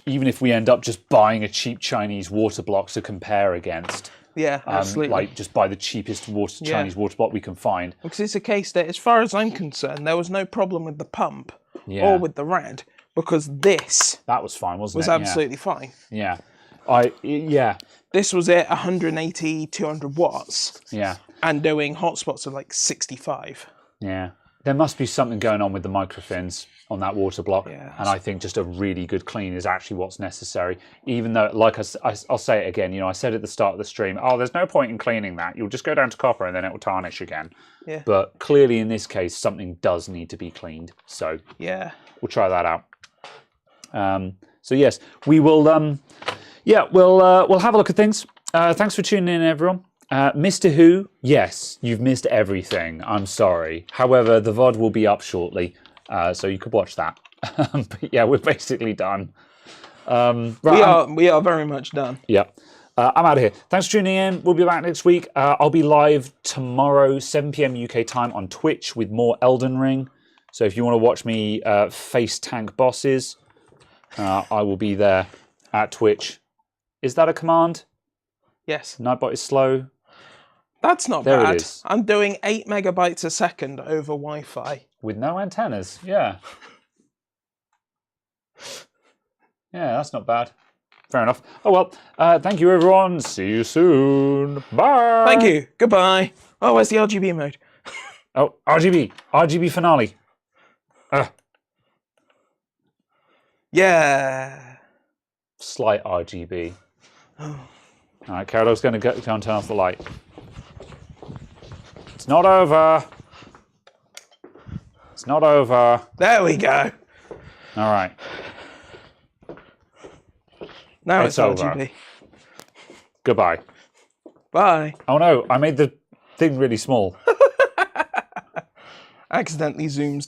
Even if we end up just buying a cheap Chinese water block to compare against. Yeah, absolutely. Like just buy the cheapest Chinese water block we can find. Because it's a case that, as far as I'm concerned, there was no problem with the pump or with the rad, because that was fine, wasn't it? Was absolutely fine. Yeah. This was at 180, 200 watts. Yeah. And doing hotspots of like 65. Yeah. There must be something going on with the microfins on that water block. Yeah. And I think just a really good clean is actually what's necessary. Even though, like I'll say it again, you know, I said at the start of the stream, oh, there's no point in cleaning that. You'll just go down to copper and then it will tarnish again. Yeah. But clearly in this case, something does need to be cleaned. So yeah, we'll try that out. So yes, we will, we'll have a look at things. Thanks for tuning in, everyone. Mr. Who, yes, you've missed everything. I'm sorry. However, the VOD will be up shortly, so you could watch that. But yeah, we're basically done. Right, we are very much done. Yeah. I'm out of here. Thanks for tuning in. We'll be back next week. I'll be live tomorrow, 7 p.m. UK time on Twitch with more Elden Ring. So if you want to watch me face tank bosses, I will be there at Twitch. Is that a command? Yes. Nightbot is slow. That's not there bad. It is. I'm doing 8 megabytes a second over Wi-Fi. With no antennas, yeah. Yeah, that's not bad. Fair enough. Oh well, thank you everyone. See you soon. Bye. Thank you. Goodbye. Oh, where's the RGB mode? Oh, RGB finale. Yeah. Slight RGB. Oh. All right, Carol's going to go and turn off the light. It's not over. It's not over. There we go. All right. Now it's over. RGB. Goodbye. Bye. Oh no, I made the thing really small. Accidentally zooms